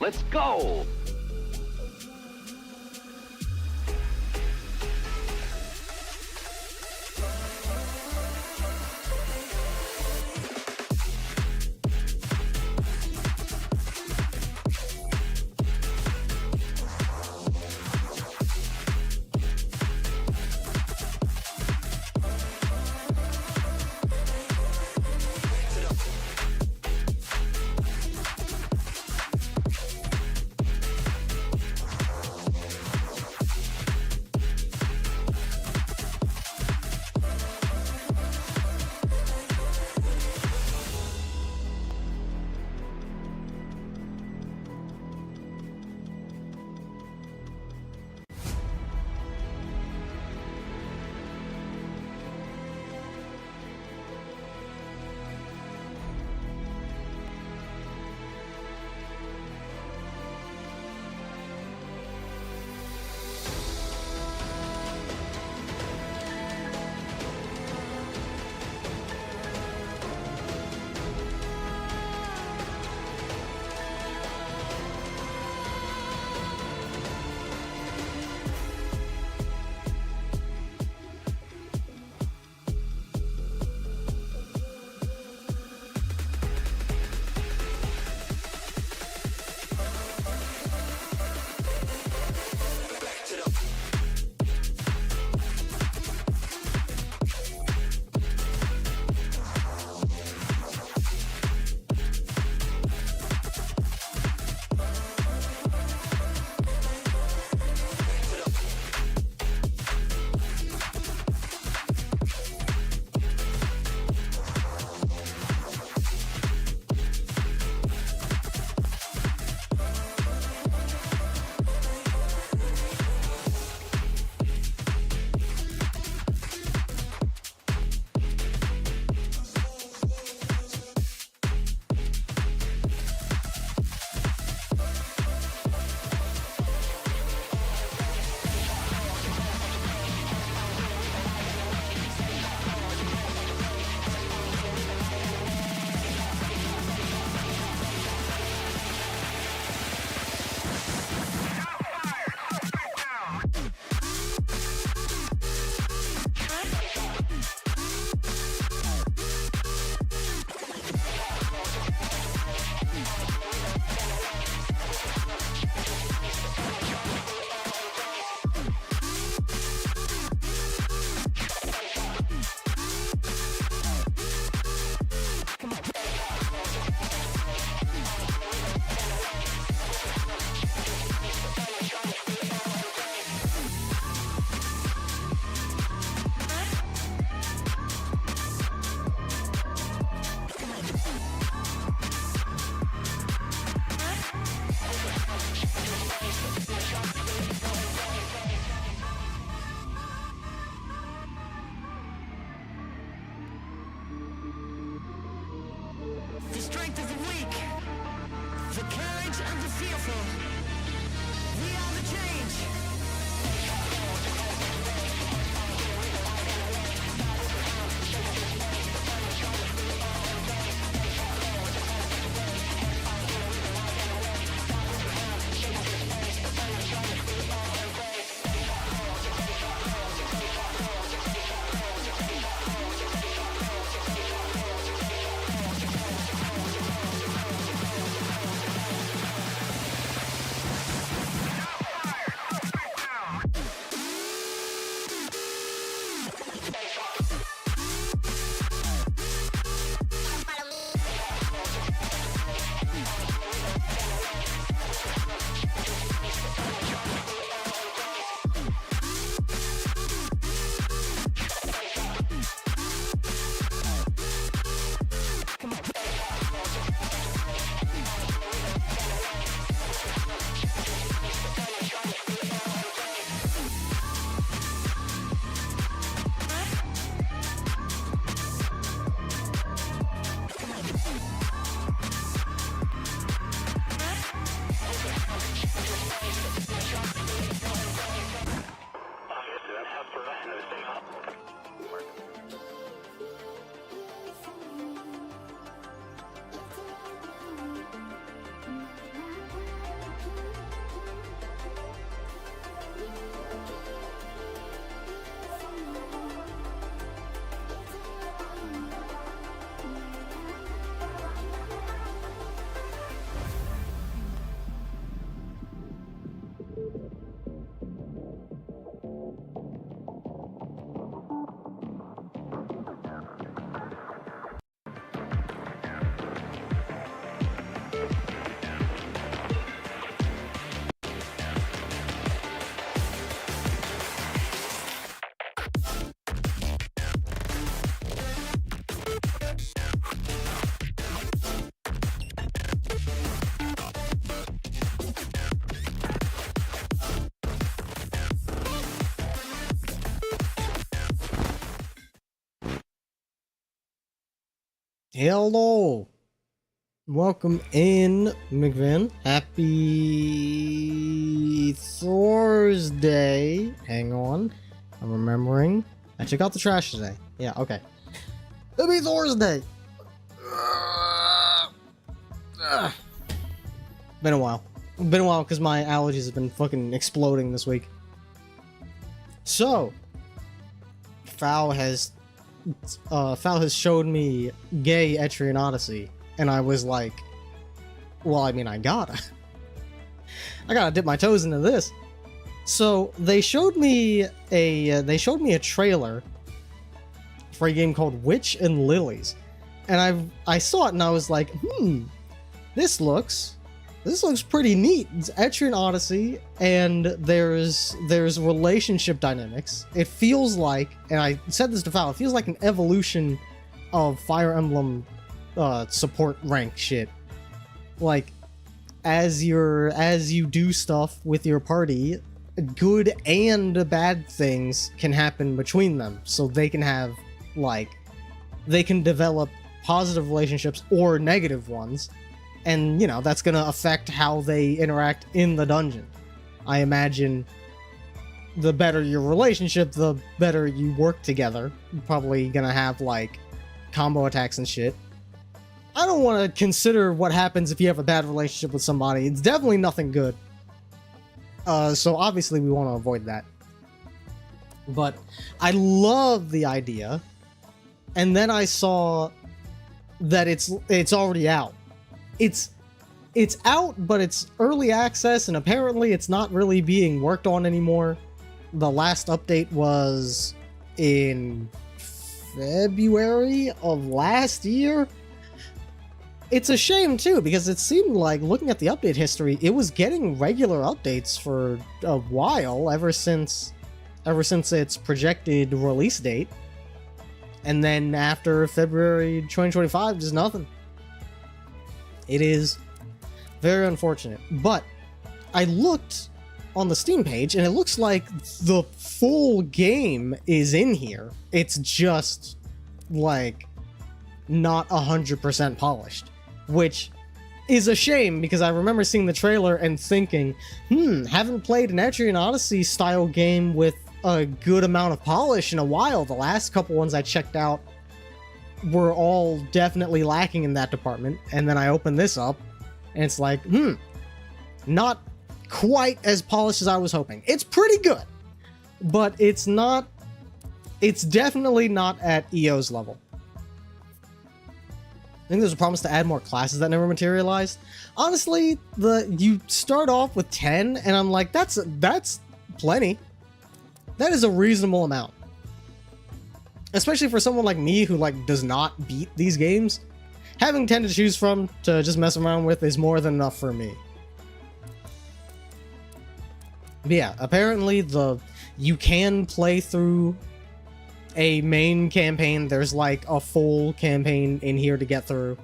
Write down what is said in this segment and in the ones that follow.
Let's go! Hello, welcome in, McVin. Happy Thursday. Hang on, I'm remembering. I took out the trash today. Yeah, okay. Happy Thursday. Been a while. Been a while because my allergies have been fucking exploding this week. So, Fowl has showed me Gay.Etrian Odyssey, and I was like, well, I mean, I gotta dip my toes into this. So they showed me a trailer for a game called Witch and Lilies, and I saw it and I was like, this looks pretty neat. It's Etrian Odyssey, and there's relationship dynamics. It feels like, and I said this to Fowl, it feels like an evolution of Fire Emblem support rank shit. Like, as you do stuff with your party, good and bad things can happen between them. So they can have, like, they can develop positive relationships or negative ones. And, you know, that's going to affect how they interact in the dungeon. I imagine the better your relationship, the better you work together. You're probably going to have, like, combo attacks and shit. I don't want to consider what happens if you have a bad relationship with somebody. It's definitely nothing good. So obviously we want to avoid that. But I love the idea. And then I saw that it's already out. It's out, but it's early access, and apparently it's not really being worked on anymore. The last update was in February of last year. It's a shame too, because it seemed like, looking at the update history, it was getting regular updates for a while, ever since its projected release date. And then after February 2025, just nothing. It is very unfortunate, but I looked on the Steam page and it looks like the full game is in here. It's just, like, not 100% polished, which is a shame, because I remember seeing the trailer and thinking, haven't played an Etrian Odyssey style game with a good amount of polish in a while. The last couple ones I checked out were all definitely lacking in that department, and then I open this up and it's like, not quite as polished as I was hoping. It's pretty good, but it's definitely not at EO's level. I think there's a promise to add more classes that never materialized. Honestly, you start off with 10 and I'm like, that's plenty. That is a reasonable amount. Especially for someone like me who, like, does not beat these games, having 10 to choose from to just mess around with is more than enough for me. But yeah, apparently you can play through a main campaign. There's, like, a full campaign in here to get through.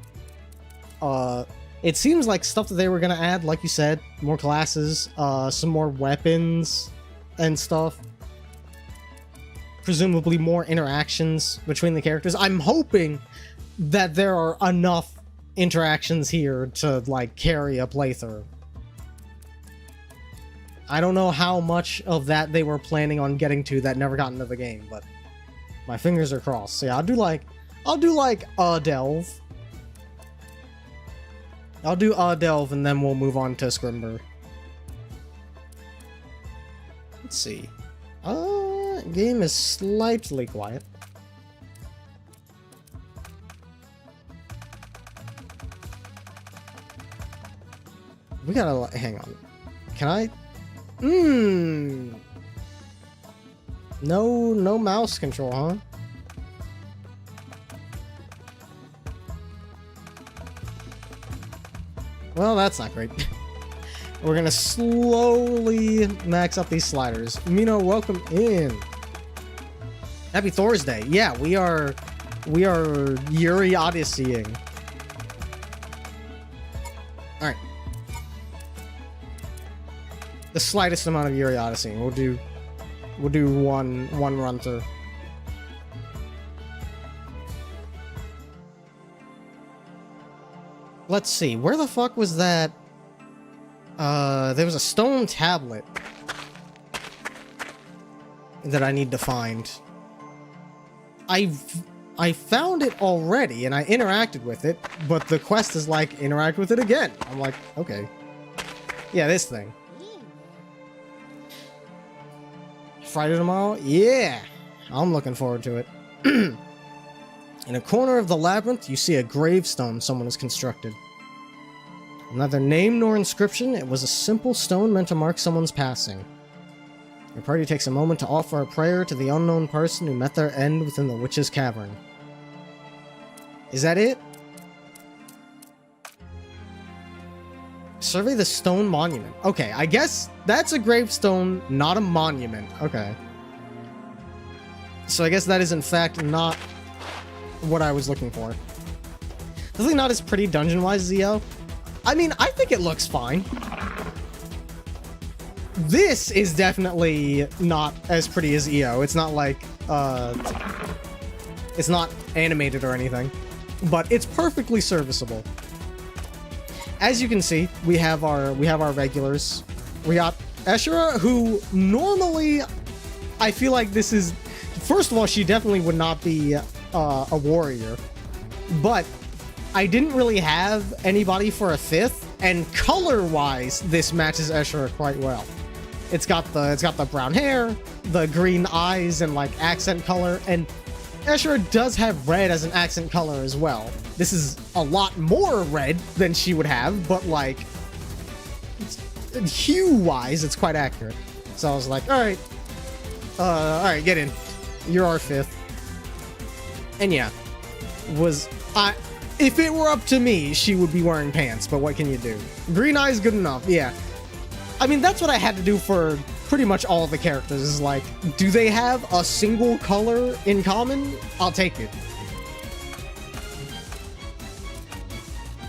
It seems like stuff that they were gonna add, like you said, more classes, some more weapons and stuff. Presumably more interactions between the characters. I'm hoping that there are enough interactions here to, like, carry a playthrough. I don't know how much of that they were planning on getting to that never got into the game, but my fingers are crossed. So yeah, I'll do like a delve. I'll do a delve and then we'll move on to scrimbr. Let's see. Game is slightly quiet. We gotta, hang on. Can I? No mouse control, huh? Well, that's not great. We're gonna slowly max up these sliders. Mino, welcome in. Happy Thursday. Yeah, we are Yuri Odysseying. Alright. The slightest amount of Yuri Odysseying. We'll do one run through. let's see, where the fuck was that? There was a stone tablet that I need to find. I found it already, and I interacted with it, but the quest is like, interact with it again. I'm like, okay. Yeah, this thing. Friday tomorrow? Yeah! I'm looking forward to it. In a corner of the labyrinth, you see a gravestone someone has constructed. Neither name nor inscription, it was a simple stone meant to mark someone's passing. Your party takes a moment to offer a prayer to the unknown person who met their end within the witch's cavern. Is that it? Survey the stone monument. Okay, I guess that's a gravestone, not a monument. Okay. So I guess that is in fact not what I was looking for. Definitely not as pretty dungeon-wise as EO. I mean, I think it looks fine. This is definitely not as pretty as EO. It's not like, it's not animated or anything, but it's perfectly serviceable. As you can see, we have our regulars. We got Eshera, who normally, I feel like this is, first of all, she definitely would not be a warrior, but I didn't really have anybody for a fifth, and color-wise, this matches Eshera quite well. It's got the brown hair, the green eyes, and like accent color, and Eshera does have red as an accent color as well. This is a lot more red than she would have, but like hue-wise, it's quite accurate. So I was like, all right, get in. You're our fifth. And yeah, if it were up to me, she would be wearing pants, but what can you do? Green eyes, good enough, yeah. I mean, that's what I had to do for pretty much all of the characters, is like, do they have a single color in common? I'll take it.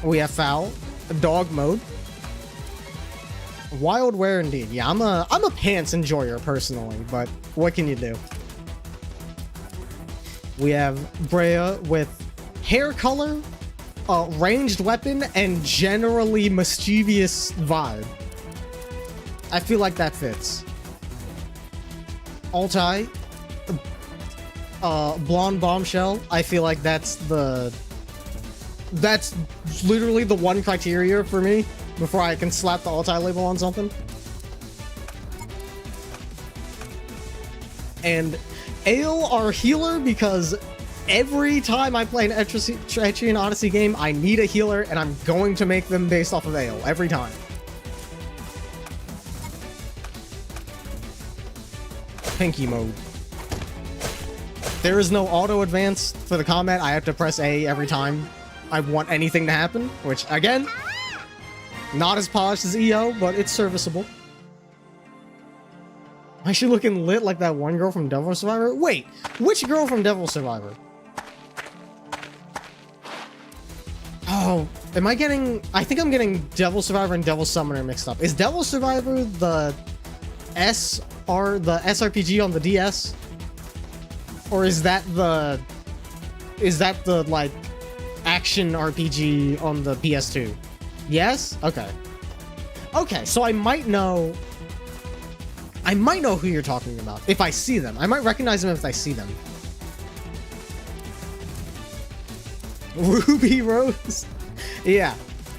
We have Foul, dog mode. Wild wear indeed. Yeah, I'm a pants enjoyer personally, but what can you do? We have Brea with hair color, ranged weapon, and generally mischievous vibe. I feel like that fits. Altai, blonde bombshell. I feel like that's literally the one criteria for me before I can slap the Altai label on something. And Ale, our healer, because every time I play an Etrian Odyssey game, I need a healer, and I'm going to make them based off of Ale every time. Pinky mode. There is no auto advance for the combat. I have to press A every time I want anything to happen, which, again, not as polished as EO, but it's serviceable. Why is she looking lit like that one girl from Devil Survivor? Wait, which girl from Devil Survivor? Oh, am I getting... I think I'm getting Devil Survivor and Devil Summoner mixed up. Is Devil Survivor the SRPG on the DS? Or is that the like action RPG on the PS2? Yes? Okay. Okay, so I might know who you're talking about if I see them. I might recognize them if I see them. Ruby Rose? Yeah.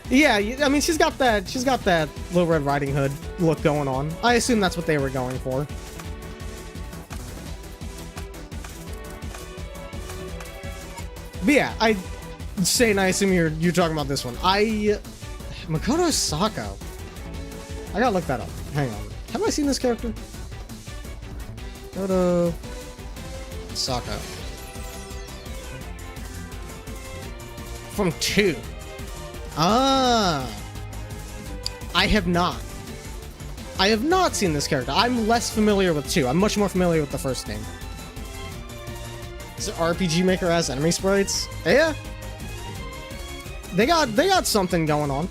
Yeah, I mean, she's got that Little Red Riding Hood look going on. I assume that's what they were going for. But yeah, I assume you're talking about this one. Makoto Sako. I gotta look that up. Hang on. Have I seen this character? Makoto Sako. From 2. Ah. I have not. I have not seen this character. I'm less familiar with 2. I'm much more familiar with the first name. Is it RPG Maker as enemy sprites? Yeah. They got something going on.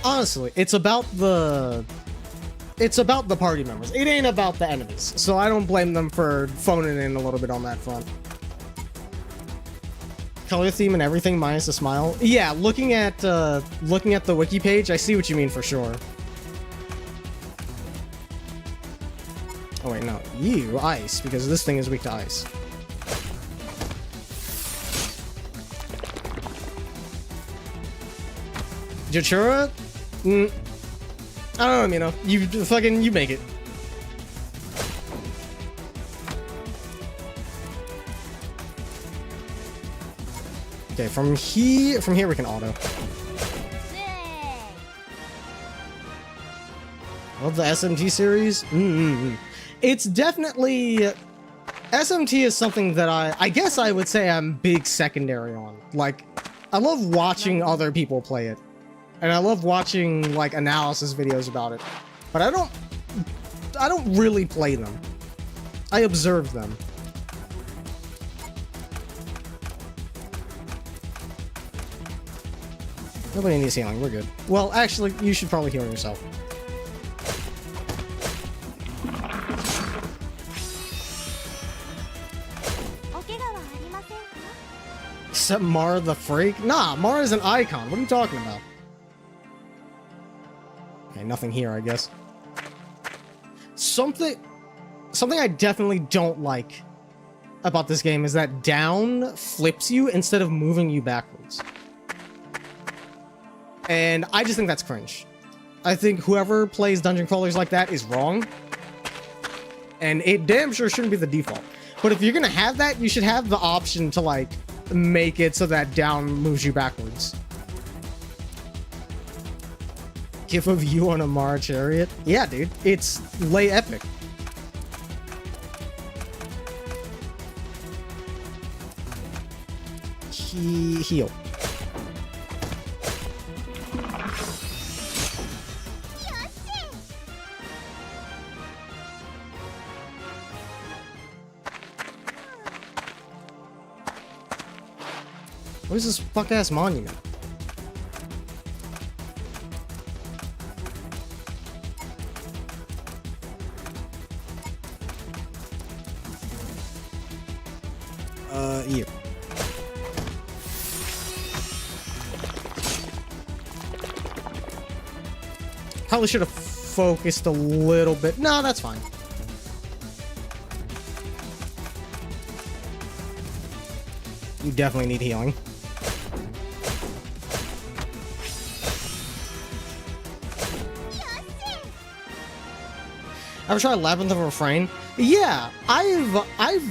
Honestly, it's about the party members. It ain't about the enemies. So I don't blame them for phoning in a little bit on that front. color theme and everything minus the smile. Yeah, looking at the wiki page, I see what you mean for sure. Oh wait, no, you ice, because this thing is weak to ice. Jachura? I don't know, you make it. Okay, from here we can auto. Love the SMT series. It's definitely SMT is something that I guess I would say I'm big secondary on. Like, I love watching other people play it, and I love watching like analysis videos about it, but I don't really play them. I observe them. Nobody needs healing, we're good. Well, actually, you should probably heal yourself. Except Mara the Freak? Nah, Mara's an icon. What are you talking about? Okay, nothing here, I guess. Something I definitely don't like about this game is that down flips you instead of moving you backwards. And I just think that's cringe. I think whoever plays dungeon crawlers like that is wrong. And it damn sure shouldn't be the default. But if you're gonna have that, you should have the option to, like, make it so that down moves you backwards. Give a view on a Mara chariot? Yeah, dude. It's lay epic. Heal. What is this fuck-ass monument? You. Probably should have focused a little bit. No, that's fine. You definitely need healing. Ever tried Labyrinth of Refrain? Yeah, I've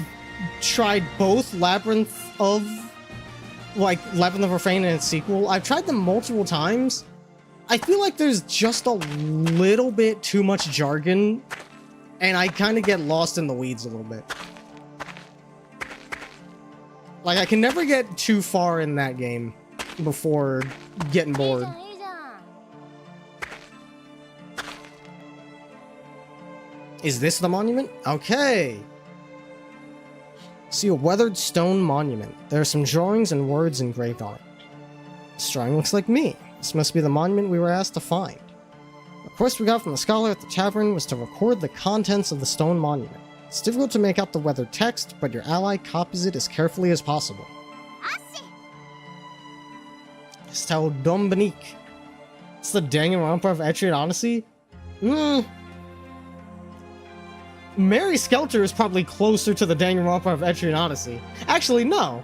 tried both Labyrinth of Refrain and its sequel. I've tried them multiple times. I feel like there's just a little bit too much jargon, and I kind of get lost in the weeds a little bit. Like, I can never get too far in that game before getting bored. Is this the monument? Okay. See a weathered stone monument. There are some drawings and words engraved on it. This drawing looks like me. This must be the monument we were asked to find. The quest we got from the scholar at the tavern was to record the contents of the stone monument. It's difficult to make out the weathered text, but your ally copies it as carefully as possible. Style Dominique. It's the Danganronpa of Etrian Odyssey? Mary Skelter is probably closer to the Danganronpa of Etrian Odyssey. Actually, no.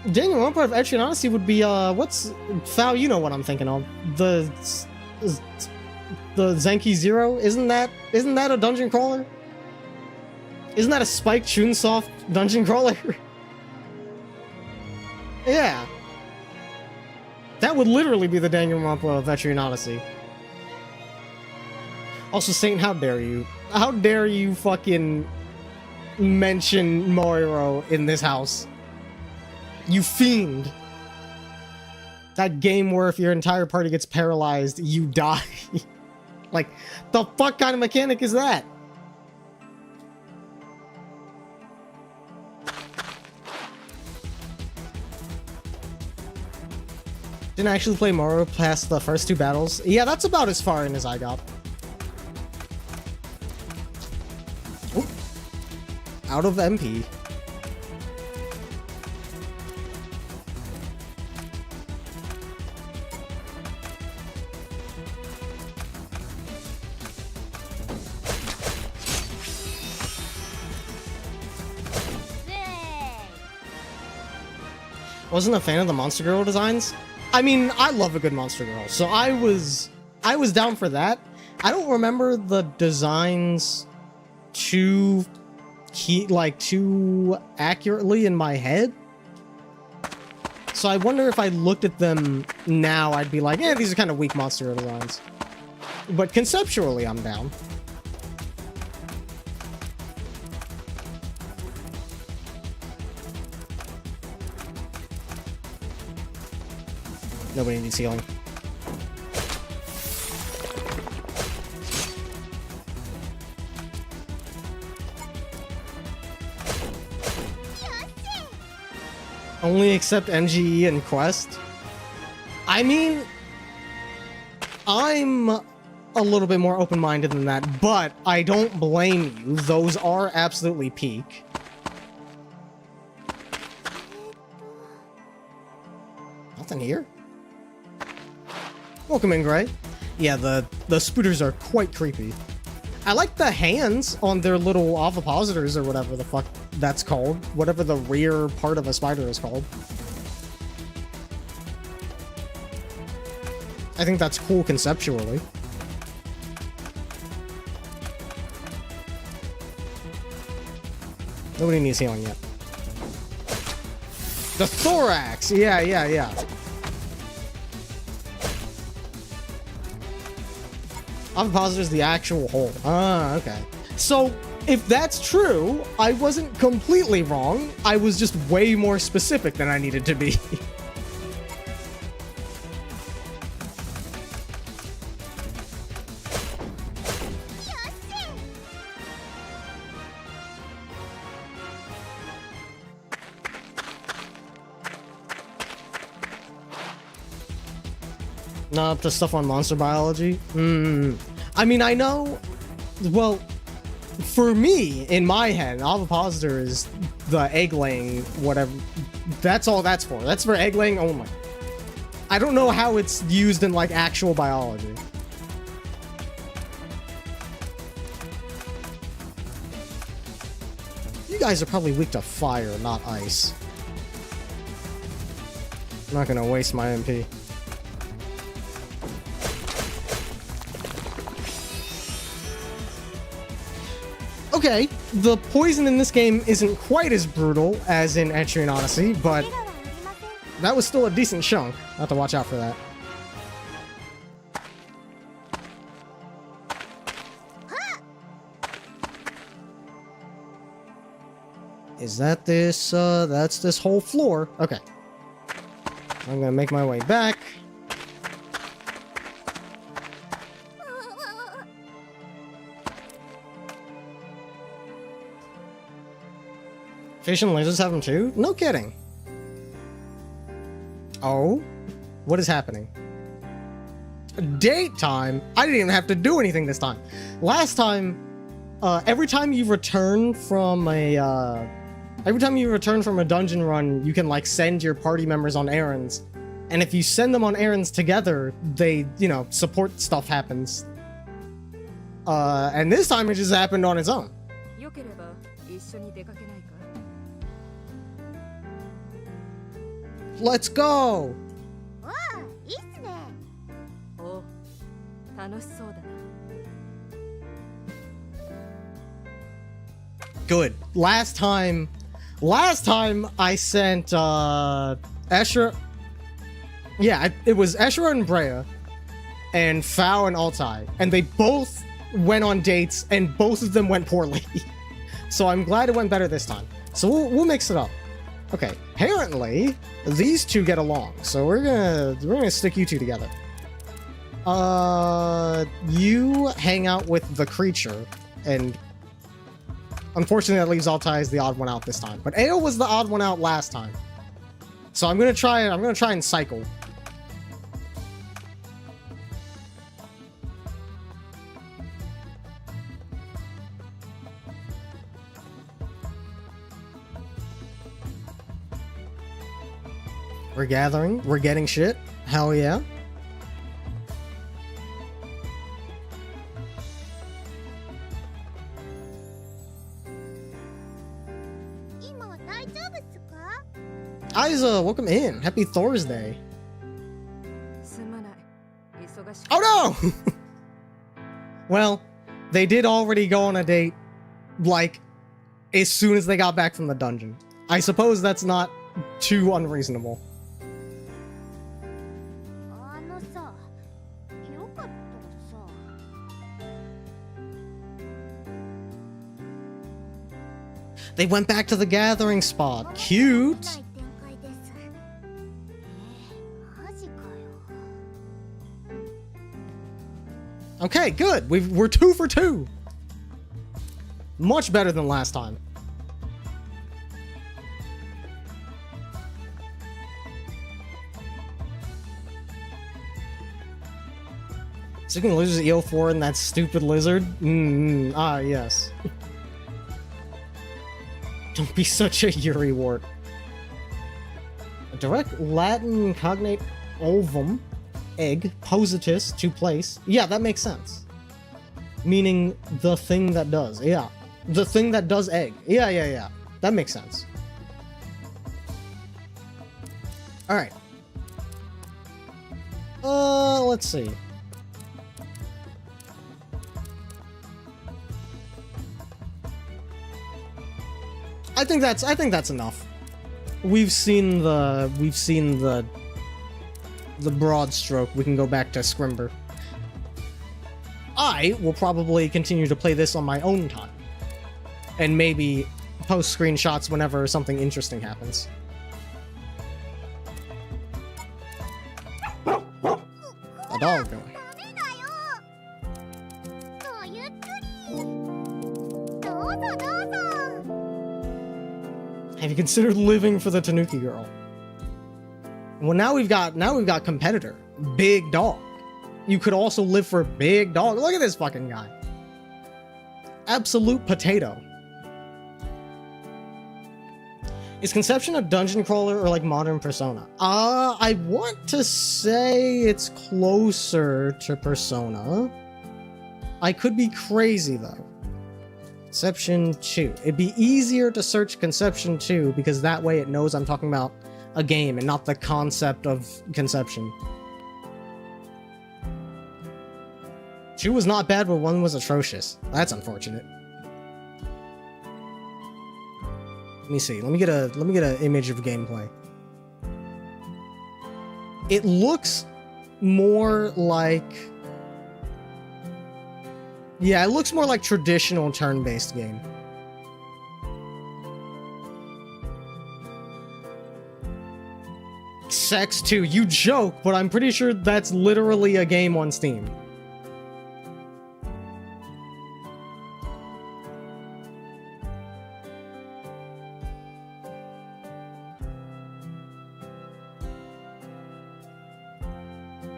Danganronpa of Etrian Odyssey would be, what's... Foul, you know what I'm thinking of. The Zenki Zero? Isn't that a dungeon crawler? Isn't that a Spike Chunsoft dungeon crawler? Yeah. That would literally be the Danganronpa of Etrian Odyssey. Also, Saint, how dare you? How dare you fucking mention Moiro in this house? You fiend. That game where if your entire party gets paralyzed, you die. Like, the fuck kind of mechanic is that? Didn't actually play Moiro past the first two battles. Yeah, that's about as far in as I got. Ooh. Out of MP. Wasn't a fan of the Monster Girl designs. I mean, I love a good Monster Girl, so I was down for that. I don't remember the designs too accurately in my head. So I wonder if I looked at them now, I'd be like, these are kind of weak Monster Girl designs. But conceptually, I'm down. Nobody needs healing. Only accept MGE and Quest? I mean, I'm a little bit more open-minded than that, but I don't blame you. Those are absolutely peak. Nothing here? Welcome in, Gray. Yeah, the spooters are quite creepy. I like the hands on their little ovipositors or whatever the fuck that's called. Whatever the rear part of a spider is called. I think that's cool conceptually. Nobody needs healing yet. The thorax! Yeah. Ovipositor is the actual hole. Ah, okay. So, if that's true, I wasn't completely wrong. I was just way more specific than I needed to be. Not the stuff on monster biology? I mean, I know... Well, for me, in my head, ovipositor is the egg-laying, whatever. That's all that's for. That's for egg-laying only. I don't know how it's used in, like, actual biology. You guys are probably weak to fire, not ice. I'm not gonna waste my MP. Okay, the poison in this game isn't quite as brutal as in Etrian Odyssey, but that was still a decent chunk. I'll have to watch out for that. Is that this, that's this whole floor? Okay. I'm gonna make my way back. Fish and lasers have them too? No kidding. Oh? What is happening? Date time? I didn't even have to do anything this time. Last time, every time you return from a dungeon run, you can, like, send your party members on errands. And if you send them on errands together, they, you know, support stuff happens. And this time it just happened on its own. Let's go! Good. Last time I sent Escher. Yeah, it was Escher and Brea and Fao and Altai, and they both went on dates and both of them went poorly. So I'm glad it went better this time. So we'll mix it up. Okay, apparently these two get along, so we're gonna stick you two together. You hang out with the creature, and unfortunately that leaves Altai as the odd one out this time. But Ao was the odd one out last time, so I'm gonna try and cycle. We're gathering. We're getting shit. Hell yeah. Isa, welcome in. Happy Thursday. Oh no! Well, they did already go on a date, like, as soon as they got back from the dungeon. I suppose that's not too unreasonable. They went back to the gathering spot. Cute! Okay, good. We're 2 for 2. Much better than last time. Sticking losers EO4 and that stupid lizard? Ah, yes. Don't be such a Yuri wart. A direct Latin cognate ovum, egg, positus, to place. Yeah, that makes sense. Meaning the thing that does. Yeah. The thing that does egg. Yeah. That makes sense. Alright. Let's see. I think that's enough. We've seen the broad stroke. We can go back to Scrimbr. I will probably continue to play this on my own time. And maybe post screenshots whenever something interesting happens. A dog going. Have you considered living for the Tanuki girl? Well, now we've got competitor, big dog. You could also live for big dog. Look at this fucking guy. Absolute potato. Is Conception a dungeon crawler or like modern Persona? I want to say it's closer to Persona. I could be crazy though. Conception 2. It'd be easier to search Conception 2 because that way it knows I'm talking about a game and not the concept of Conception. 2 was not bad, but 1 was atrocious. That's unfortunate. Let me see. Let me get an image of gameplay. It looks more like, yeah, it looks more like traditional turn-based game. Sex 2. You joke, but I'm pretty sure that's literally a game on Steam.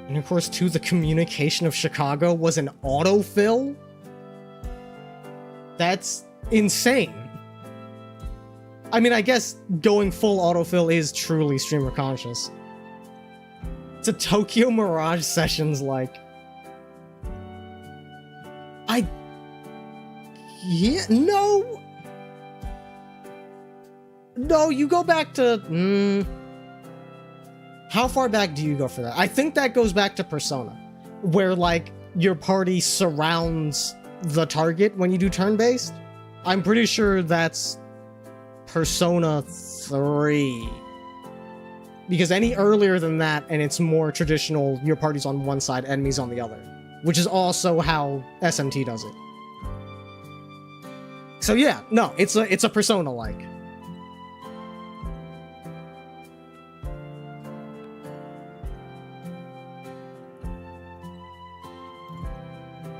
And of course, too, the communication of Chicago was an autofill? That's insane. I mean, I guess going full autofill is truly streamer conscious. It's a Tokyo Mirage Sessions like. Yeah, no. No, you go back to, how far back do you go for that? I think that goes back to Persona, where like your party surrounds the target when you do turn-based. I'm pretty sure that's Persona 3. Because any earlier than that, and it's more traditional, your party's on one side, enemies on the other. Which is also how SMT does it. So yeah, no, it's a Persona-like.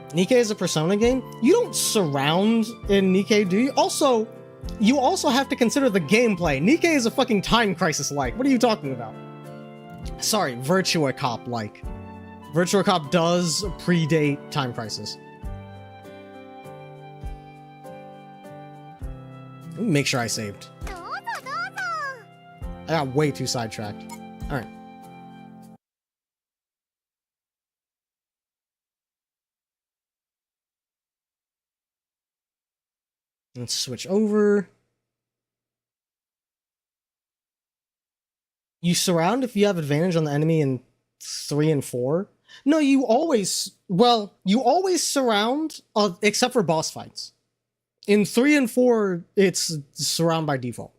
Nikke is a Persona game? You don't surround in Nikke, do you? Also, you also have to consider the gameplay. Nikke is a fucking Time Crisis-like. What are you talking about? Sorry, Virtua Cop-like. Virtua Cop does predate Time Crisis. Let me make sure I saved. I got way too sidetracked. Alright. Let's switch over. You surround if you have advantage on the enemy in 3 and 4. No, you always surround, except for boss fights. In 3 and 4, it's surround by default.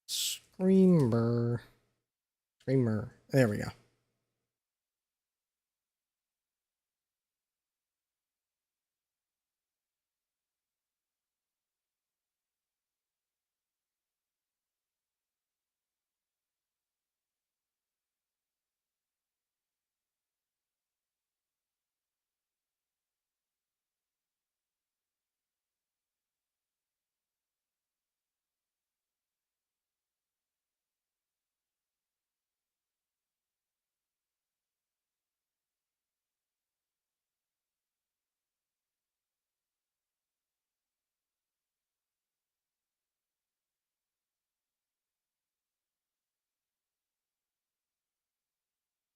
Scrimbr. There we go.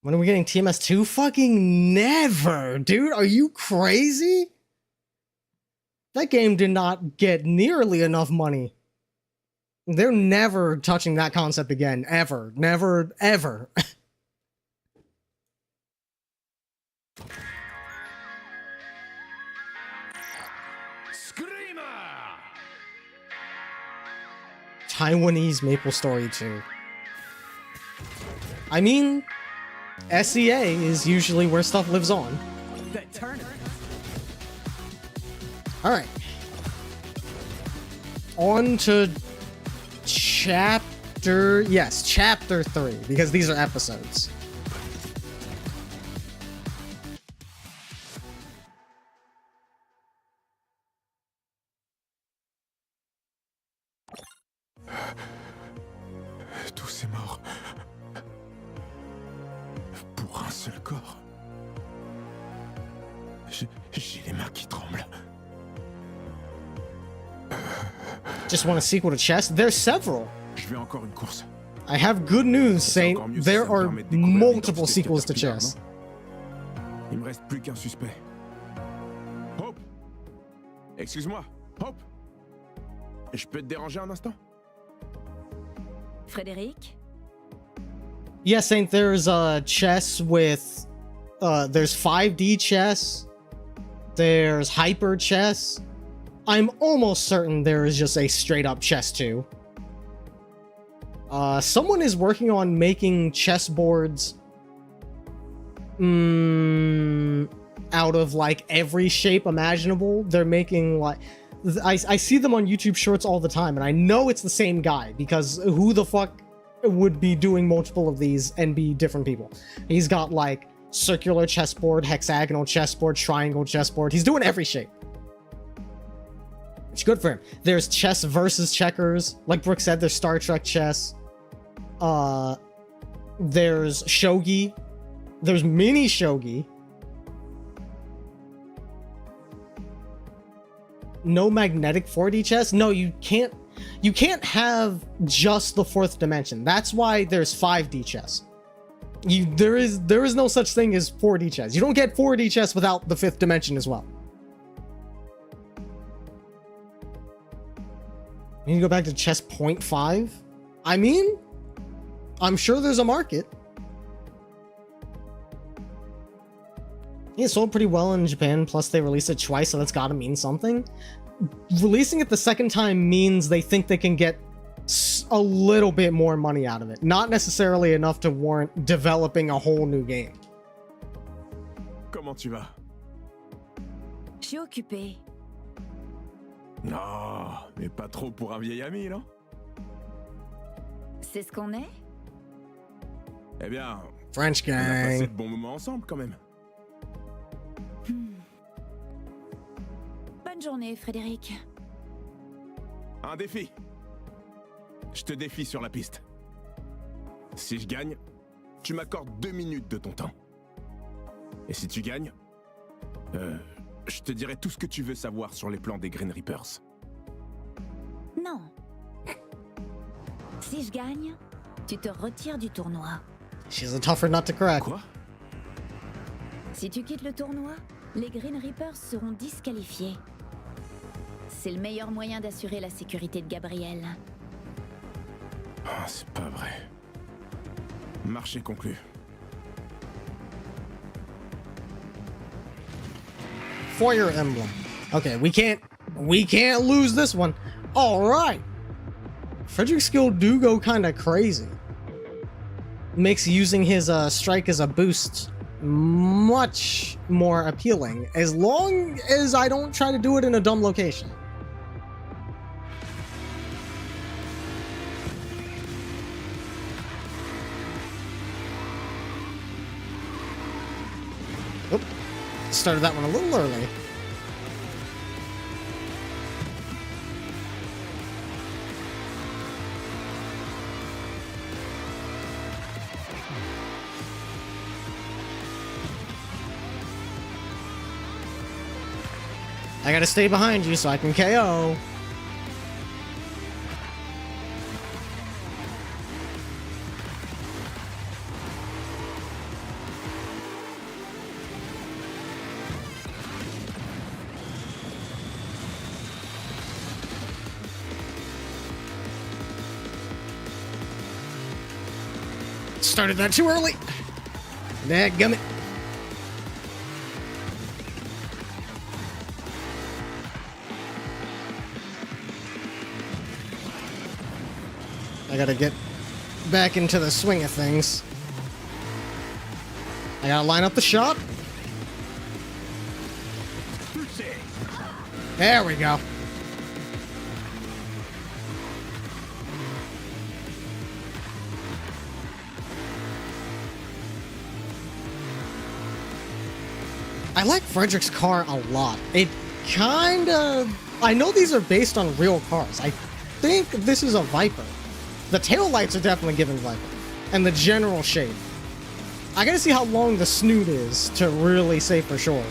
When are we getting TMS2? Fucking never, dude. Are you crazy? That game did not get nearly enough money. They're never touching that concept again. Ever. Never, ever. Taiwanese Maple Story 2. I mean, SEA is usually where stuff lives on. Alright. On to chapter 3, because these are episodes. Tous ces morts. Pour un seul corps. J'ai les mains qui tremblent. Just want a sequel to Chess? There's several. Je vais encore une course. I have good news, Saint. There are multiple sequels to Chess. Il me reste plus qu'un suspect. Hope. Excuse-moi, Hope. Je peux te déranger un instant? Frédéric? Yeah, Saint, there's chess with there's 5D chess. There's hyper chess. I'm almost certain there is just a straight up chess 2. Someone is working on making chessboards out of like every shape imaginable. They're making like I see them on YouTube Shorts all the time, and I know it's the same guy, because who the fuck would be doing multiple of these and be different people? He's got like circular chessboard, hexagonal chessboard, triangle chessboard. He's doing every shape. It's good for him. There's chess versus checkers. Like Brooke said, there's Star Trek chess. There's shogi. There's mini shogi. No magnetic 4D chess? No, you can't have just the 4th dimension. That's why there's 5D chess. There is no such thing as 4D chess. You don't get 4D chess without the 5th dimension as well. You need to go back to chess 0.5? I mean, I'm sure there's a market. It sold pretty well in Japan, plus they released it twice, so that's gotta mean something. Releasing it the second time means they think they can get a little bit more money out of it. Not necessarily enough to warrant developing a whole new game. Comment tu vas? Je suis occupée. Non, mais pas trop pour un vieil ami, non? C'est ce qu'on est? Eh bien, French on a passé gang. de bons moments ensemble quand même. Bonne journée, Frédéric. Un défi. Je te défie sur la piste. Si je gagne, tu m'accordes 2 minutes de ton temps. Et si tu gagnes, je te dirai tout ce que tu veux savoir sur les plans des Green Reapers. Non. Si je gagne, tu te retires du tournoi. She's a tougher nut to crack. Quoi? Si tu quittes le tournoi, les Green Reapers seront disqualifiés. C'est le meilleur moyen d'assurer la sécurité de Gabriel. Ah, c'est pas vrai. Marché conclu. Fire Emblem. Okay, we can't lose this one. All right. Frederick's skill do go kind of crazy. Makes using his strike as a boost much more appealing, as long as I don't try to do it in a dumb location. Oop. Started that one a little early. I gotta stay behind you so I can KO. Started that too early. Dadgummit. I gotta get back into the swing of things. I gotta line up the shot. There we go. I like Frederick's car a lot. It kinda... I know these are based on real cars. I think this is a Viper. The taillights are definitely given Viper. And the general shape. I gotta see how long the snoot is to really say for sure.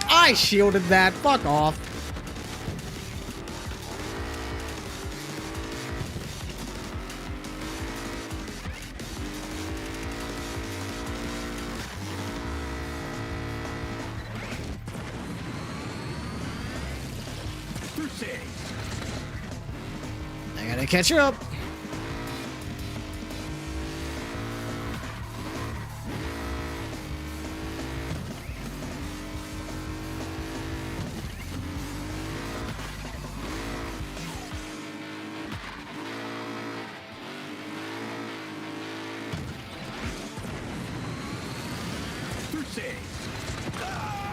I shielded that. Fuck off. I gotta catch her up.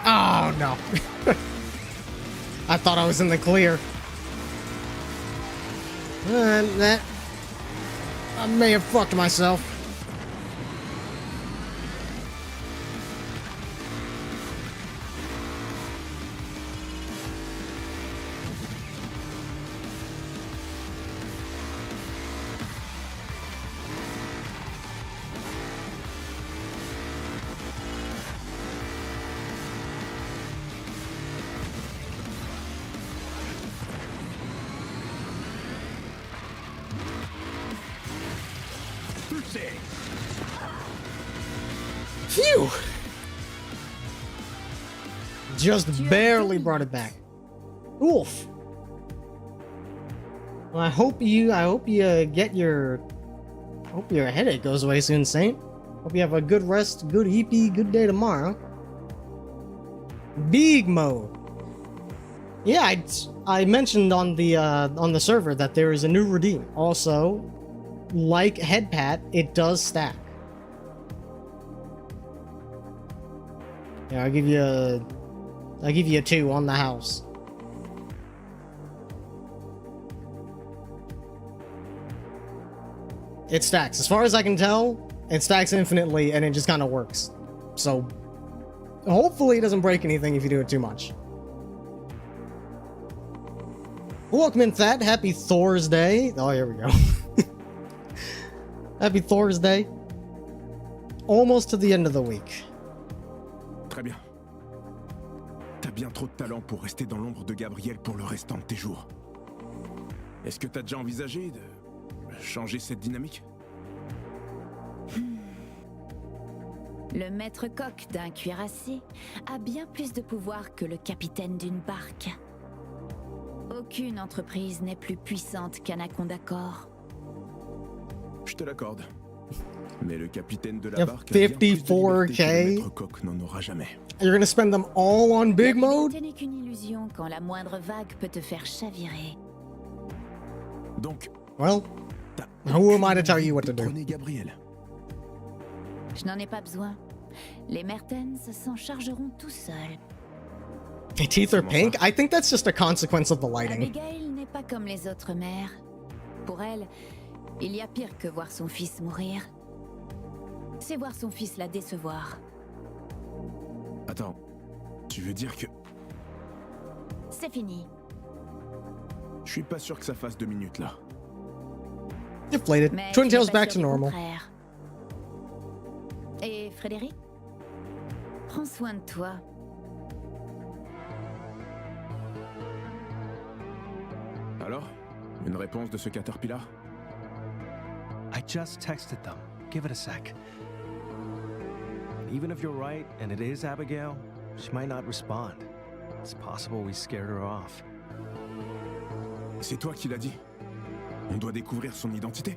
Oh, no. I thought I was in the clear. That... I may have fucked myself. Phew! Just barely brought it back. Oof. Well, I hope you get your... hope your headache goes away soon, Saint. Hope you have a good rest, good EP, good day tomorrow. Big mode. Yeah, I mentioned on the server that there is a new redeem. Also, like Head Pat, it does stack. Yeah, I'll give you a 2 on the house. It stacks. As far as I can tell, it stacks infinitely and it just kind of works. So, hopefully it doesn't break anything if you do it too much. Welcome in, Thad. Happy Thursday. Oh, here we go. Happy Thursday. Almost to the end of the week. Très bien. T'as bien trop de talent pour rester dans l'ombre de Gabriel pour le restant de tes jours. Est-ce que t'as déjà envisagé de changer cette dynamique? Le maître coq d'un cuirassé a bien plus de pouvoir que le capitaine d'une barque. Aucune entreprise n'est plus puissante qu'Anaconda Corps. Je te l'accorde. Mais le capitaine de la Yeah, barque a bien plus de liberté que 54K. le maître coq n'en aura jamais. You're gonna spend them all on big La mode? liberté n'est qu'une illusion quand la moindre vague peut te faire chavirer. Donc, Well, t'as who am I to aucune tell envie you what de to do? détrôner Gabriel. Je n'en ai pas besoin. Les Mertens s'en chargeront tout seuls. My teeth are pink? I think that's just a consequence of the lighting. Abigail n'est pas comme les autres mères. Pour elle, il y a pire que voir son fils mourir. C'est voir son fils la décevoir. Attends, tu veux dire que... C'est fini. Je suis pas sûr que ça fasse 2 minutes là. Deflated. Mais Twin tu n'es Tails pas back sûr to du normal. contraire. Et Frédéric? Prends soin de toi. Alors, une réponse de ce Caterpillar? I just texted them. Give it a sec. Even if you're right and it is Abigail, she might not respond. It's possible we scared her off. C'est toi qui l'as dit. On doit découvrir son identité.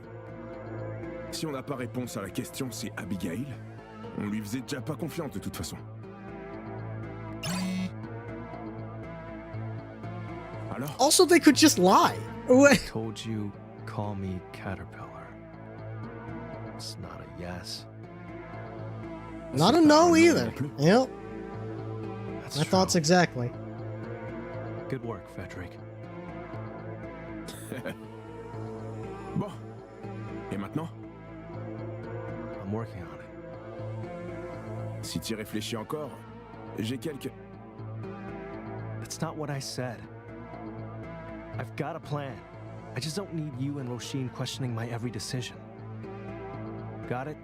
Si on n'a pas réponse à la question, c'est Abigail. On lui faisait déjà pas confiance de toute façon. Alors, Also, they could just lie. I told you, call me Caterpillar. It's not a yes. Not a c'est pas no un non either. non plus. Yep, That's my thoughts true. exactly. Good work, Frederick. Bon. Et maintenant, I'm working on it. si tu y réfléchis encore, j'ai quelques... That's not what I said. I've got a plan. I just don't need you and Roisin questioning my every decision. Got it?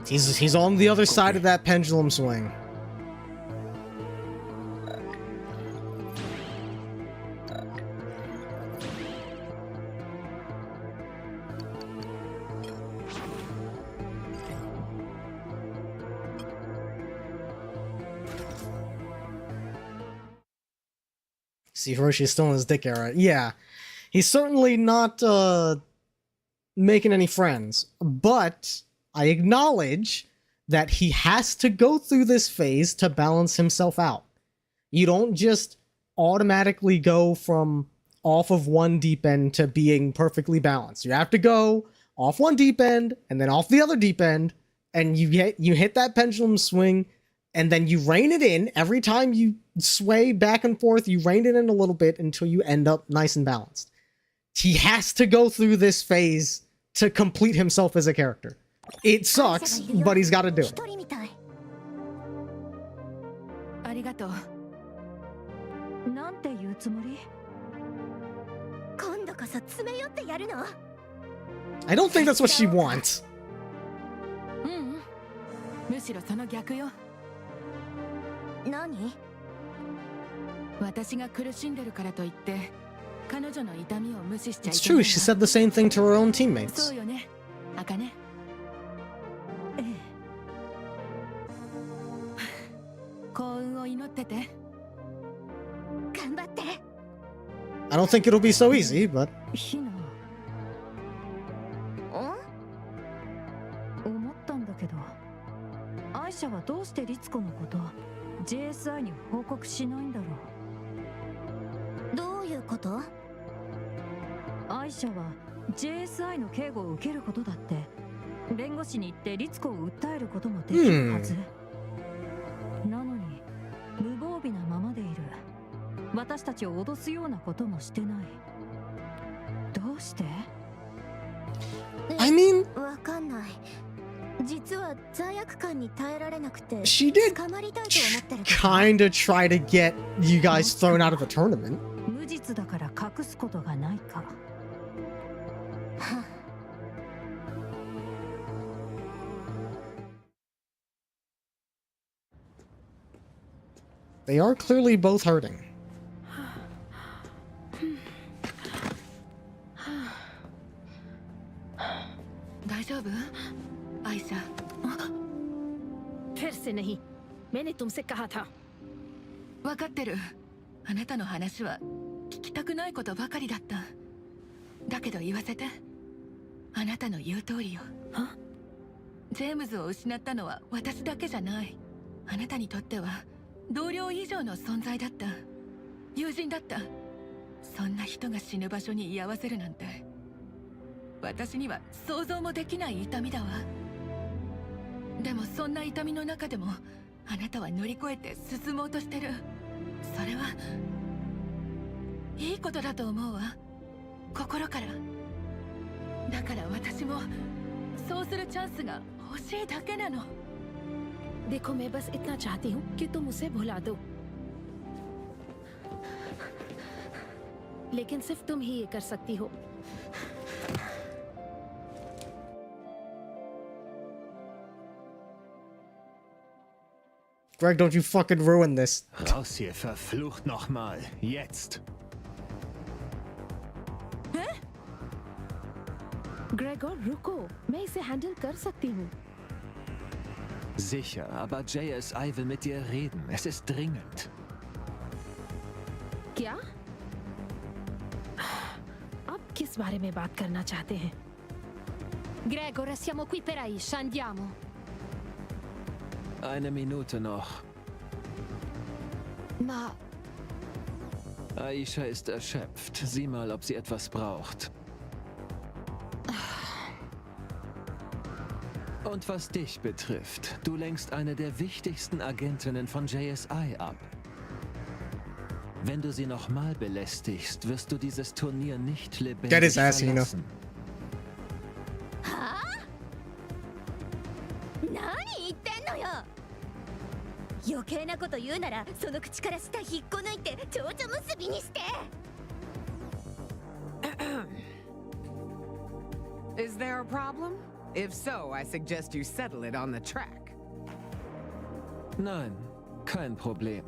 He's on the other side of that pendulum swing. See, Hiroshi's still in his dick era. Yeah. He's certainly not making any friends, but I acknowledge that he has to go through this phase to balance himself out. You don't just automatically go from off of one deep end to being perfectly balanced. You have to go off one deep end and then off the other deep end, and you hit that pendulum swing, and then you rein it in. Every time you sway back and forth, you rein it in a little bit until you end up nice and balanced. He has to go through this phase to complete himself as a character. It sucks, but he's got to do it. ありがとう。なんて言うつもり？今度こそ詰め寄ってやるの？ I don't think that's what she wants. ううん。むしろその逆よ。何？私が苦しんでるからといって彼女の痛みを無視しちゃい It's けない true, she said the same thing to her own teammates. そうよね、茜。ええ。幸運を祈ってて。頑張って。 I don't think it'll be so easy, but ひな。思ったんだけど、アイシャはどうしてリツコのこと JSI に報告しないんだろう。どういうこと？アイシャは JSI の警護を受けることだって弁護士に行ってリツコを訴えることもできるはず。なのに無防備なままでいる。私たちを脅すようなこともしてない。どうして？ I mean, わかんない。She did kinda try to get you guys thrown out of the tournament. 無実だから隠すことがないか。 They are clearly both hurting. 大丈夫？アイシャ。 फिर से नहीं। मैंने तुमसे कहा था। 分かってる。あなたの話は聞きたくないことばかりだった。だけど言わせて。あなたの言う通りよ。ジェームズを失ったのは私だけじゃない。あなたにとっては同僚以上の存在だった。友人だった。そんな人が死ぬ場所に居合わせるなんて。私には想像もできない痛みだわ。でもそんな痛みの中でもあなたは乗り越えて進もうとしてる。それはいいことだと思うわ。心から。だから私もそうするチャンスが欲しいだけなの。 देखो मैं बस इतना चाहती हूँ कि तुम उसे भुला दो। लेकिन सिर्फ तुम ही ये कर सकती हो। Greg, don't you fucking ruin this. Raus hier, verflucht nochmal. Jetzt. Gregor रुको, मैं इसे हैंडल कर सकती हूँ। Sicher, aber JSI will mit dir reden. Es ist dringend. क्या? अब किस बारे में बात करना चाहते हैं? Gregor, siamo qui per Aisha, andiamo. Eine Minute noch. Ma Aisha ist erschöpft. Sieh mal, ob sie etwas braucht. Und was dich betrifft, du lenkst eine der wichtigsten Agentinnen von JSI ab. Wenn du sie nochmal belästigst, wirst du dieses Turnier nicht lebendig Get his ass, Hina. verlassen. 何言ってんのよ。余計なこと言うならその口から舌引っこ抜いて蝶々結びにして。 Is there a problem? If so, I suggest you settle it on the track. Nein, kein Problem.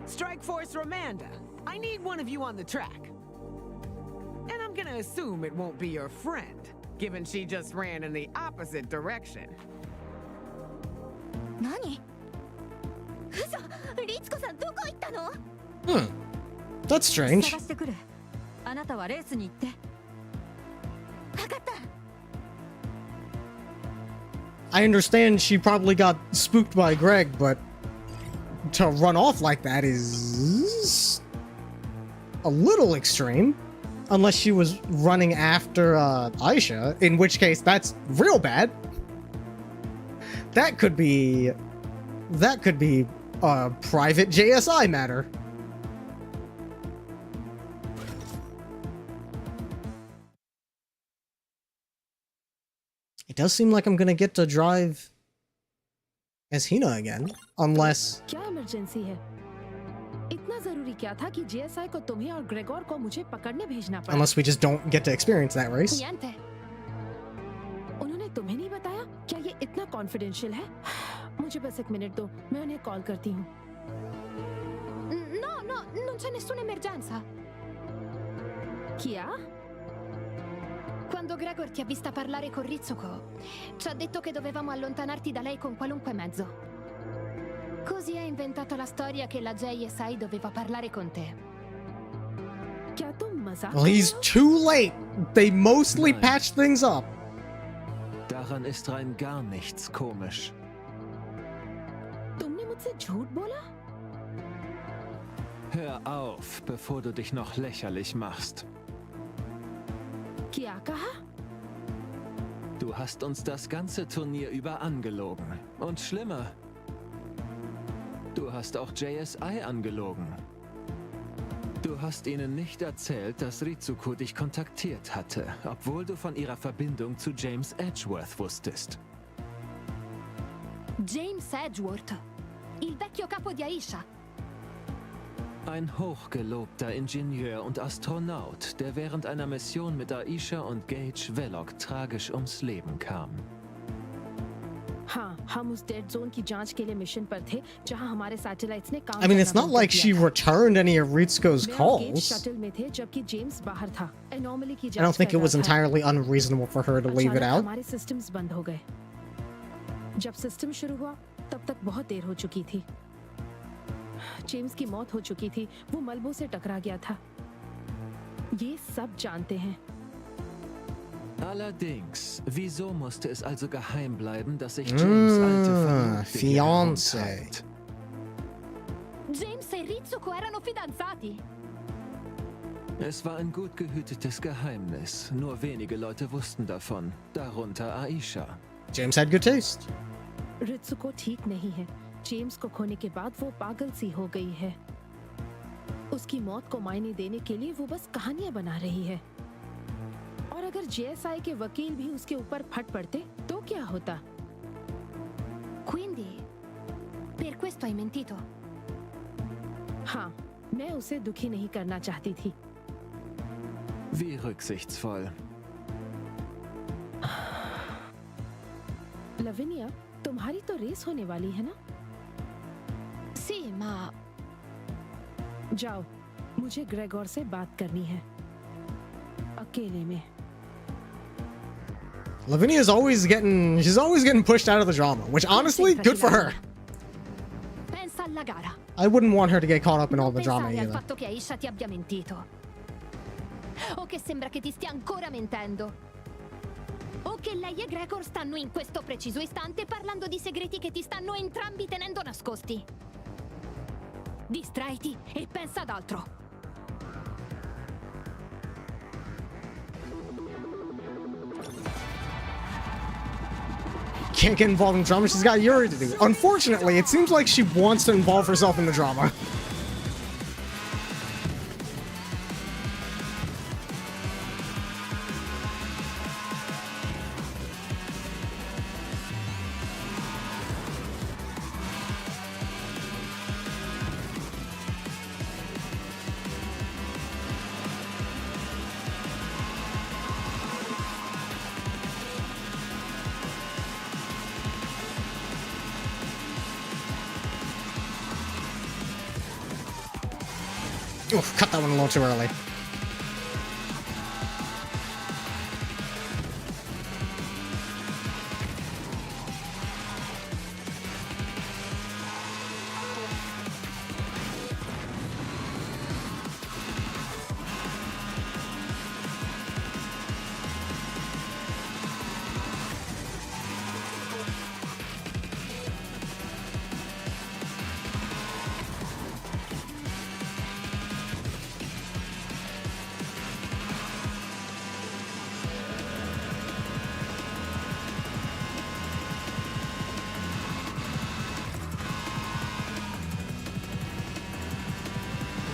Strike Force Romanda, I need one of you on the track. And I'm gonna assume it won't be your friend, given she just ran in the opposite direction. 何？嘘！律子さんどこ行ったの？ That's strange. 探してくる。あなたはレースに行って。わかった。 I understand she probably got spooked by Greg, but to run off like that is a little extreme. Unless she was running after Aisha, in which case that's real bad. That could be a private JSI matter. It does seem like I'm gonna get to drive as Hina again, unless... क्या emergency है? इतना जरूरी क्या था कि GSI को तुम्हें और ग्रेगोर को मुझे पकड़ने भेजना पड़ा? Unless we just don't get to experience that race. नियंत है। उन्होंने तुम्हें नहीं बताया? क्या ये इतना कॉन्फिडेंशियल है? मुझे बस एक मिनट दो, मैं उन्हें कॉल करती हूँ। No, non c'è nessuna emergenza. क्या? Quando Gregor ti ha vista parlare con Ritsuko, ci ha detto che dovevamo allontanarti da lei con qualunque mezzo. Così ha inventato la storia che la JSI doveva parlare con te. क्या तुम मजाक Well, कर he's रहे हो? too late. They mostly Nein. patched things up. Daran ist rein gar nichts komisch. तुमने मुझसे झूठ बोला? Hör auf, bevor du dich noch lächerlich machst. क्या कहा? Du hast uns das ganze Turnier über angelogen. Und schlimmer, du hast auch JSI angelogen. Du Du hast ihnen nicht erzählt, dass Ritsuko dich kontaktiert hatte, obwohl du von ihrer Verbindung zu James Edgeworth wusstest. James Edgeworth, il vecchio capo di Aisha. Ein hochgelobter Ingenieur und Astronaut, der während einer Mission mit Aisha und Gage Velok tragisch ums Leben kam. हाँ, हम उस dead zone की जांच के लिए mission पर थे, जहां हमारे सैटेलाइट्स ने काम I mean, it's करना not बंद like कर she दिया था। returned any of Ritsuko's मैं और गेज calls. शटल में थे, जबकि जेम्स बाहर था। एनोमली की I जांच don't think कर it was रहा था। entirely unreasonable for her to leave it अचानक out. हमारे सिस्टम्स बंद हो गए। जब सिस्टम शुरू हुआ, तब तक बहुत देर हो चुकी थी। जेम्स की मौत हो चुकी थी, वो मलबों से टकरा गया था। ये सब जानते हैं। Allerdings, wieso musste es also geheim bleiben, dass sich James alte Verlobte hier Fiancé. herumtreibt? James e Ritsuko erano fidanzati. Es war ein gut gehütetes Geheimnis. Nur wenige Leute wussten davon, darunter Aisha. James had good taste. रित्सुको ठीक नहीं है। James को खोने के बाद वो पागल सी हो गई है। उसकी मौत को मायने देने के लिए वो बस कहानियां बना रही है। और अगर जेएसआई के वकील भी उसके ऊपर फट पड़ते तो क्या होता? Quindi, per questo hai mentito? हाँ, मैं उसे दुखी नहीं करना चाहती थी। Wie rücksichtsvoll. लविनिया, तुम्हारी तो रेस होने वाली है ना? Sì, ma जाओ, मुझे ग्रेगोर से बात करनी है, अकेले में। Lavinia's she's always getting pushed out of the drama, which honestly, good for her. pensa alla gara. I wouldn't want her to get caught up in all Non the drama pensare al either. fatto che Aisha ti abbia mentito. O che sembra che ti stia ancora mentendo. O che lei e Gregor stanno in questo preciso istante parlando di segreti che ti stanno entrambi tenendo nascosti. Distraiti e pensa ad altro. Can't get involved in drama, she's got Yuri to do. Unfortunately, it seems like she wants to involve herself in the drama. Oof, cut that one a little too early.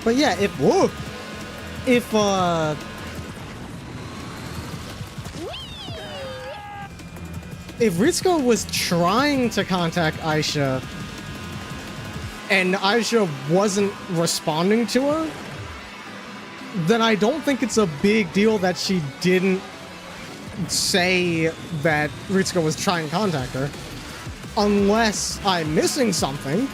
But yeah, if Ritsuko was trying to contact Aisha and Aisha wasn't responding to her, then I don't think it's a big deal that she didn't say that Ritsuko was trying to contact her. Unless I'm missing something.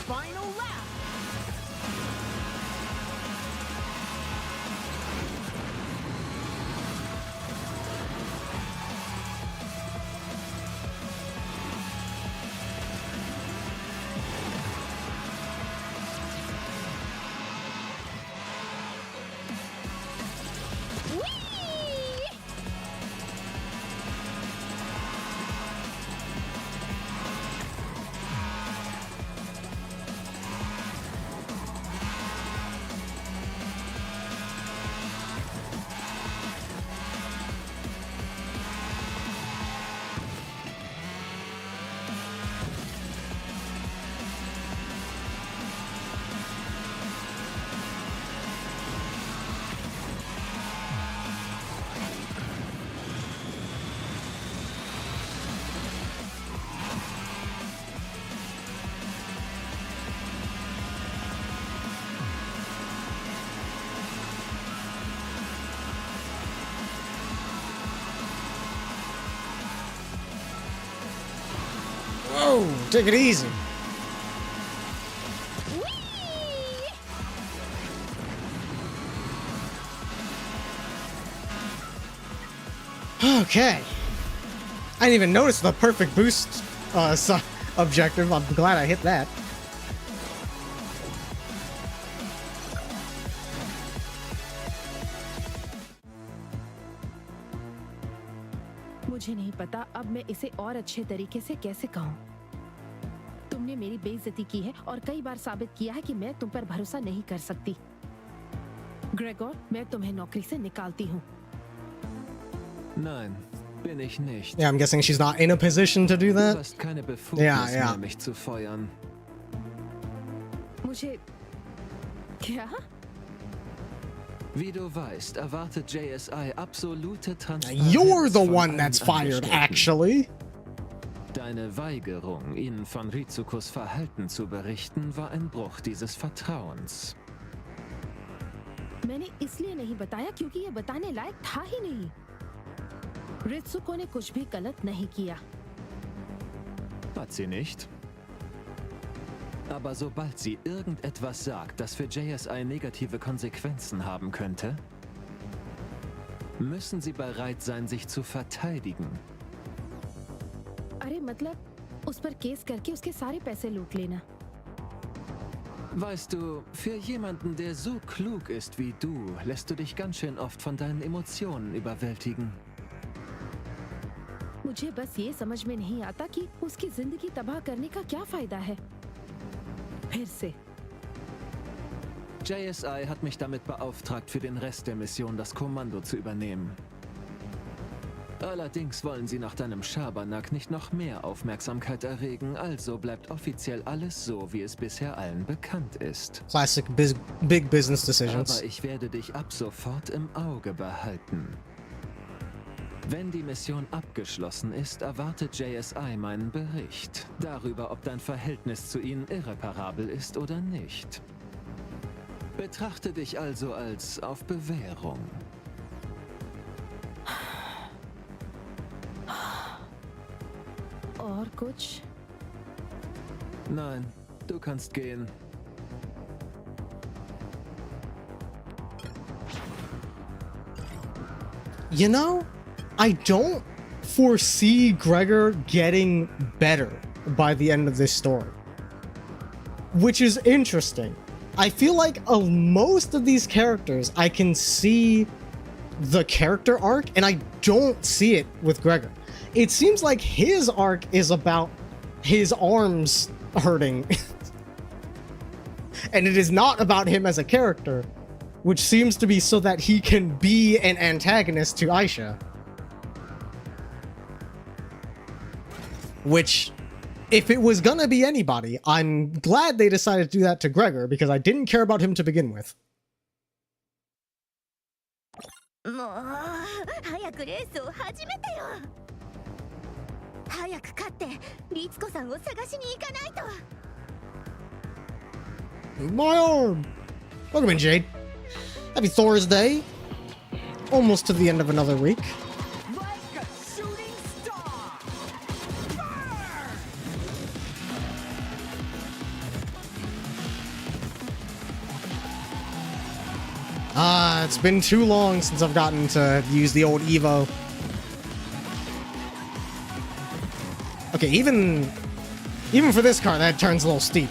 Final lap. Whoa, take it easy. Okay. I didn't even notice the perfect boost objective. I'm glad I hit that. मुझे नहीं पता अब मैं इसे और अच्छे तरीके से कैसे कहूँ। तुमने मेरी बेइज्जती की है और कई बार साबित किया है कि मैं तुम पर भरोसा नहीं कर सकती। ग्रेगोर, मैं तुम्हें नौकरी से निकालती हूँ। Nein, bin ich nicht. Yeah, I'm guessing she's not in a position to do Du that. hast keine Befugnis ja. mehr, mich zu feuern. मुझे क्या? Wie du weißt, erwartet JSI absolute Transparenz. You're the von one allen that's fired, Angestellten. actually. Deine Weigerung, ihnen von Rizukos Verhalten zu berichten, war ein Bruch dieses Vertrauens. मैंने इसलिए नहीं बताया क्योंकि ये बताने लायक था ही नहीं। रित्सुको ने कुछ भी गलत नहीं किया। Hat sie nicht? Aber sobald sie irgendetwas sagt, das für JSI negative Konsequenzen haben könnte, müssen sie bereit sein, sich zu verteidigen. अरे मतलब उस पर केस करके उसके सारे पैसे लूट लेना। Weißt du, für jemanden, der so klug ist wie du, lässt du dich ganz schön oft von deinen Emotionen überwältigen. मुझे बस ये समझ में नहीं आता कि उसकी जिंदगी तबाह करने का क्या फायदा है। फिर से। JSI hat mich damit beauftragt, für den Rest der Mission das Kommando zu übernehmen. Allerdings wollen sie nach deinem Schabernack nicht noch mehr Aufmerksamkeit erregen, also bleibt offiziell alles so, wie es bisher allen bekannt ist. Classic big business decisions. Aber ich werde dich ab sofort im Auge behalten. Wenn die Mission abgeschlossen ist, erwartet JSI meinen Bericht darüber, ob dein Verhältnis zu ihnen irreparabel ist oder nicht. Betrachte dich also als auf Bewährung. और कुछ? Nein, du kannst gehen. You know, I don't foresee Gregor getting better by the end of this story, which is interesting. I feel like most of these characters, I can see the character arc, and I don't see it with Gregor. It seems like his arc is about his arms hurting. And it is not about him as a character, which seems to be so that he can be an antagonist to Aisha. Which, if it was gonna be anybody, I'm glad they decided to do that to Gregor, because I didn't care about him to begin with. もう早くレースを始めてよ。早く勝って律子さんを探しに行かないと。 My arm! Welcome in, Jade. Happy Thursday. Almost to the end of another week. it's been too long since I've gotten to use the old Evo. Okay, even for this car, that turns a little steep.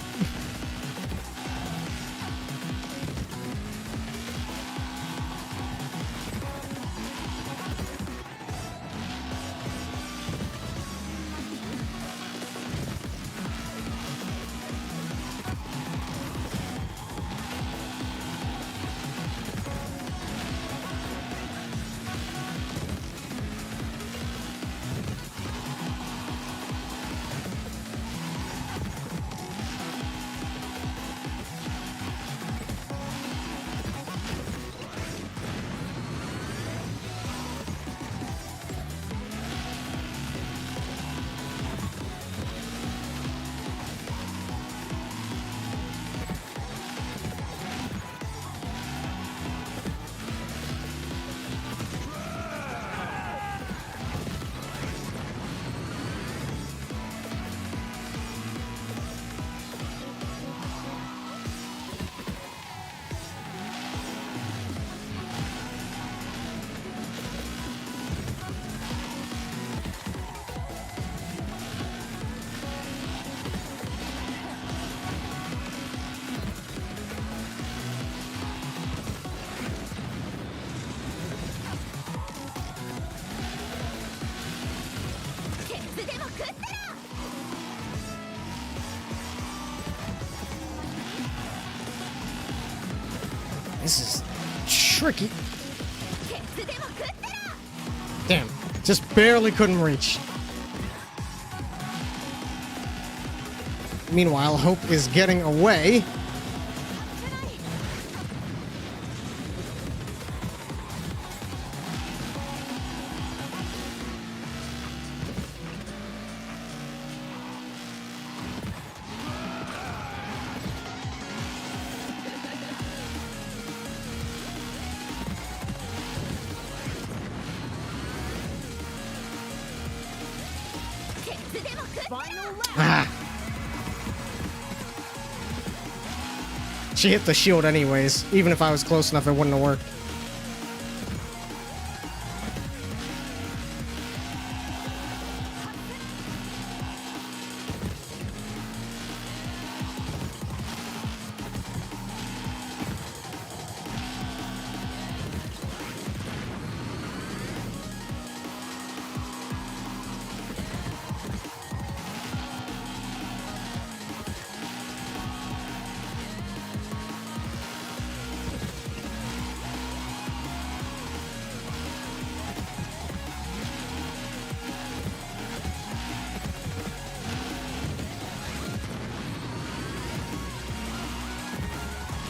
This is tricky. Damn, just barely couldn't reach. Meanwhile, Hope is getting away. Ah. She hit the shield anyways. Even if I was close enough, it wouldn't have worked.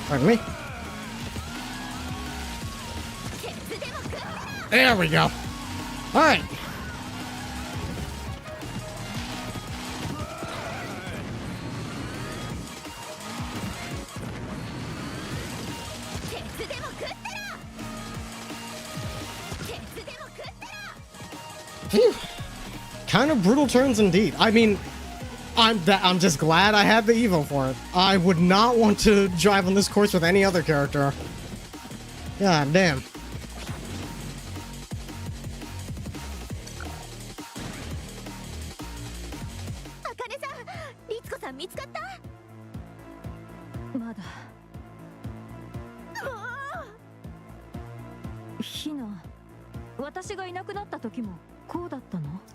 Pardon me. There we go. All right. Phew. Kind of brutal turns indeed. I mean, I'm just glad I had the Evo for it. I would not want to drive on this course with any other character. God damn.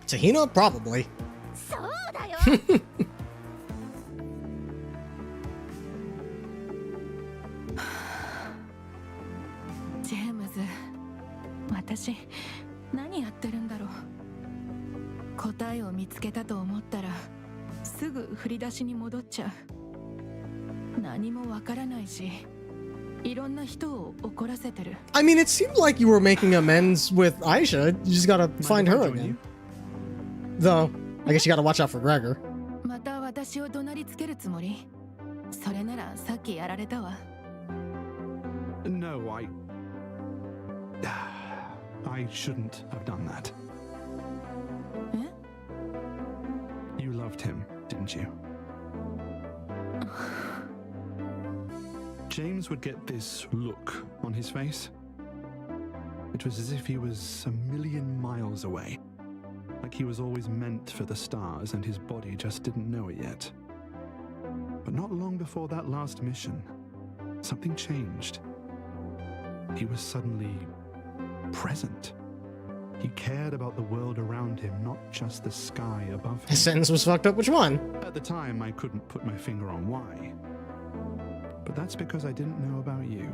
Tahina? Probably. James, 私何やってるんだろう。答えを見つけたと思ったらすぐ振り出しに戻っちゃう。何もわからないし、いろんな人を怒らせてる。I mean, it seemed like you were making amends with Aisha. You just gotta find her again. Though, I guess you gotta watch out for Gregor. また私を怒鳴りつけるつもり？それならさっきやられたわ。No, I shouldn't have done that. Eh? You loved him, didn't you? James would get this look on his face, It was as if he was a million miles away. Like he was always meant for the stars and his body just didn't know it yet. But not long before that last mission, something changed. He was suddenly present. He cared about the world around him, not just the sky above him. His sentence was fucked up. Which one? At the time, I couldn't put my finger on why. But that's because I didn't know about you.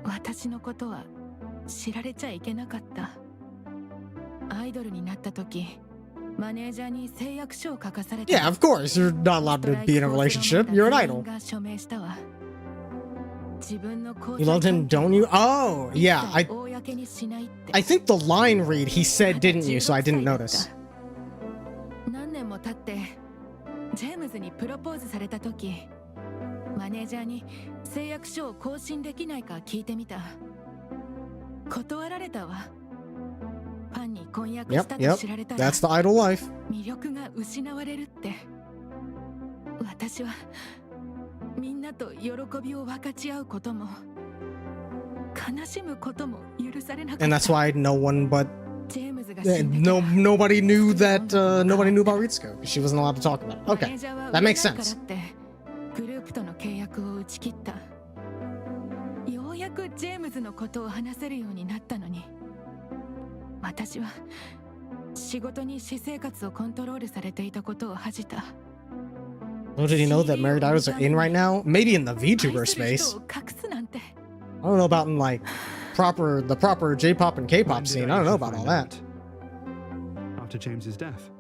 私のことは知られちゃいけなかった。アイドルになった時、マネージャーに誓約書を書かされた。Yeah, of course. You're not allowed to be in a relationship. You're an idol. が署名したわ。自分の You loved him, don't you? Oh, yeah. I think the line read, he said, didn't you? So I didn't notice. 何年も経ってジェームズにプロポーズされた時、マネージャーに誓約書を更新できないか聞いてみた。断られたわ。ファンに婚約したと知られたら、 That's the idol life. 魅力が失われるって。私はみんなと喜びを分かち合うことも悲しむことも許されなかった。 And that's why no one but nobody knew that nobody knew about Ritsuko. She wasn't allowed to talk about it. Okay, that makes sense. グループとの契約を打ち切った。ようやくジェームズのことを話せるようになったのに、私は仕事に私生活をコントロールされていたことを恥じた。Well, did he know that married idols are in right now? Maybe in the VTuber space. I don't know about in like the proper J-pop and K-pop scene. I don't know about all that. After James's death.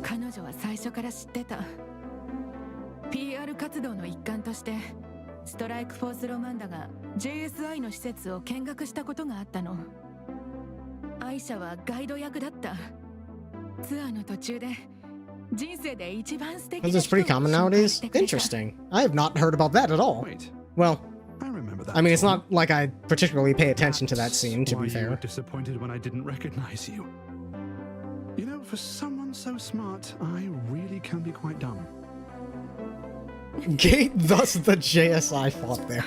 彼女は最初から知ってた。PR 活動の一環としてストライクフォースロマンダが JSI の施設を見学したことがあったの。アイシャはガイド役だった。ツアーの途中で This is pretty common nowadays. Interesting. I have not heard about that at all. Wait, well, I remember that. I mean, it's not like I particularly pay attention to that scene, to why be fair. You were disappointed when I didn't recognize you. You know, for someone so smart, I really can be quite dumb. Gate, thus the JSI fought there.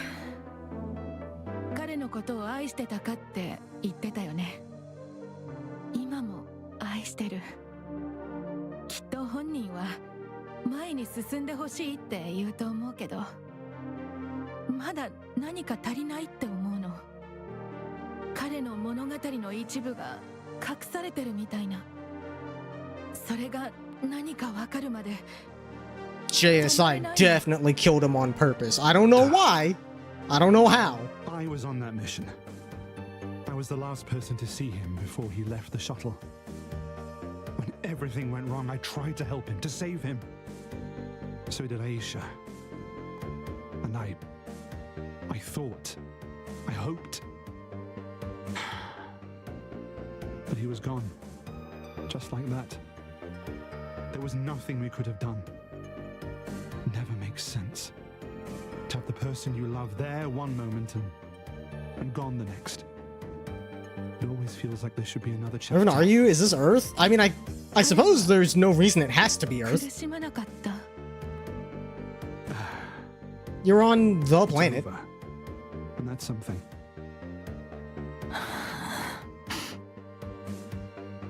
彼のことを愛してたかって言ってたよね。今も愛してる。きっと本人は前に進んでほしいって言うと思うけど、まだ何か足りないって思うの。彼の物語の一部が隠されてるみたいな。それが何かわかるまで。JSI definitely killed him on purpose. I don't know why. I don't know how. I was on that mission. I was the last person to see him before he left the shuttle. When everything went wrong, I tried to help him, to save him. So did Aisha. And I thought, I hoped. But he was gone. Just like that. There was nothing we could have done. Never makes sense. To have the person you love there one moment and gone the next. It always feels like there should be another chapter. Evan, are you? Is this Earth? I mean, I suppose there's no reason it has to be Earth. You're on the planet. And that's something.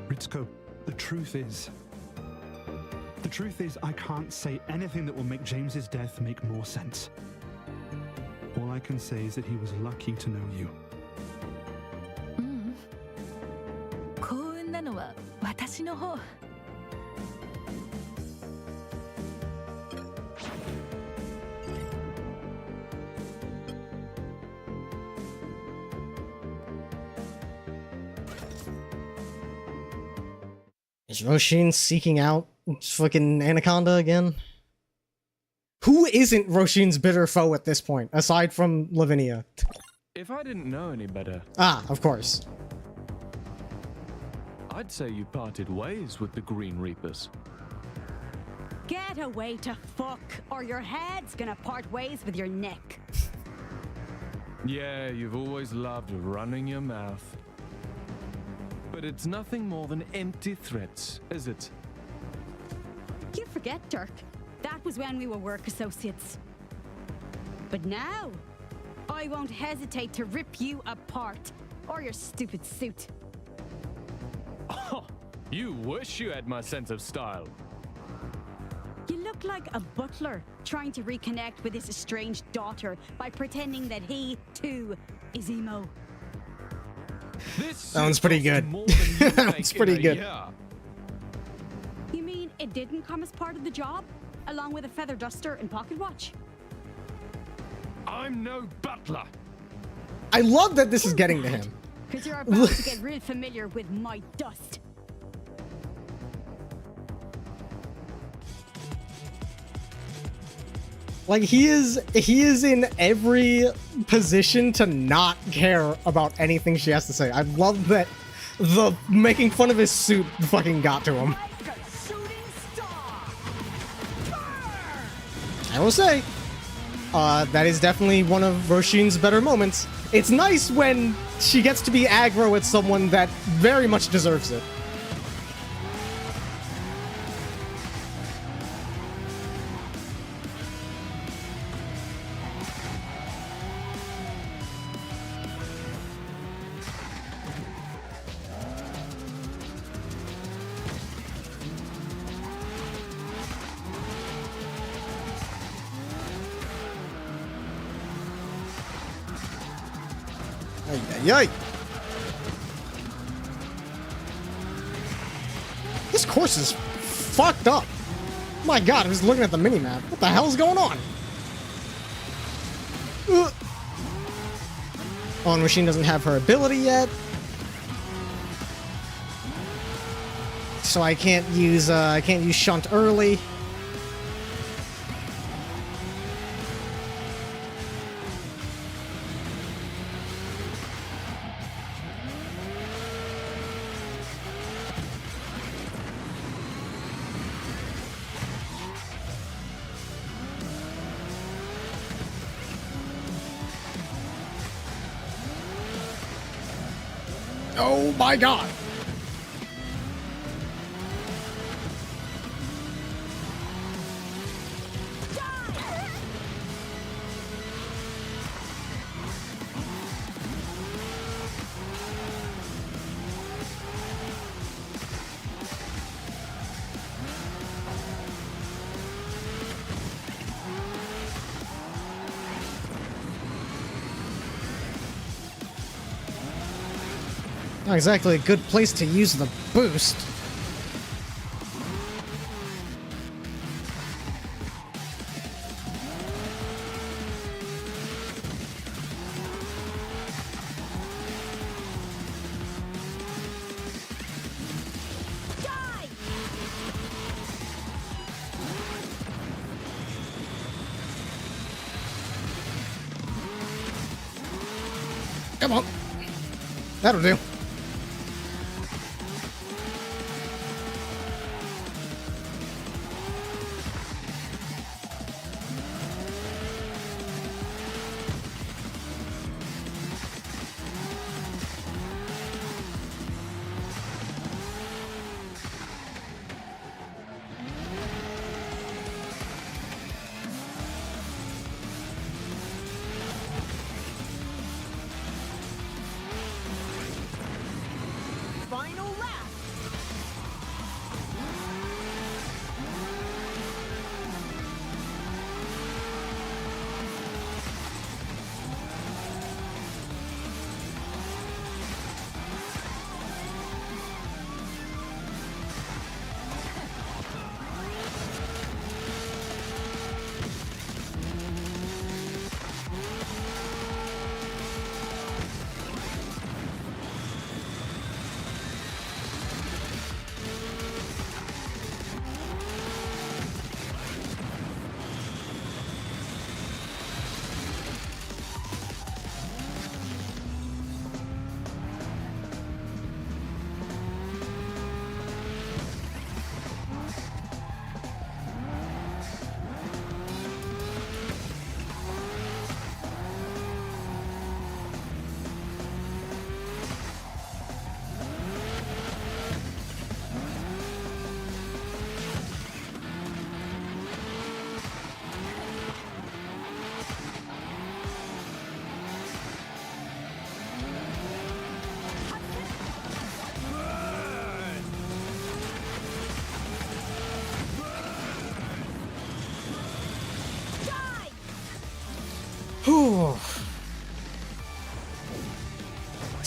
Ritsuko, the truth is I can't say anything that will make James's death make more sense. All I can say is that he was lucky to know you. 幸運なのは私の方。Is Roshin seeking out fucking Anaconda again? Who isn't Roshin's bitter foe at this point, aside from Lavinia? If I didn't know any better... Ah, of course. I'd say you parted ways with the Green Reapers. Get away to fuck, or your head's gonna part ways with your neck. Yeah, you've always loved running your mouth. But it's nothing more than empty threats, is it? You forget, Dirk. That was when we were work associates. But now, I won't hesitate to rip you apart. Or your stupid suit. Oh, you wish you had my sense of style. You look like a butler trying to reconnect with his estranged daughter by pretending that he, too, is emo. This That one's pretty good. That one's pretty good. You mean it didn't come as part of the job? Along with a feather duster and pocket watch? I'm no butler. I love that this is getting to him. Because you're about to get real familiar with my dust. Like, he is in every position to not care about anything she has to say. I love that the making fun of his suit fucking got to him. I will say, that is definitely one of Roshin's better moments. It's nice when she gets to be aggro with someone that very much deserves it. Yay! This course is fucked up. My god, I was looking at the minimap. What the hell is going on? Oh, and Machine doesn't have her ability yet. So I can't use Shunt early. Oh my god! Not exactly a good place to use the boost. Come on. That'll do. Final lap.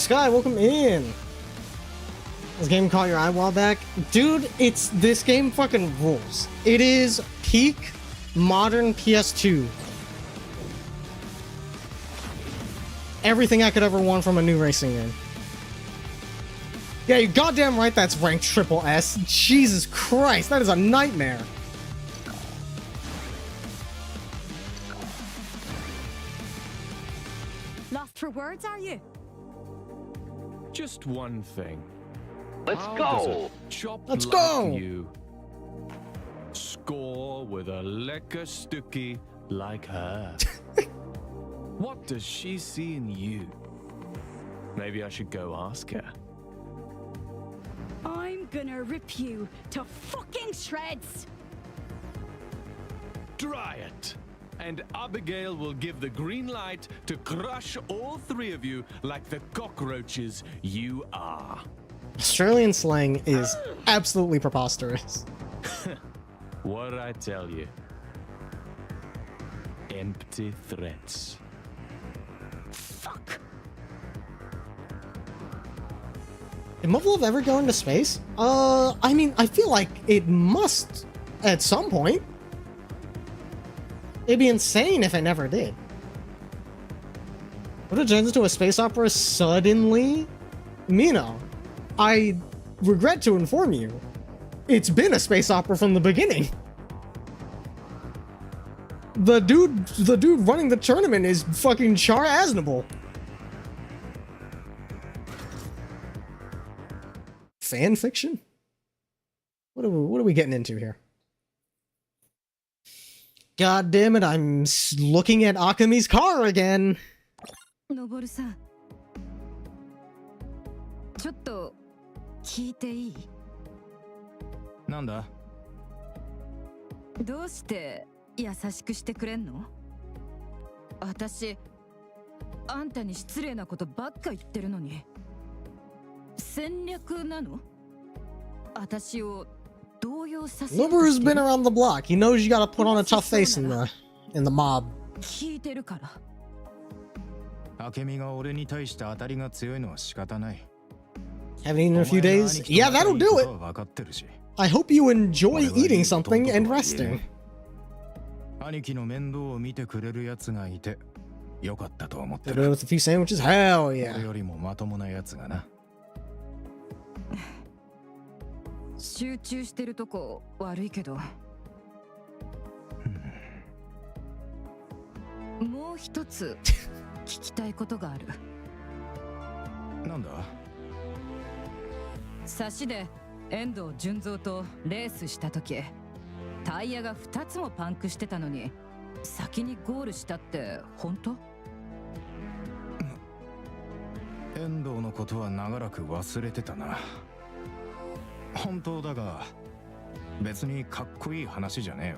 Sky, welcome in. This game caught your eye a while back. Dude, this game fucking rules. It is peak modern PS2. Everything I could ever want from a new racing game. Yeah, you're goddamn right that's ranked triple S. Jesus Christ, that is a nightmare. Lost for words, are you? Just one thing. Let's How go. does a chop Let's like go. You score with a lekker stukkie like her. What does she see in you? Maybe I should go ask her. I'm gonna rip you to fucking shreds. Try it. And Abigail will give the green light to crush all three of you like the cockroaches you are. Australian slang is absolutely preposterous. What'd I tell you? Empty threats. Fuck. Did Mufflove ever go into space? I mean, I feel like it must at some point. It'd be insane if it never did. Would it turn into a space opera suddenly? Mino, I regret to inform you, it's been a space opera from the beginning. The dude running the tournament is fucking Char Aznable. Fan fiction? What are we getting into here? God damn it, I'm looking at Akami's car again. のぼるさん、ちょっと聞いていい？なんだ？どうして優しくしてくれんの？私、あんたに失礼なことばっか言ってるのに。戦略なの？私を動揺させようと Noboru's してる。 been around the block. He knows you gotta put on a tough face in the mob. 聞いてるから。明美が俺に対して当たりが強いのは仕方ない。 Haven't eaten in a few days? Yeah, that'll do it. 分かってるし。 I hope you enjoy eating something and resting. 兄貴の面倒を見てくれるやつがいてよかったと思って Did る。 it with a few sandwiches? Hell 俺 yeah. よりもまともなやつがな。集中してるとこ悪いけど。もう一つ聞きたいことがある。なんだ？差しで遠藤純三とレースした時、タイヤが2つもパンクしてたのに先にゴールしたって本当？遠藤のことは長らく忘れてたな。本当だが別にかっこいい話じゃねえよ。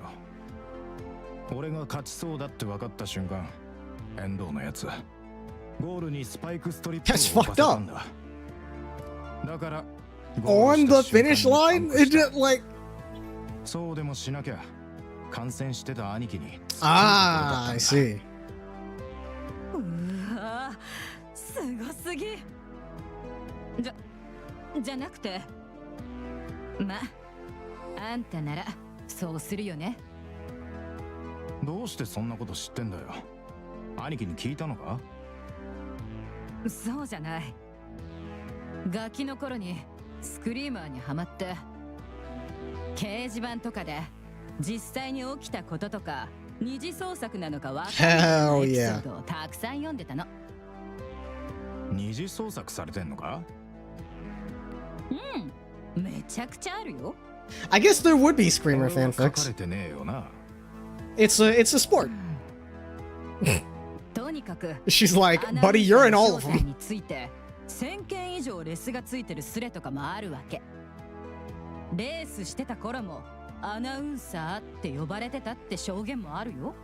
俺が勝ちそうだって分かった瞬間、遠藤のやつゴールにスパイクストリップを置かせたんだ。だから On the finish line? It did, like... そうでもしなきゃ感染してた兄貴に。Ah, I see. うわ、すごすぎ。じゃなくて、ま、あんたならそうするよね。どうしてそんなこと知ってんだよ。兄貴に聞いたのか？そうじゃない。ガキの頃にスクリーマーにハマって、掲示板とかで実際に起きたこととか二次創作なのかわかんないエピソードをたくさん読んでたの。二次創作されてんのか？うん、めちゃくちゃあるよ。I guess there would be Screamer fanfics. 書かれてねえよな。It's a sport. とにかく She's like, buddy, you're in all of them. について1000件以上レスがついてるスレとかもあるわけ。レースしてた頃もアナウンサーって呼ばれてたって証言もあるよ。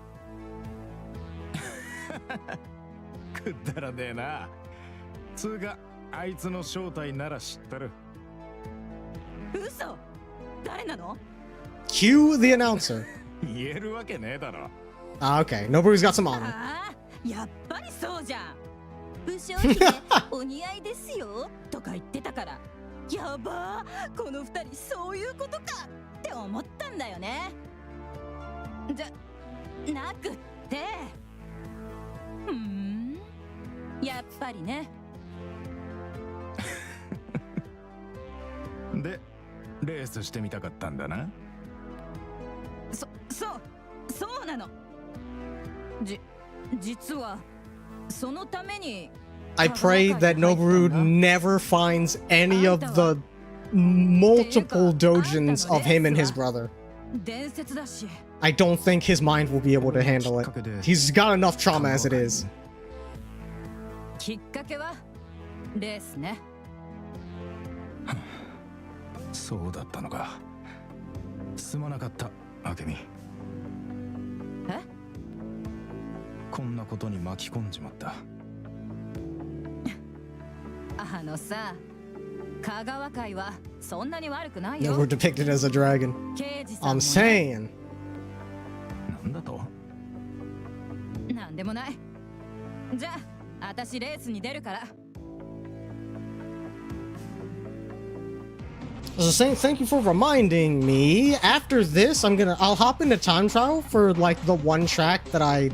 くだらねえな。つうかあいつの正体なら知ってる。嘘？誰なの？ Cue the announcer. 言えるわけねえだろ。Ah, okay. Nobody's got some honor. ああ、やっぱりそうじゃん。武将姫お似合いですよとか言ってたから、やばー、この二人そういうことかって思ったんだよね。じゃなくって、やっぱりね。で、レースしてみたかったんだな。そうなの。実はそのために。I pray that Noboru never finds any of the multiple dojins of him and his brother. 伝説だし。I don't think his mind will be able to handle it. He's got enough trauma as it is. きっかけはレースね。そうだったのか。すまなかった、明美。え？こんなことに巻き込んじまった。あのさ、香川会はそんなに悪くないよ。Never depicted as a dragon. I'm saying. なんだと？なんでもない。じゃあ、私レースに出るから。So saying thank you for reminding me. After this, I'll hop into time trial for like the one track that I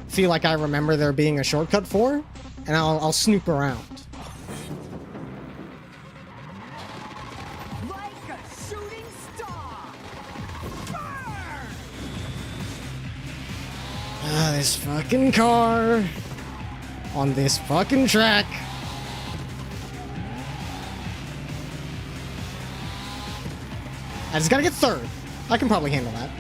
feel like I remember there being a shortcut for, and I'll snoop around. Like a shooting star. This fucking car on this fucking track. I just gotta get third. I can probably handle that.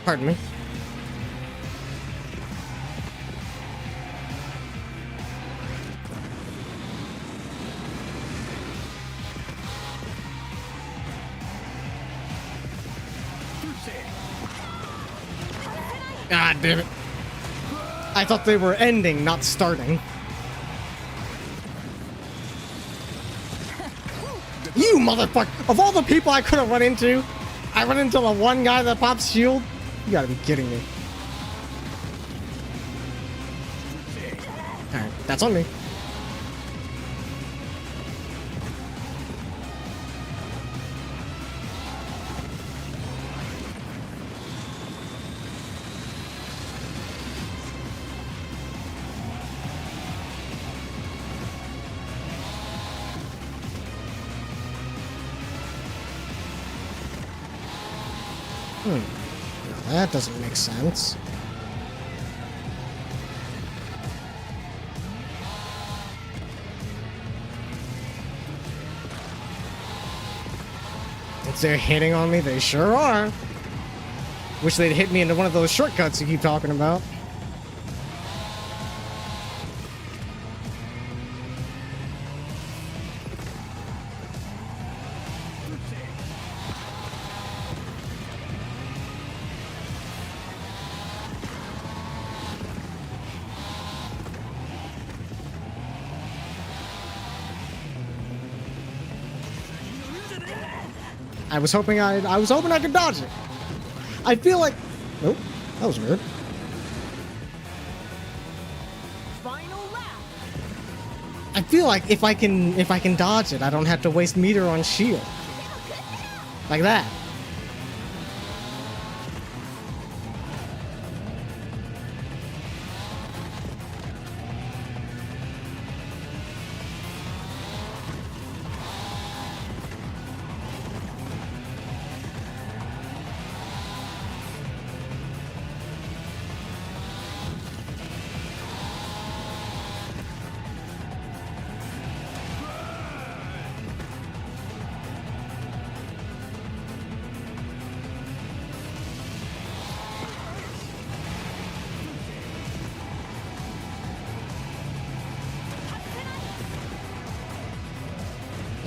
Pardon me. God damn it. I thought they were ending, not starting. You motherfucker! Of all the people I could have run into, I run into the one guy that pops shield? You gotta be kidding me. Alright, that's on me. No, that doesn't make sense. If they're hitting on me, they sure are. Wish they'd hit me into one of those shortcuts you keep talking about. I was hoping I could dodge it. I feel like, nope, that was weird. Final lap. I feel like if I can dodge it, I don't have to waste meter on shield. Like that.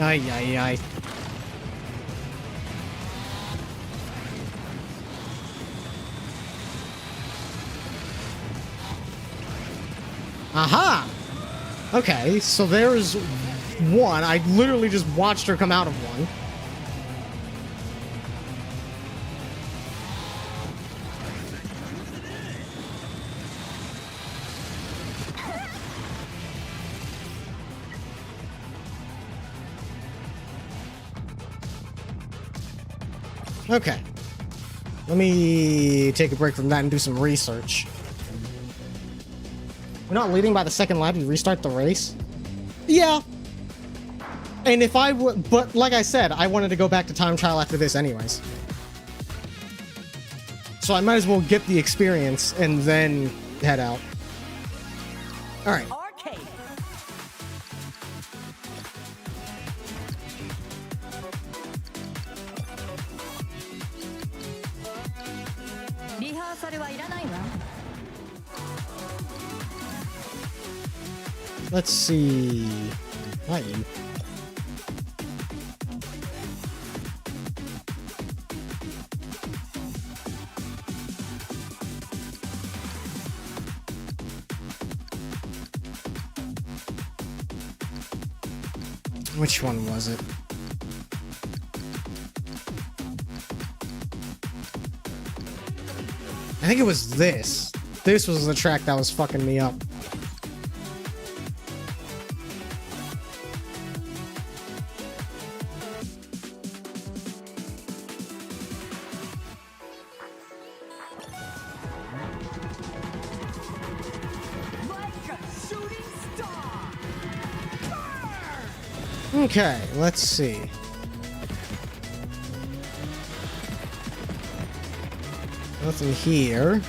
Ay, ay, ay. Aha! Okay, so there's one. I literally just watched her come out of one. Okay. Let me take a break from that and do some research. We're not leading by the second lap. You restart the race? Yeah. And if I would, but like I said, I wanted to go back to time trial after this anyways. So I might as well get the experience and then head out. All right. Let's see. Hi. Which one was it? I think it was this. This was the track that was fucking me up. Okay, let's see. Nothing here.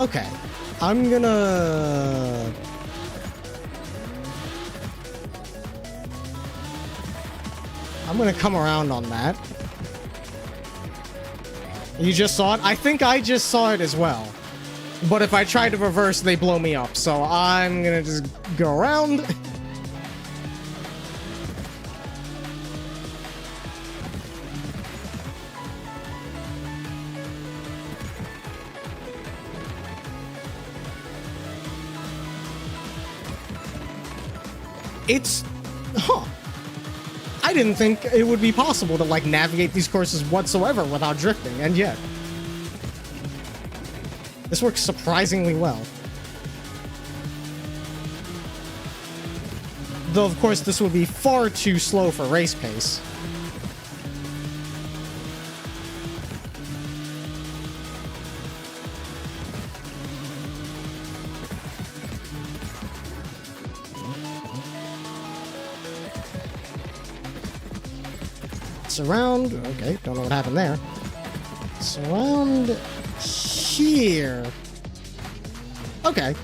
Okay, I'm gonna... come around on that. You just saw it? I think I just saw it as well. But if I try to reverse, they blow me up. So I'm gonna just go around. It's... Huh. I didn't think it would be possible to, like, navigate these courses whatsoever without drifting, and yet. This works surprisingly well. Though, of course, this would be far too slow for race pace. Surround. Okay, don't know what happened there. Surround here. Okay.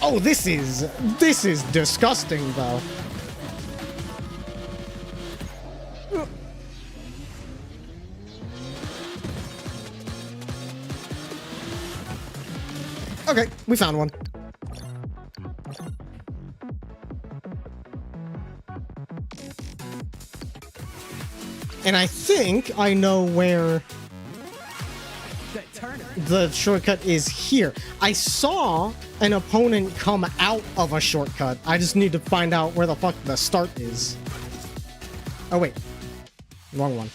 Oh, this is disgusting, though. Okay, we found one. And I think I know where the shortcut is here. I saw an opponent come out of a shortcut. I just need to find out where the fuck the start is. Oh, wait. Wrong one.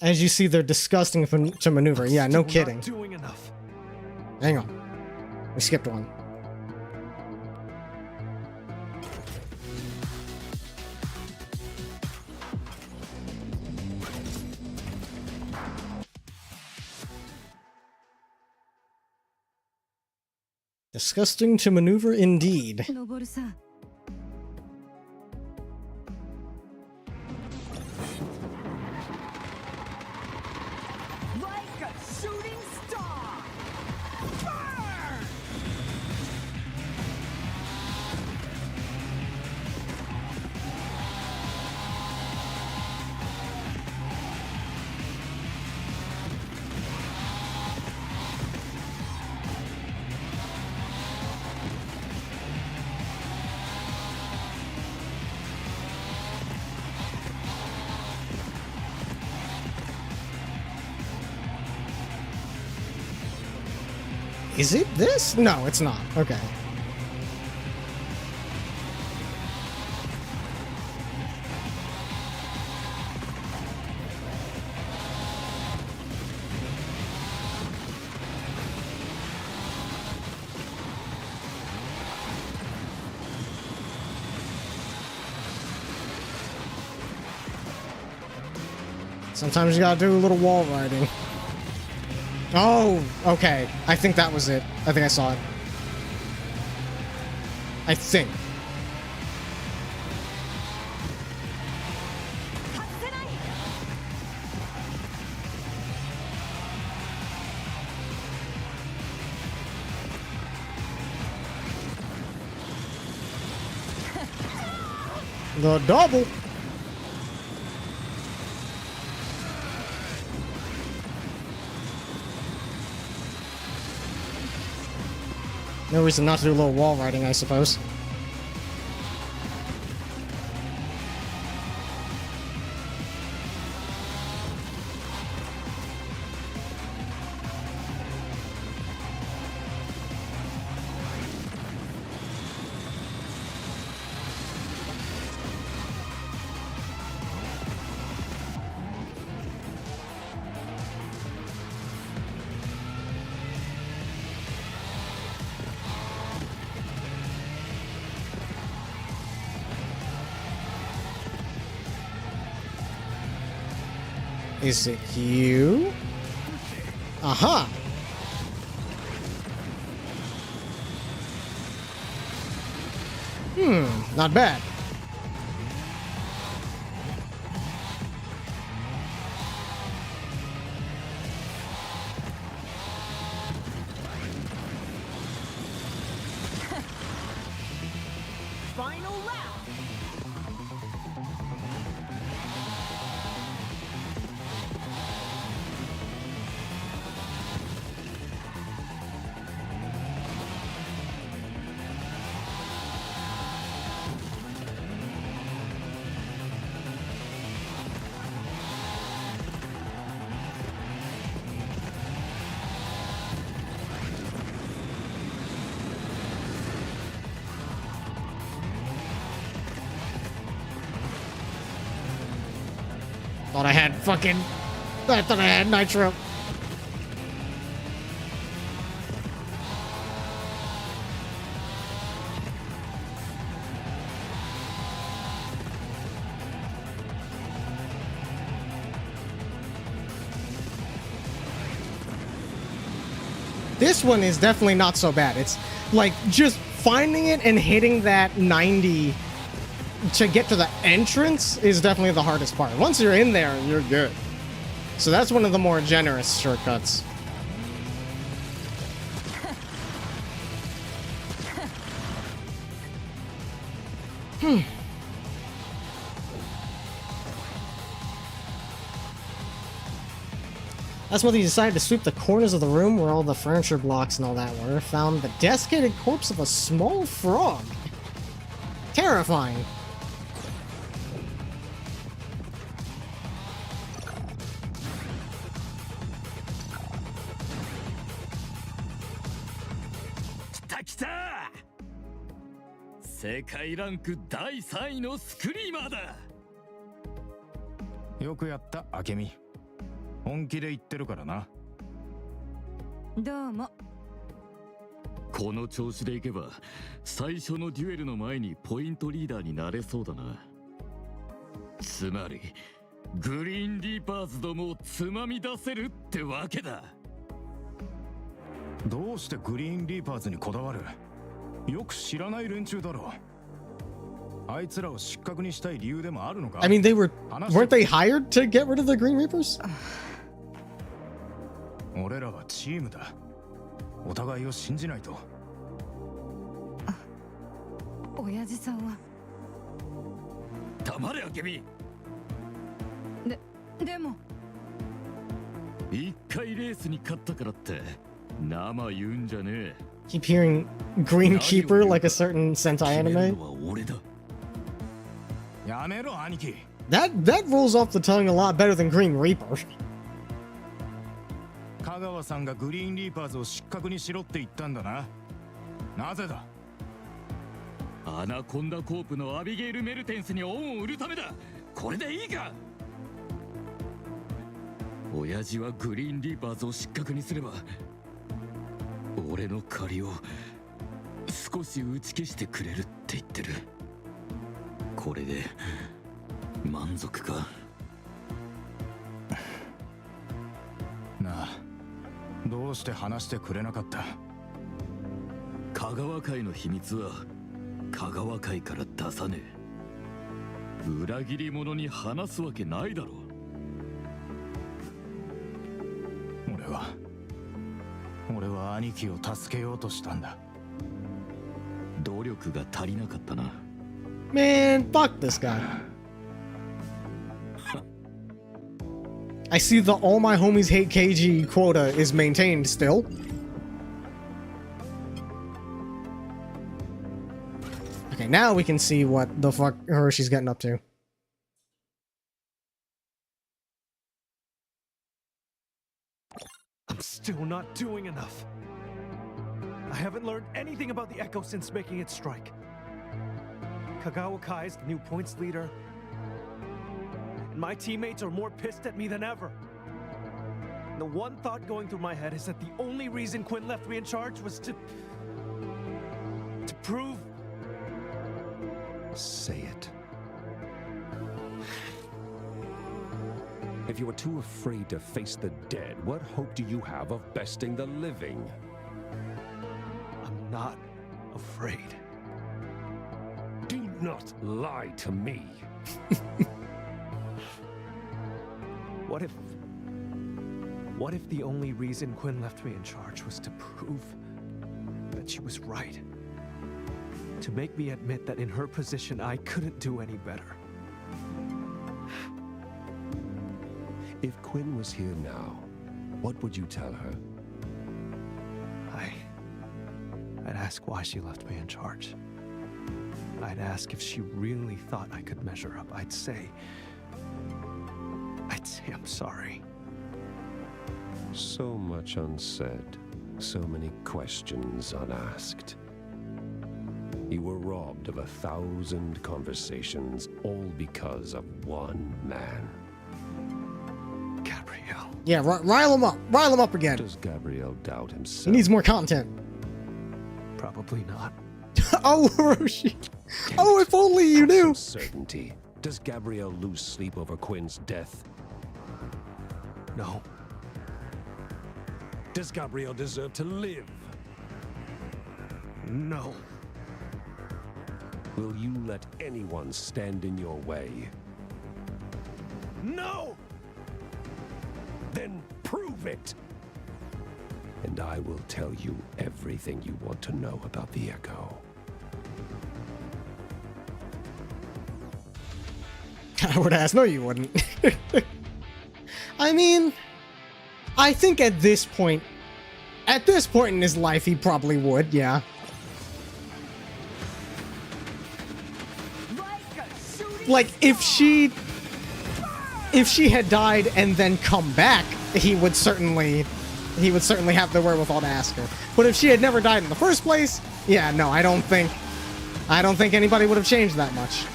As you see, they're disgusting to maneuver. Yeah, no kidding. Doing enough. Hang on. We skipped one. Disgusting to maneuver indeed. 登さん Like a shooting star! Burn! Is it this? No, it's not. Okay. Sometimes you gotta do a little wall riding. Oh, okay. I think that was it. I think I saw it. I think. The double. No reason not to do a little wall riding, I suppose. Is it you? Aha! Not bad. Final round! Thought I had fucking... I thought I had nitro. This one is definitely not so bad. It's like just finding it and hitting that 90 to get to the entrance is definitely the hardest part. Once you're in there, you're good. So that's one of the more generous shortcuts. Last month he decided to sweep the corners of the room where all the furniture blocks and all that were. Found the desiccated corpse of a small frog. Terrifying. Kita! 世界ランク第3位のスクリーマーだ。よくやった、明美。本気で言ってるからな。どうも。この調子でいけば、最初のデュエルの前にポイントリーダーになれそうだな。つまり、グリーンリーパーズどもをつまみ出せるってわけだ。どうしてグリーンリーパーズにこだわる？よく知らない連中だろう。あいつらを失格にしたい理由でもあるのか？ I mean, weren't they hired to get rid of the Green Reapers? 俺らはチームだ。お互いを信じないと。親父さんは。黙れあけみ。でも。一回レースに勝ったからって生言うんじゃねえ。 Keep hearing Greenkeeper like a certain Sentai anime. 俺だ。やめろ兄貴。That rolls off the tongue a lot better than Green Reaper. 香川さんがグリーンリーパーズを失格にしろって言ったんだな。なぜだ？アナコンダコープのアビゲイル・メルテンスに恩を売るためだ。これでいいか？親父はグリーンリーパーズを失格にすれば俺の借りを少し打ち消してくれるって言ってる。これで満足か？なあ、どうして話してくれなかった？香川会の秘密は香川会から出さねえ。裏切り者に話すわけないだろう。俺は兄貴を助けようとしたんだ。努力が足りなかったな。Man, fuck this guy. I see the all my homies hate KG quota is maintained still. Okay, now we can see what the fuck Hiroshi's getting up to. I'm still not doing enough. I haven't learned anything about the Echo since making its strike. Kagawa Kai is the new points leader, and my teammates are more pissed at me than ever. And the one thought going through my head is that the only reason Quinn left me in charge was to prove... Say it. If you are too afraid to face the dead, what hope do you have of besting the living? I'm not afraid. Do not lie to me. What if the only reason Quinn left me in charge was to prove that she was right? To make me admit that in her position I couldn't do any better. If Quinn was here now, what would you tell her? I'd ask why she left me in charge. I'd ask if she really thought I could measure up. I'd say I'm sorry. So much unsaid, so many questions unasked. You were robbed of 1,000 conversations, all because of one man. Gabrielle. Yeah, rile him up. Rile him up again. Does Gabrielle doubt himself? He needs more content. Probably not. Oh, Hiroshi. Oh, if only you knew. Certainty. Does Gabrielle lose sleep over Quinn's death? No. Does Gabrielle deserve to live? No. Will you let anyone stand in your way? No! Then prove it! And I will tell you everything you want to know about the Echo. I would ask. No, you wouldn't. I mean, I think at this point in his life, he probably would, yeah. Like, if she had died and then come back, he would certainly have the wherewithal to ask her. But if she had never died in the first place, yeah, no, I don't think anybody would have changed that much.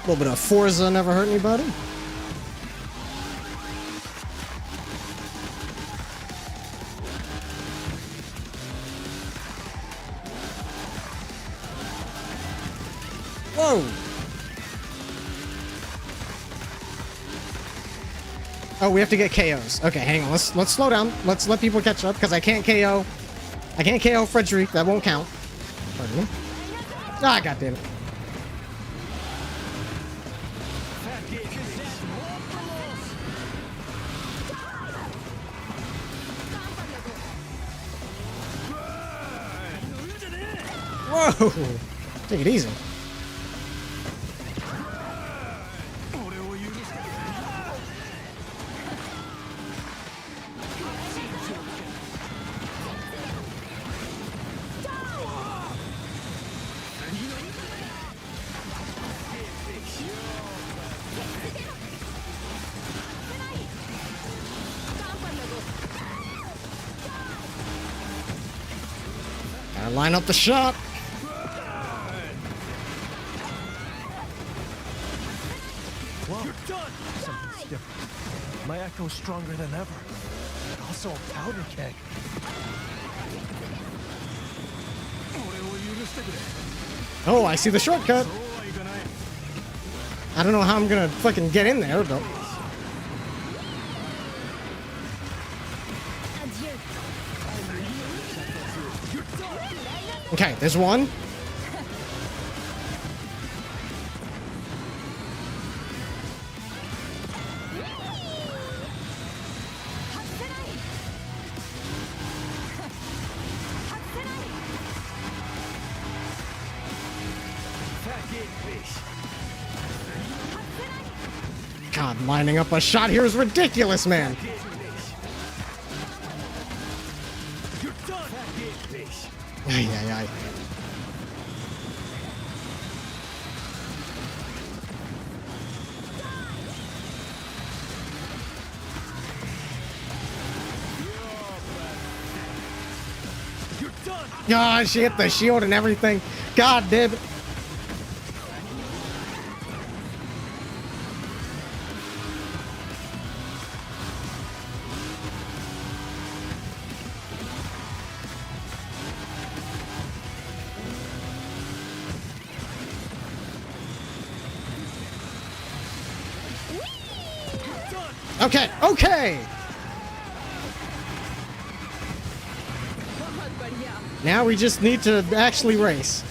A little bit of Forza never hurt anybody. Whoa! Oh, we have to get KOs. Okay, hang on. Let's slow down. Let's let people catch up because I can't KO. I can't KO Frederick. That won't count. Pardon me. Ah, goddamn it. Whoa! Take it easy. Gotta line up the shot. Something's different. My echo's stronger than ever. But also a powder keg. Oh, I see the shortcut. I don't know how I'm gonna fucking get in there, but... Okay, there's one. God, lining up a shot here is ridiculous, man. Ay, ay, ay. God, she hit the shield and everything. God damn it. Okay, okay. Now we just need to actually race.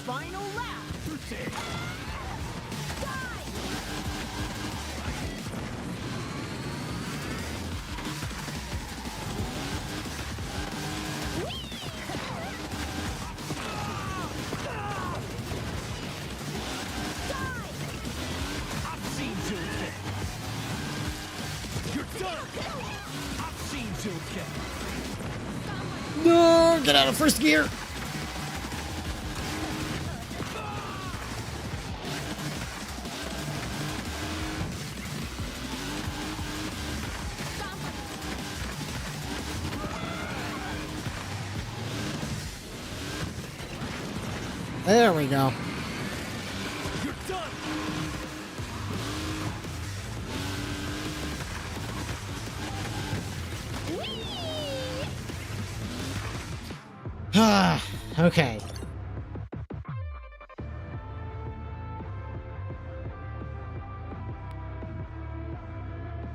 Final lap. No, get out of first gear. There we go. Ah, okay.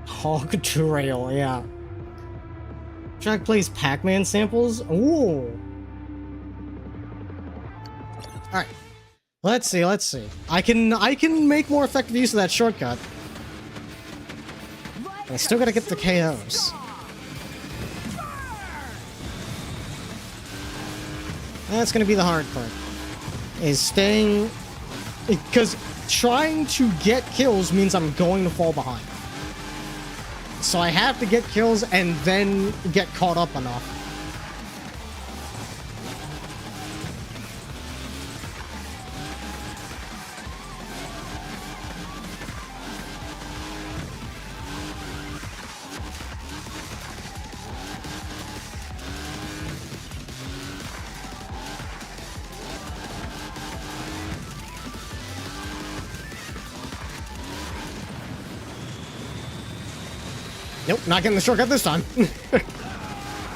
Hog Trail, yeah. Track plays Pac-Man samples? Ooh. Alright. Let's see, let's see. I can make more effective use of that shortcut. But I still gotta get the KOs. That's gonna be the hard part. Is staying... Because trying to get kills means I'm going to fall behind. So I have to get kills and then get caught up enough. Nope, not getting the shortcut this time. This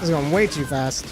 is going way too fast.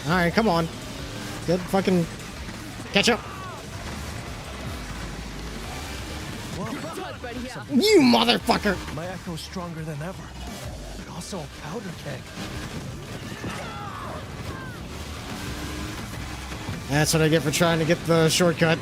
Alright, come on. Good fucking catch up. You motherfucker! My echo's stronger than ever, but also a powder keg. That's what I get for trying to get the shortcut.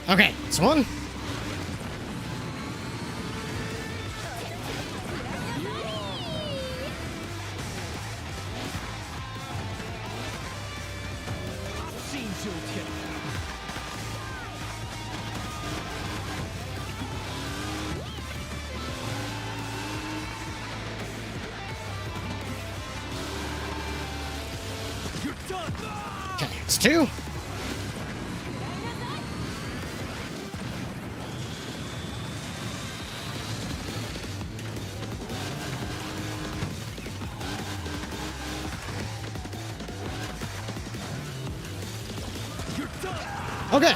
Okay, this one. Okay, it's two. Okay.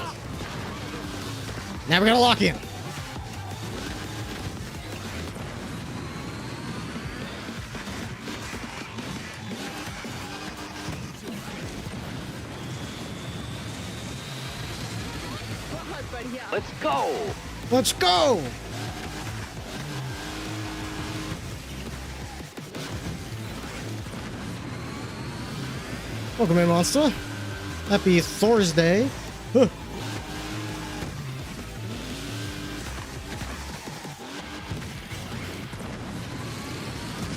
Now we're gonna lock in. Let's go! Let's go! Welcome in, monster. Happy Thursday. Huh.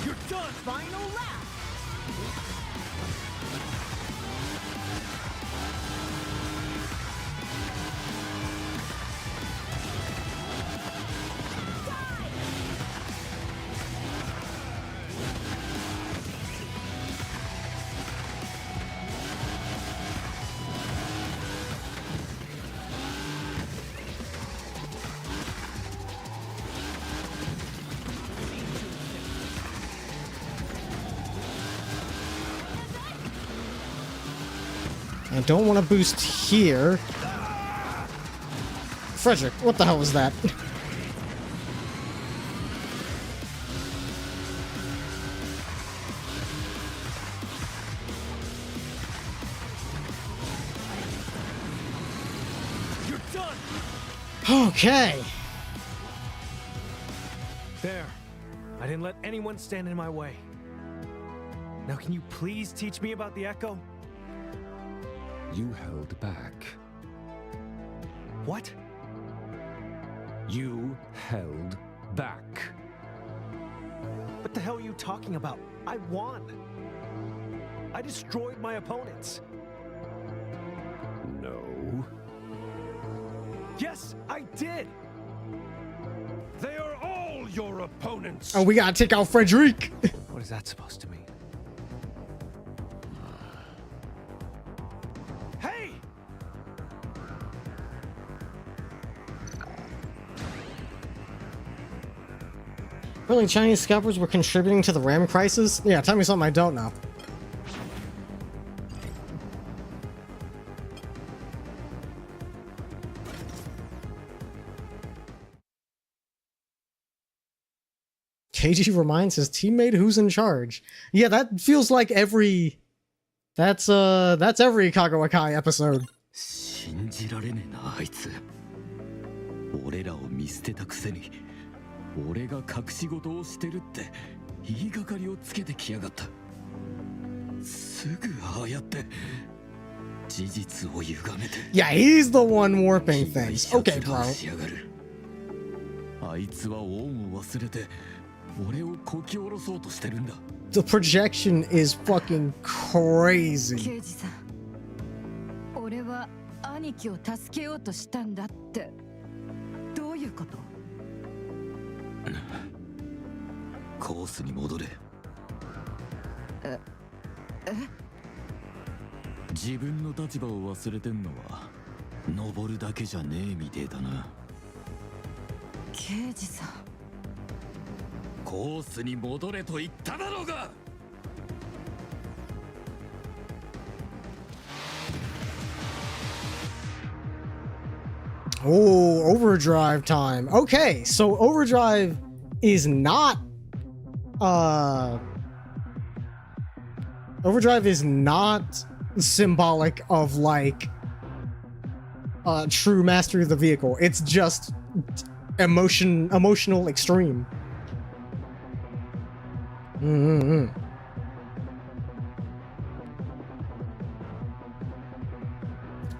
You're done. Final lap. I don't want to boost here. Frederick, what the hell was that? You're done. Okay. There. I didn't let anyone stand in my way. Now can you please teach me about the Echo? You held back. What? You held back. What the hell are you talking about? I won. I destroyed my opponents. No. Yes, I did. your opponents. Oh, we gotta take out Frederic. What is that supposed to mean? Hey! Really, Chinese scalpers were contributing to the RAM crisis? Yeah, tell me something I don't know. KG reminds his teammate who's in charge. Yeah, that feels like every... That's every Kagawa Kai episode. 信じられねえなあいつ。俺らを見捨てたくせに俺が隠し事をしてるって言いがかりをつけてきやがった。すぐああやって事実を歪めて。 Yeah, he's the one warping things. Okay, bro. あいつは恩を忘れて俺をこき下ろそうとしてるんだ。 The projection is fucking crazy. 刑事さん、俺は兄貴を助けようとしたんだってどういうこと？コースに戻れ。自分の立場を忘れてんのは登るだけじゃねえみてえだな。刑事さん、コースに戻れと言っただろうが。 Oh, overdrive time. Okay, so overdrive is not overdrive is not symbolic of like true mastery of the vehicle. It's just emotional extreme.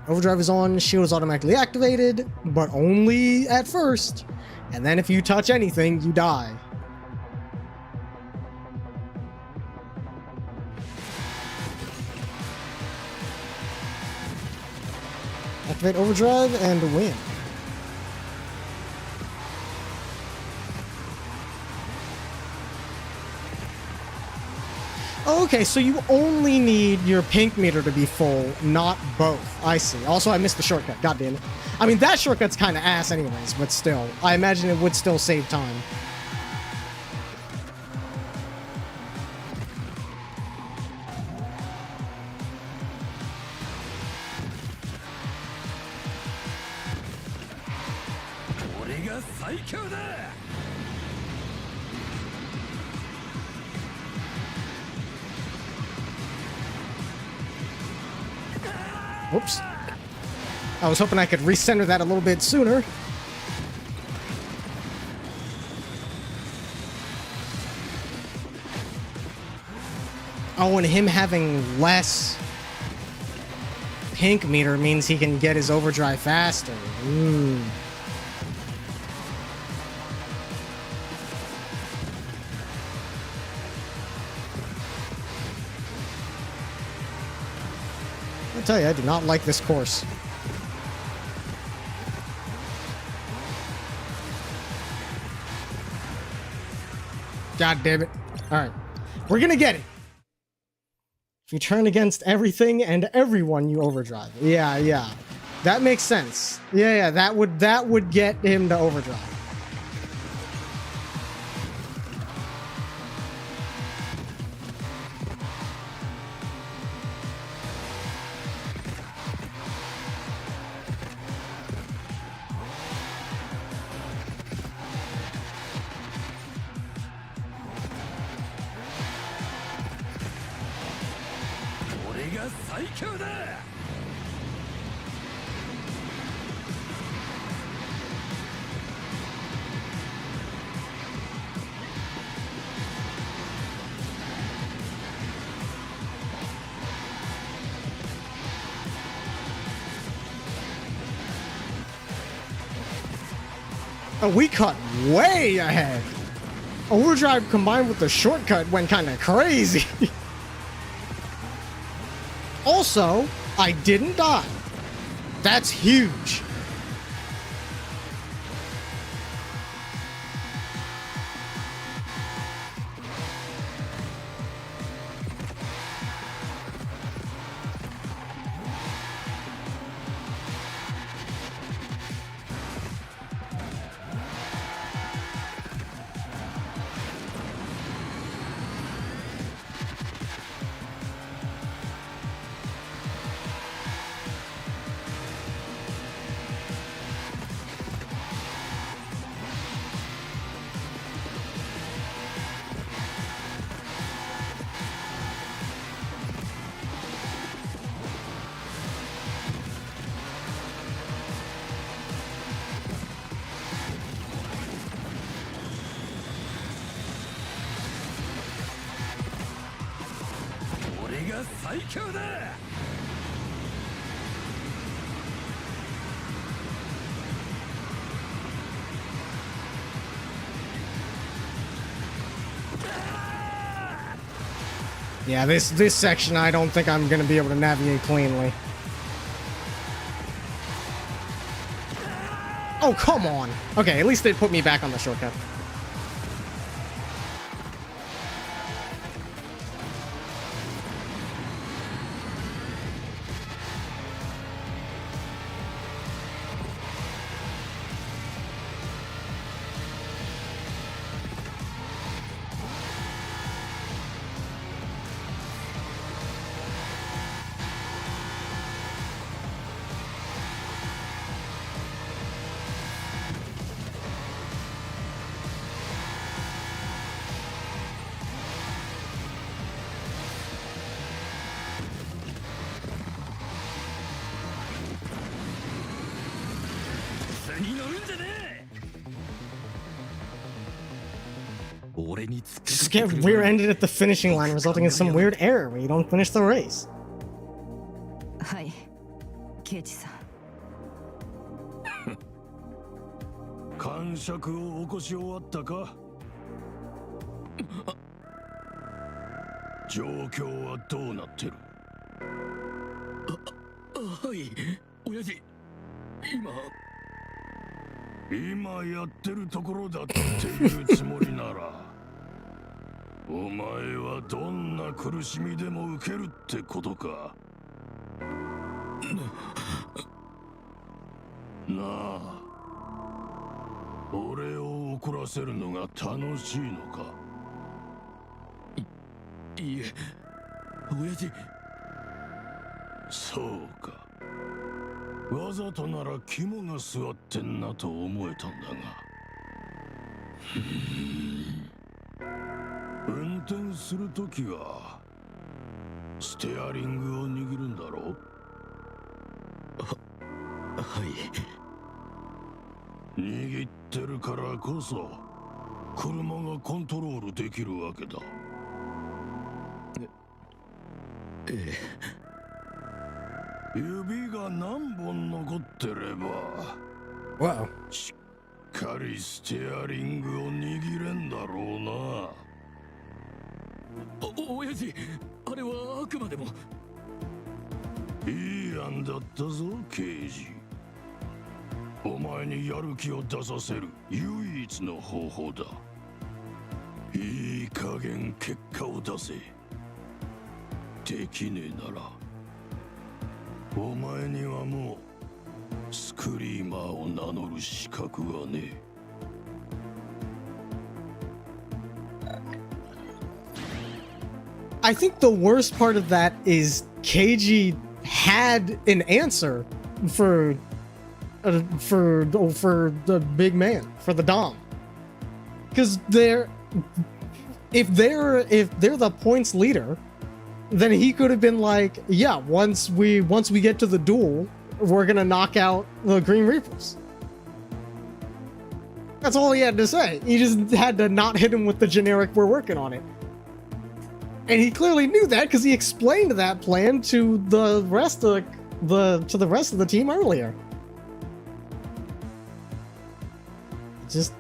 Overdrive is on, shield is automatically activated, but only at first. And then if you touch anything, you die. Activate overdrive and win. Okay, so you only need your pink meter to be full, not both. I see. Also, I missed the shortcut. God damn it. I mean, that shortcut's kind of ass anyways, but still. I imagine it would still save time. Whoops. I was hoping I could recenter that a little bit sooner. Oh, and him having less pink meter means he can get his overdrive faster. Ooh. I tell you, I do not like this course. God damn it. Alright. We're gonna get it. If you turn against everything and everyone, you overdrive. Yeah, yeah. That makes sense. Yeah, yeah, that would get him to overdrive. Oh, we cut way ahead. Overdrive combined with the shortcut went kind of crazy. Also, I didn't die. That's huge. 最強だ。Yeah, this section I don't think I'm gonna be able to navigate cleanly. Oh, come on. Okay, at least they put me back on the shortcut. Just get rear-ended at the finishing line, resulting in some weird error where you don't finish the race. はい、ケイチさん。感触を起こし終わったか。状況はどうなってる。はい、親父。今やってるところだっていうつもりなら。お前はどんな苦しみでも受けるってことか。なあ、俺を怒らせるのが楽しいのか。いえ、親父。そうか。わざとなら肝が据わってんなと思えたんだが。運転するときはステアリングを握るんだろう。はい。握ってるからこそ車がコントロールできるわけだ。指が何本残ってればしっかりステアリングを握れんだろうな。親父、あれはあくまでも。いい案だったぞ、刑事。お前にやる気を出させる唯一の方法だ。いい加減結果を出せ。できねえならお前にはもうスクリーマーを名乗る資格はねえ。I think the worst part of that is Keiji had an answer for the big man, for the Dom, because if they're the points leader, then he could have been like, yeah, once we get to the duel, we're gonna knock out the Green Reapers. That's all he had to say. He just had to not hit him with the generic "we're working on it." And he clearly knew that because he explained that plan to the rest of the team earlier. Just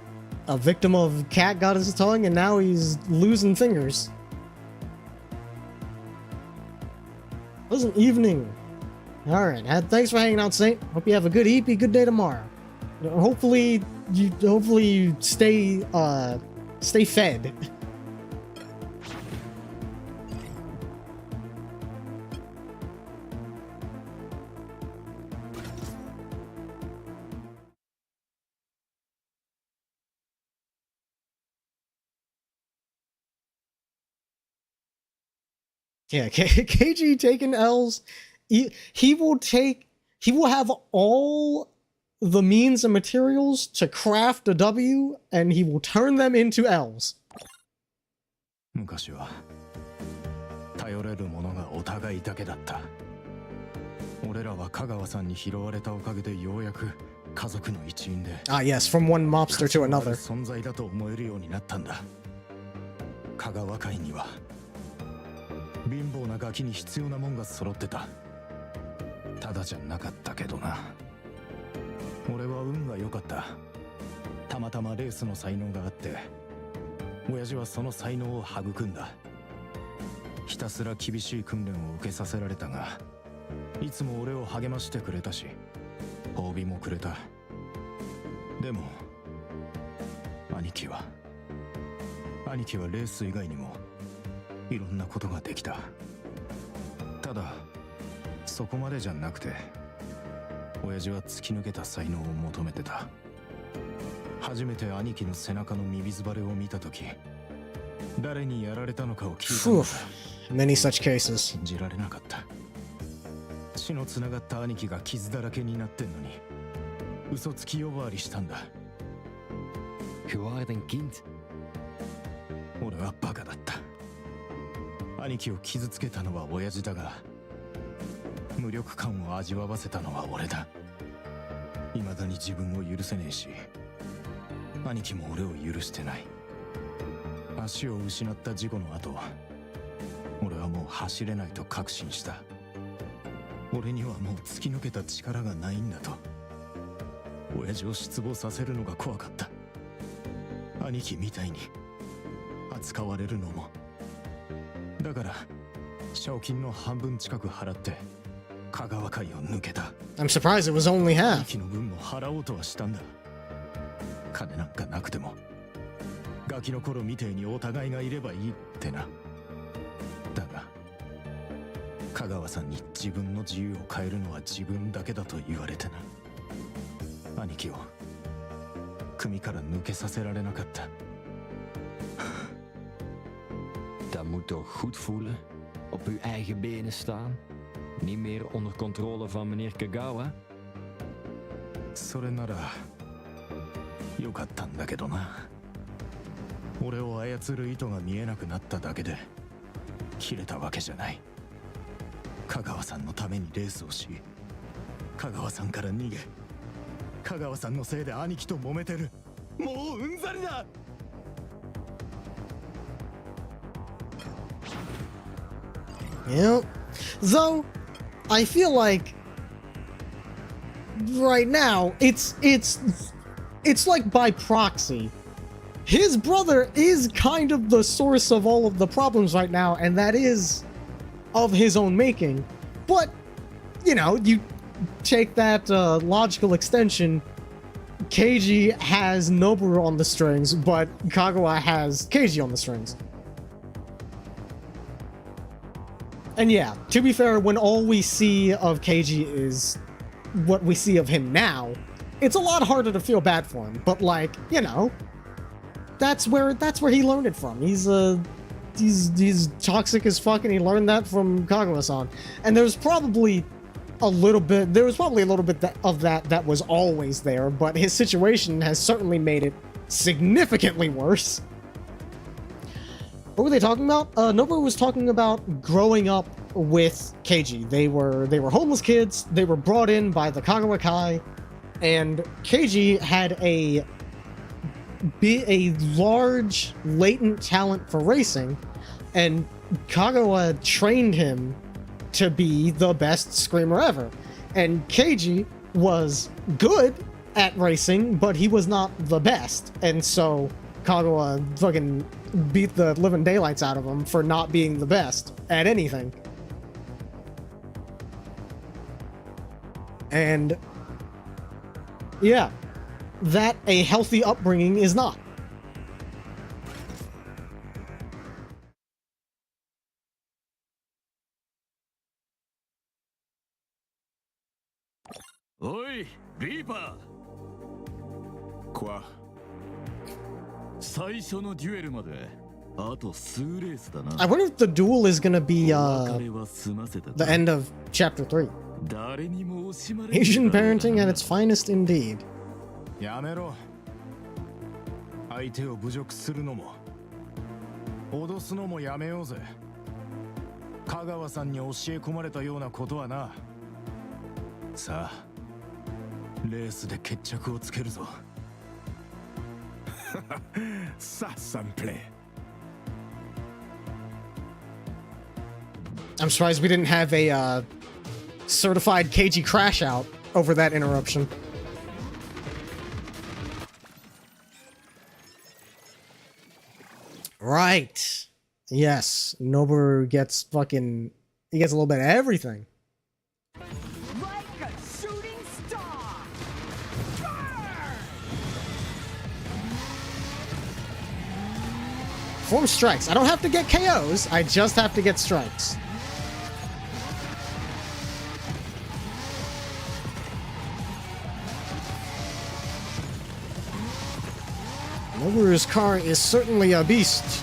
a victim of cat got his tongue and now he's losing fingers. Pleasant evening. Alright, thanks for hanging out, Saint. Hope you have a good EP, good day tomorrow. Hopefully you stay fed. Yeah, KG taking L's. He will have all the means and materials to craft a W, and he will turn them into L's. 昔は頼れるものがお互いだけだった。俺らは香川さんに拾われたおかげでようやく家族の一員で。Ah, yes, from one mobster to another. 存在だと思えるようになったんだ。香川会には貧乏なガキに必要なもんが揃ってた。ただじゃなかったけどな。俺は運が良かった。たまたまレースの才能があって、親父はその才能を育んだ。ひたすら厳しい訓練を受けさせられたが、いつも俺を励ましてくれたし、褒美もくれた。でも兄貴はレース以外にもいろんなことができた。ただそこまでじゃなくて、親父は突き抜けた才能を求めてた。初めて兄貴の背中のミミズバレを見たとき、誰にやられたのかを聞いたのだ。Many such cases. 信じられなかった。血のつながった兄貴が傷だらけになってんのに、嘘つき呼ばわりしたんだ。Je waart een kind. 俺はバカだった。兄貴を傷つけたのは親父だが、無力感を味わわせたのは俺だ。未だに自分を許せねえし、兄貴も俺を許してない。足を失った事故の後、俺はもう走れないと確信した。俺にはもう突き抜けた力がないんだと。親父を失望させるのが怖かった。兄貴みたいに扱われるのも。だから賞金の半分近く払って香川会を抜けた。 I'm surprised it was only 兄 half. 貴の分も払おうとはしたんだ。金なんかなくてもガキの頃みてえにお互いがいればいいってな。だが香川さんに自分の自由を変えるのは自分だけだと言われてな。兄貴を組から抜けさせられなかった。Dat moet toch goed voelen? Op uw eigen benen staan? Niet meer onder controle van meneer Kagawa? それならよかったんだけどな。俺を操る意図が見えなくなっただけで切れたわけじゃない。香川さんのためにレースをし、香川さんから逃げ、香川さんのせいで兄貴と揉めてる。もううんざりだ。Yep. Though, I feel like right now it's like by proxy. His brother is kind of the source of all of the problems right now, and that is of his own making. But, you know, you take that logical extension, Keiji has Noboru on the strings, but Kagawa has Keiji on the strings. And yeah, to be fair, when all we see of Keiji is what we see of him now, it's a lot harder to feel bad for him. But like, you know, that's where he learned it from. He's toxic as fuck, and he learned that from Kagawa-san. And there was probably a little bit of that was always there, but his situation has certainly made it significantly worse. What were they talking about? Noboru was talking about growing up with Keiji. They were homeless kids. They were brought in by the Kagawa Kai, and Keiji had a large latent talent for racing, and Kagawa trained him to be the best screamer ever. And Keiji was good at racing, but he was not the best, and so Kagawa fucking beat the living daylights out of him for not being the best at anything. And yeah, that a healthy upbringing is not. Oi, Reaper! Quoi? 最初のデュエルまであと数レースだな。 I wonder if the duel is gonna be the end of chapter 3. 誰にも惜しまれない Asian parenting at its finest indeed. やめろ。相手を侮辱するのも脅すのもやめようぜ。香川さんに教え込まれたようなことはな。さあ、レースで決着をつけるぞ。Ça me plaît. I'm surprised we didn't have a certified KG crash out over that interruption. Right. Yes. Nobu gets fucking... He gets a little bit of everything. Like a shooting star! Form strikes. I don't have to get KOs. I just have to get strikes. Noburu's car is certainly a beast.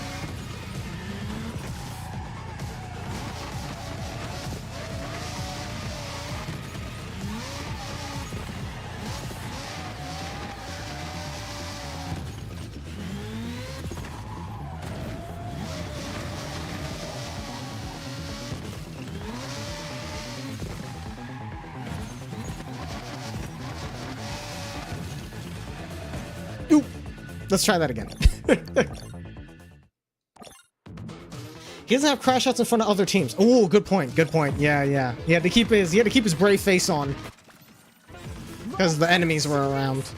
Let's try that again. He doesn't have crash outs in front of other teams. Oh, good point. Good point. Yeah, yeah. He had to keep his brave face on because the enemies were around.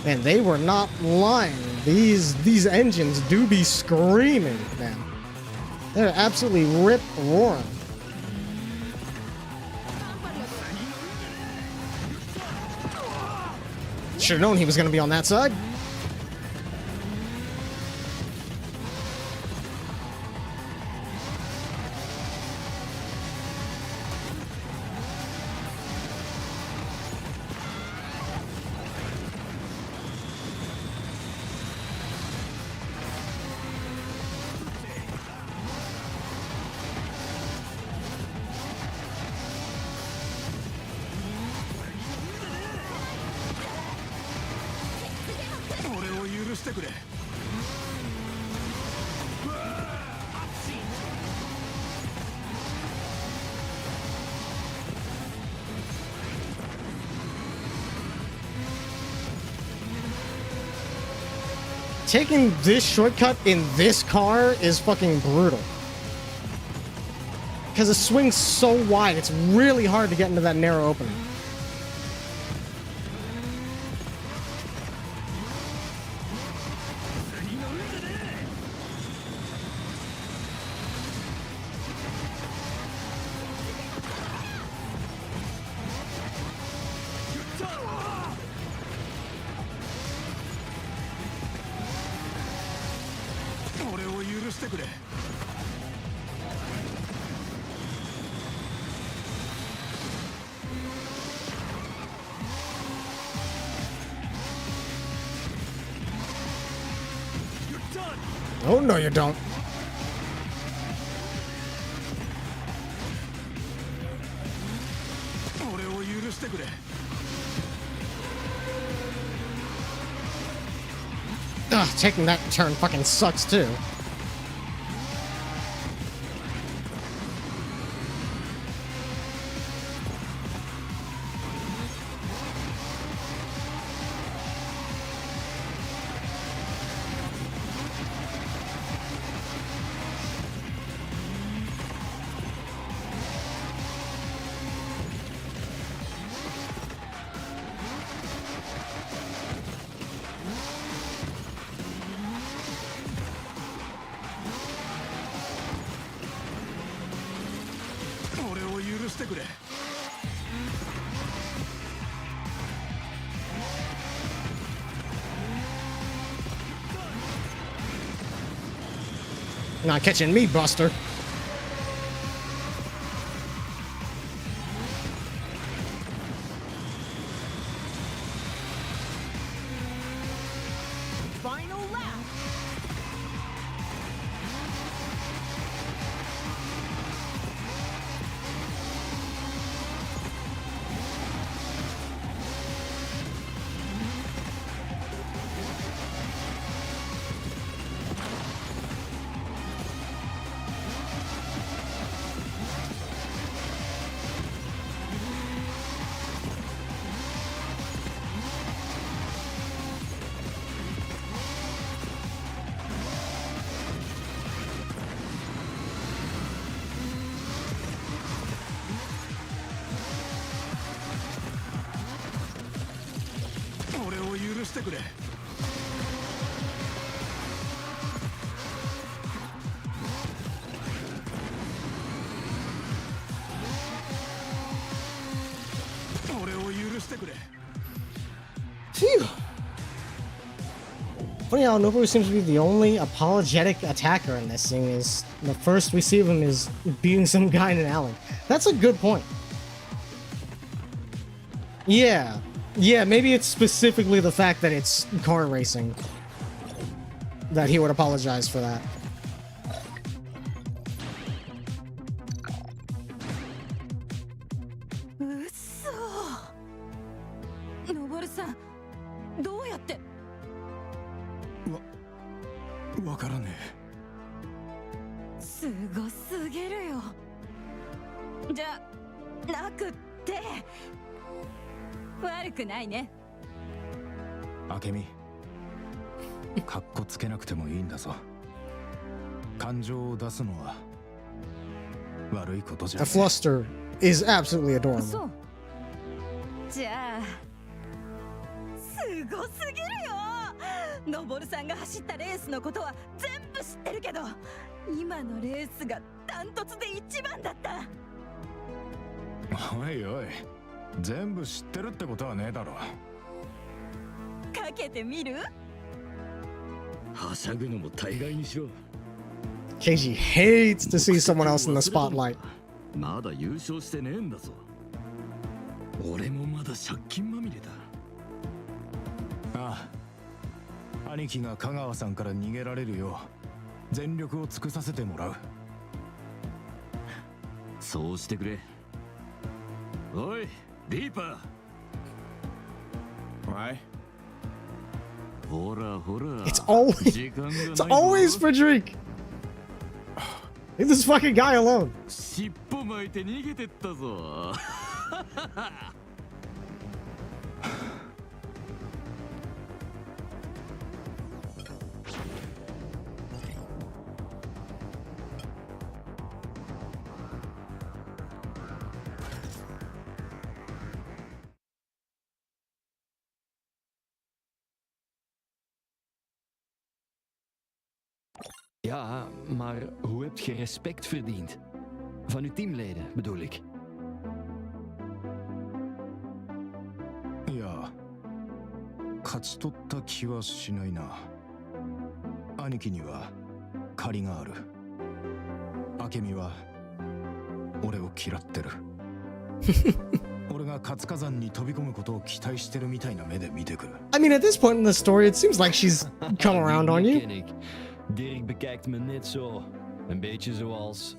Man, they were not lying. These engines do be screaming, man. They're absolutely rip roaring. Should've known he was gonna be on that side. Taking this shortcut in this car is fucking brutal. Because it swings so wide, it's really hard to get into that narrow opening. Oh, no, you don't. Ugh, taking that turn fucking sucks too. Not catching me, Buster. Final lap. Phew. Funny how Nobu seems to be the only apologetic attacker in this, seeing as the first we see of him is beating some guy in an alley. That's a good point. Yeah. Yeah, maybe it's specifically the fact that it's car racing that he would apologize for that. Akemi, かっこつけなくてもいいんだぞ。感情を出すのは悪いことじゃない。The fluster is absolutely adorable. そう。じゃあ、すごすぎるよ。ノボルさんが走ったレースのことは全部知ってるけど、今のレースがダントツで一番だった。おいおい、全部知ってるってことはねえだろ。かけてみる？はしゃぐのも大概にしろ。Keiji hates to see someone else in the spotlight. まだ優勝してねえんだぞ。俺もまだ借金まみれだ。ああ、兄貴が香川さんから逃げられるよう全力を尽くさせてもらう。そうしてくれ。おい、リーパー。はい。ほらほら。It's always Frederic. Leave this fucking guy alone. 尻尾巻いて逃げてったぞ。Ja, maar hoe heb je respect verdiend? Van uw teamleden, bedoel ik. いや、勝ち取った気はしないな。兄貴には借りがある。明美は俺を嫌ってる。俺が活火山に飛び込むことを期待してるみたいな目で見てくる。I mean, at this point in the story, it seems like she's come around on you. Dirk bekijkt me net zo. Een beetje zoals...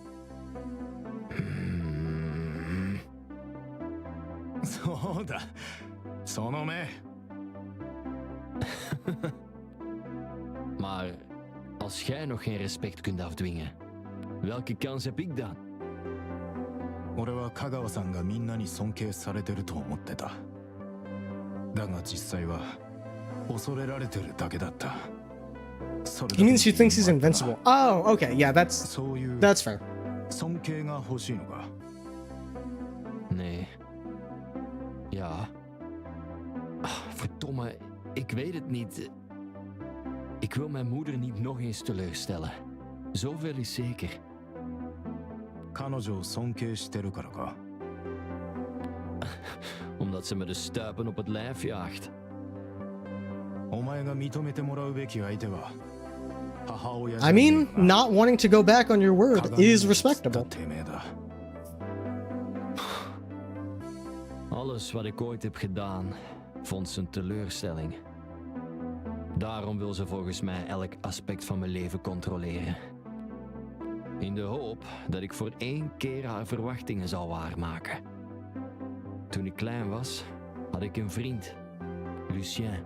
そうだ。その目。Maar als jij nog geen respect kunt afdwingen, welke kans heb ik dan? 俺は香川さんがみんなに尊敬されてると思ってた。だが実際は恐れられてるだけだった。He means she thinks he's invincible. Oh, okay, yeah, that's fair. 尊敬が欲しいのか? Nee. Ja. Verdomme, ik weet het niet. Ik wil mijn moeder niet nog eens teleurstellen. Zoveel is zeker. 彼女を尊敬してるからか? Omdat ze me de stuipen op het lijf jaagt. お前が認めてもらうべき相手は I mean, not wanting to go back on your word is respectable. Alles wat ik ooit heb gedaan, vond ze een teleurstelling. Daarom wil ze volgens mij elk aspect van mijn leven controleren. In de hoop dat ik voor 1 keer haar verwachtingen zal waarmaken. Toen ik klein was, had ik een vriend, Lucien.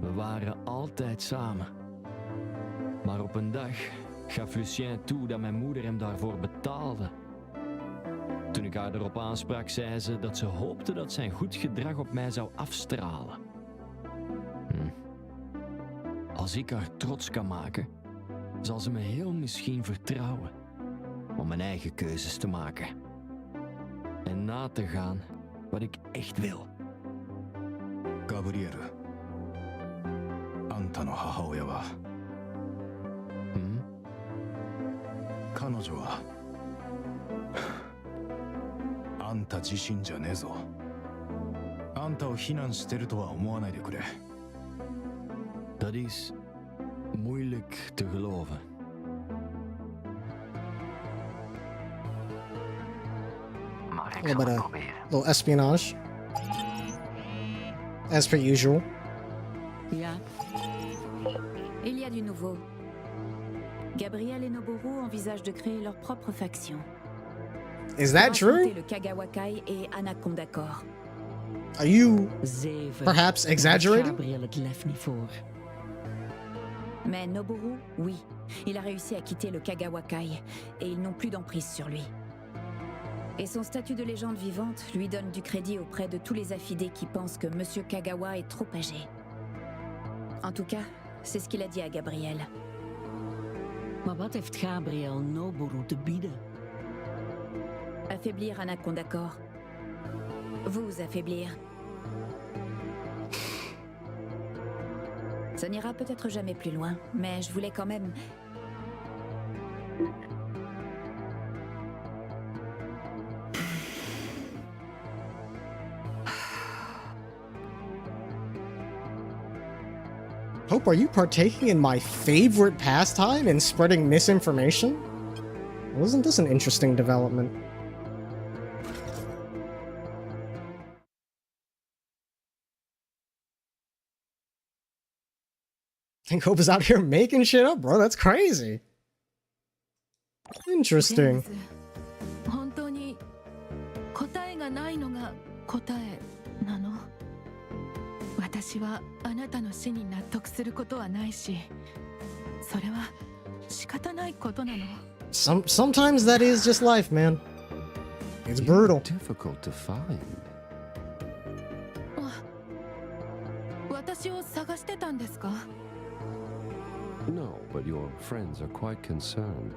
We waren altijd samen. Maar op een dag gaf Lucien toe dat mijn moeder hem daarvoor betaalde. Toen ik haar erop aansprak, zei ze dat ze hoopte dat zijn goed gedrag op mij zou afstralen. Als ik haar trots kan maken, zal ze me heel misschien vertrouwen om mijn eigen keuzes te maken. En na te gaan wat ik echt wil. Gabrielle, あんたの母親は彼女はあんた自身じゃねえぞ。あんたを非難してるとは思わないでくれ。 Dat is moeilijk te geloven. A little bit of little espionage, as per usual. Bien. Il y a du nouveau. Gabriel et Noboru envisagent de créer leur propre faction. Is that true? Le Kagawa-kai et Anaconda Corps. Are you perhaps exaggerating? Mais Noboru, oui. Il a réussi à quitter le Kagawa-kai et ils n'ont plus d'emprise sur lui. Et son statut de légende vivante lui donne du crédit auprès de tous les affidés qui pensent que Monsieur Kagawa est trop âgé. En tout cas, c'est ce qu'il a dit à Gabriel. Maar wat heeft Gabriel Noboru te bieden? Affaiblir Anaconda Corps. Vous affaiblir. Ça n'ira peut-être jamais plus loin, mais je voulais quand même... Hope, are you partaking in my favorite pastime in spreading misinformation? Wasn't this an interesting development? I think Hope is out here making shit up, bro. That's crazy. Interesting. 本当に答えがないのが答えなの？私はあなたの死に納得することはないし、それは仕方ないことなの。Sometimes that is just life, man. It's brutal. Difficult to find. 私を探してたんですか？ No, but your friends are quite concerned.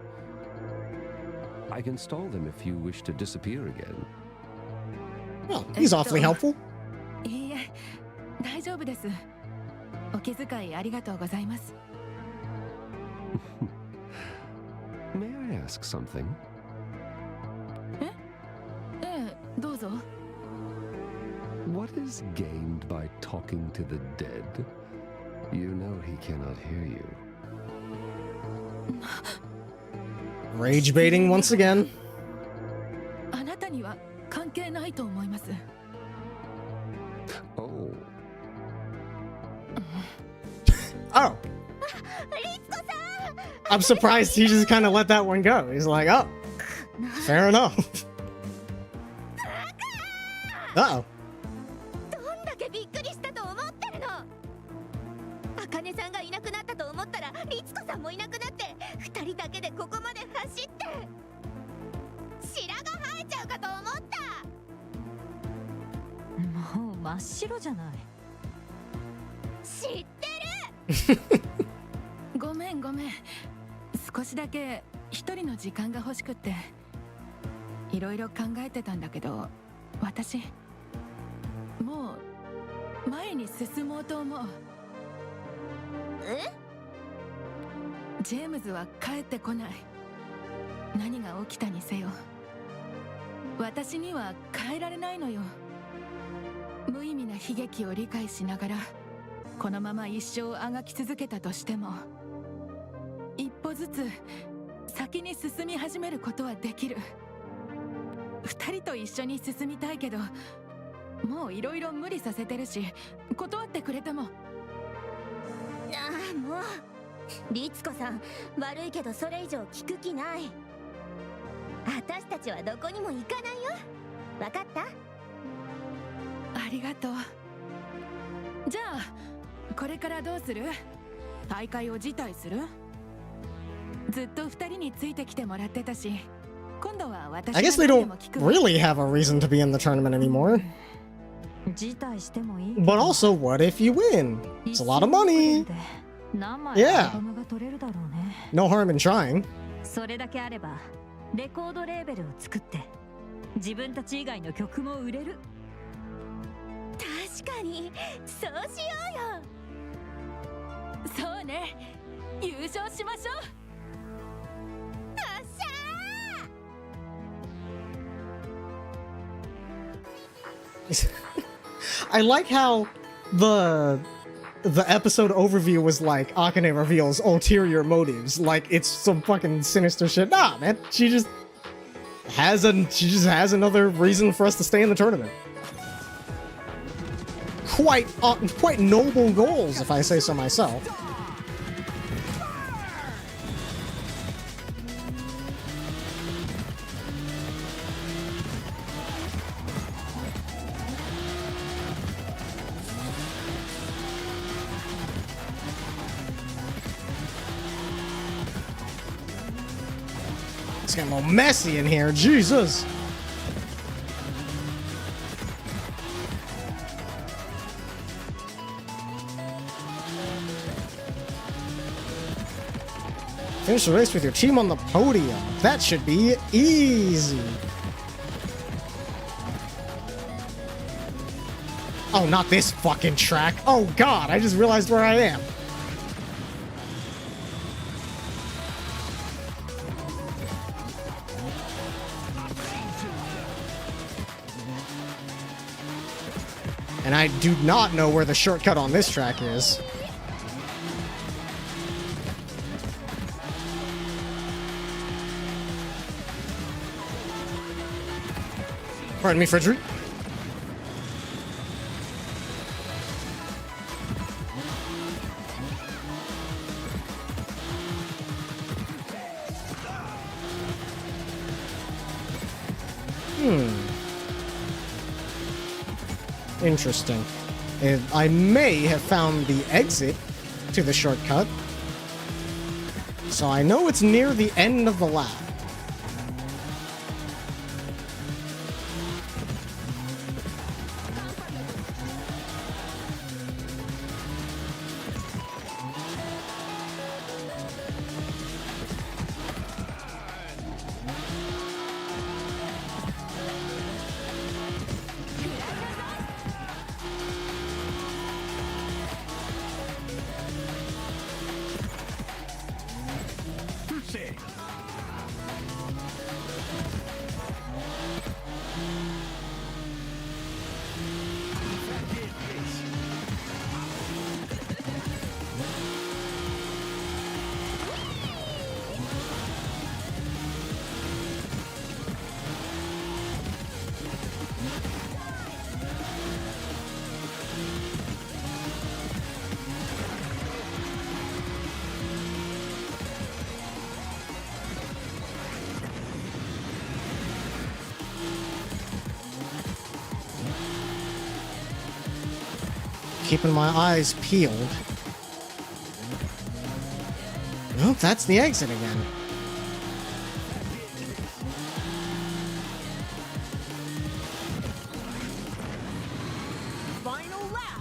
I can stall them if you wish to disappear again. Well, he's awfully helpful. いいえ、大丈夫です。お気遣いありがとうございます。May I ask something? ええ、どうぞ。What is gained by talking to the dead? You know he cannot hear you. Rage baiting once again. あなたには関係ないと思います。Oh. Oh. I'm surprised he just kind of let that one go. He's like, oh, fair enough. Uh-oh. どんだけびっくりしたと思ってるの。茜さんがいなくなったと思ったら律子さんもいなくなって2人だけでここまで走って白が生えちゃうかと思った。もう真っ白じゃない。知ってる。ごめんごめん。少しだけ一人の時間が欲しくっていろいろ考えてたんだけど、私もう前に進もうと思う。え？ジェームズは帰ってこない。何が起きたにせよ私には変えられないのよ。無意味な悲劇を理解しながらこのまま一生あがき続けたとしても歩ずつ先に進み始めることはできる。二人と一緒に進みたいけど、もういろいろ無理させてるし、断ってくれても。ああ、もう律子さん、悪いけどそれ以上聞く気ない。私たちはどこにも行かないよ。わかった？ありがとう。じゃあこれからどうする？大会を辞退する？ずっと二人についてきてもらってたし、今度は私 I guess they don't really have a reason to be in the tournament anymore. 辞退してもいい。 But also, what if you win? It's a lot of money. 何枚 Yeah. アルバムが取れるだろうね。 No harm in trying. それだけあればレコードレーベルを作って自分たち以外の曲も売れる。確かにそうしようよ。そうね、優勝しましょう。 I like how the episode overview was like Akane reveals ulterior motives, like it's some fucking sinister shit. Nah, man, she just has another reason for us to stay in the tournament. Quite noble goals, if I say so myself. It's getting a little messy in here, Jesus. Finish the race with your team on the podium. That should be easy. Oh, not this fucking track. Oh god, I just realized where I am. And I do not know where the shortcut on this track is. Pardon me, Frederick. Interesting. I may have found the exit to the shortcut. So I know it's near the end of the lap. Keeping my eyes peeled. Nope, that's the exit again. Final lap.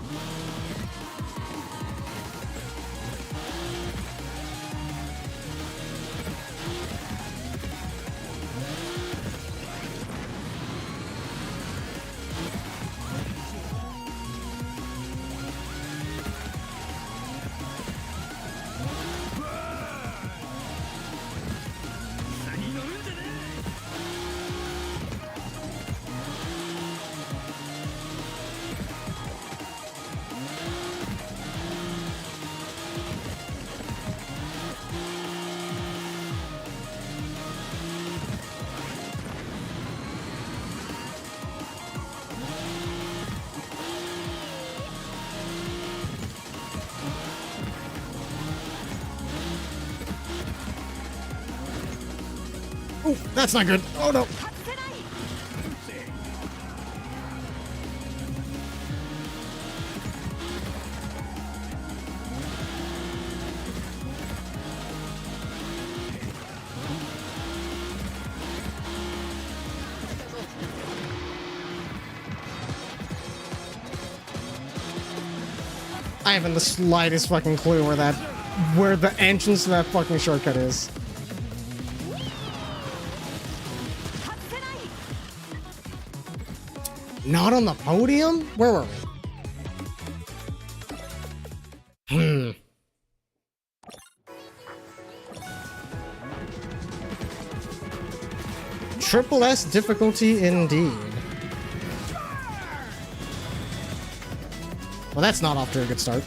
Ooh, that's not good. Oh no. I haven't the slightest fucking clue where the entrance to that fucking shortcut is. Not on the podium? Where were we? Triple S difficulty indeed. Well, that's not off to a good start.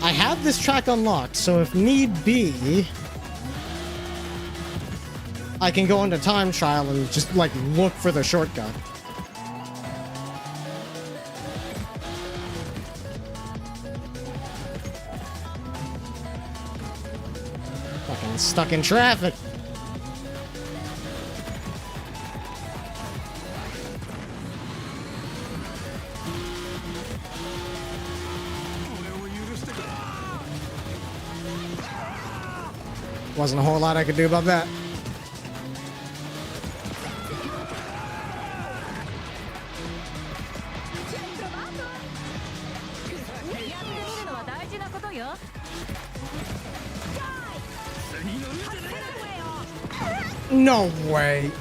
I have this track unlocked, so if need be, I can go into time trial and just, like, look for the shortcut. Fucking stuck in traffic. Wasn't a whole lot I could do about that. No way.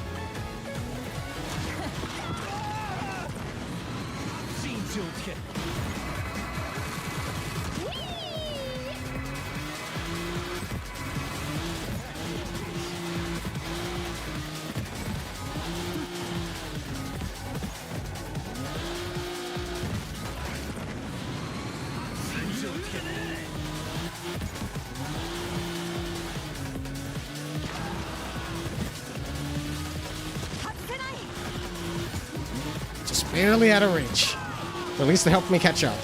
Just barely out of reach. At least it helped me catch up.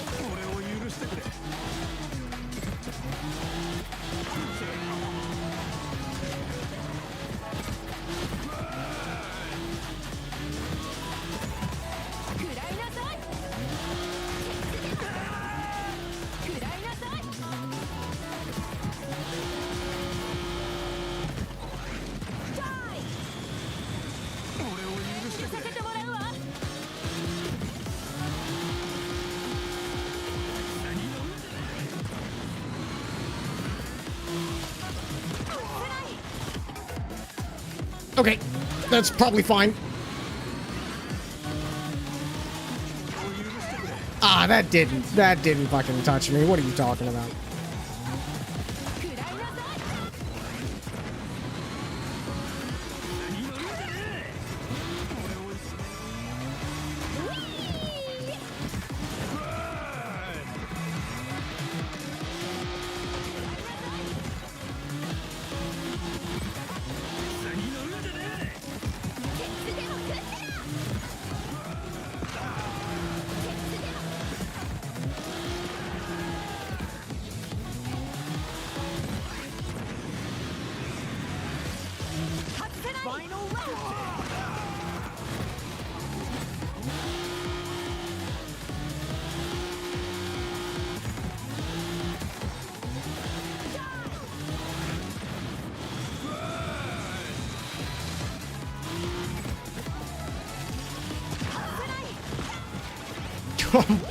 Okay, that's probably fine. Ah, that didn't fucking touch me. What are you talking about?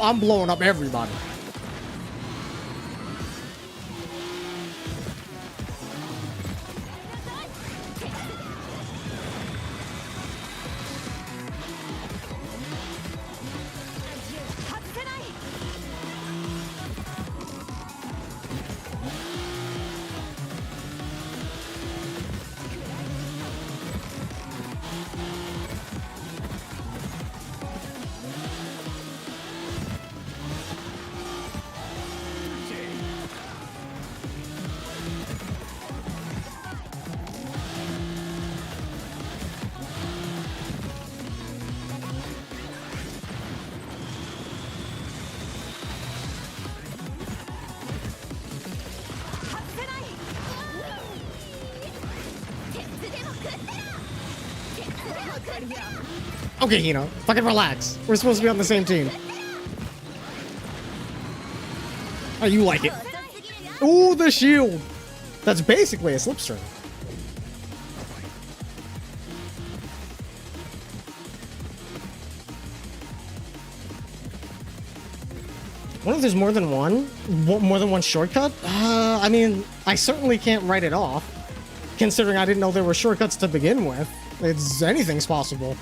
I'm blowing up everybody. Okay, Hino, fucking relax. We're supposed to be on the same team. Oh, you like it. Ooh, the shield. That's basically a slipstream. I wonder if there's more than one? More than one shortcut? I mean, I certainly can't write it off. Considering I didn't know there were shortcuts to begin with. Anything's possible.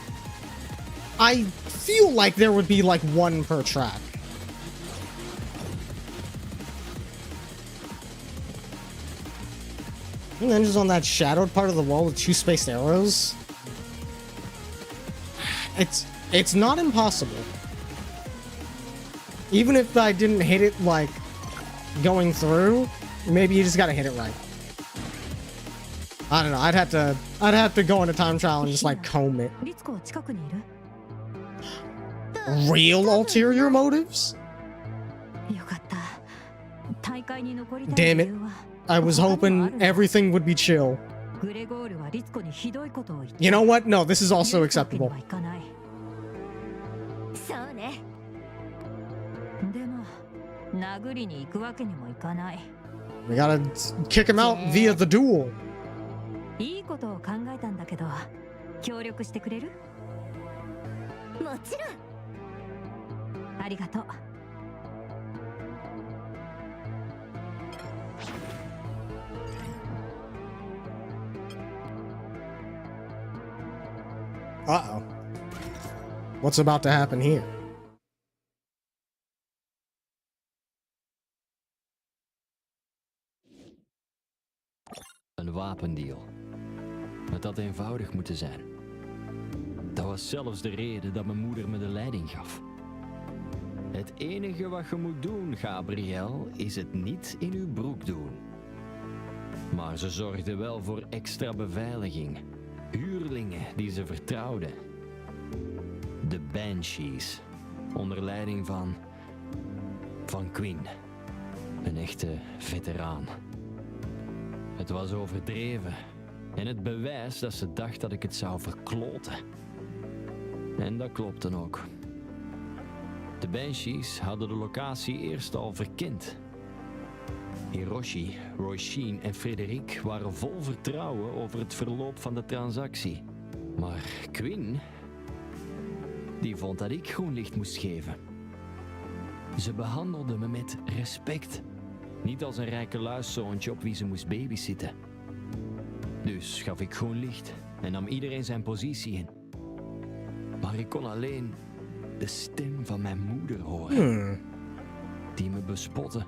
I feel like there would be like one per track. And then just on that shadowed part of the wall with 2 spaced arrows. It's not impossible. Even if I didn't hit it like going through, maybe you just gotta hit it right. I don't know. I'd have to go on a time trial and just like comb it. Real ulterior motives? Damn it. I was hoping everything would be chill. You know what? No, this is also acceptable. We gotta kick him out via the duel. Uh-oh. What's about to happen here? Een wapendeal. Het had eenvoudig moeten zijn. Dat was zelfs de reden dat mijn moeder me de leiding gaf. Het enige wat je moet doen, Gabriel, is het niet in uw broek doen. Maar ze zorgde wel voor extra beveiliging. Huurlingen die ze vertrouwden. De Banshees. Onder leiding van Quinn. Een echte veteraan. Het was overdreven. En het bewijs dat ze dacht dat ik het zou verkloten. En dat klopte ook. De Banshees hadden de locatie eerst al verkend. Hiroshi, Roisin en Frederik waren vol vertrouwen over het verloop van de transactie. Maar Quinn, die vond dat ik groen licht moest geven. Ze behandelde me met respect. Niet als een rijke luiszoontje op wie ze moest babysitten. Dus gaf ik groen licht en nam iedereen zijn positie in. Maar ik kon alleen de stem van mijn moeder horen. Die me bespotte.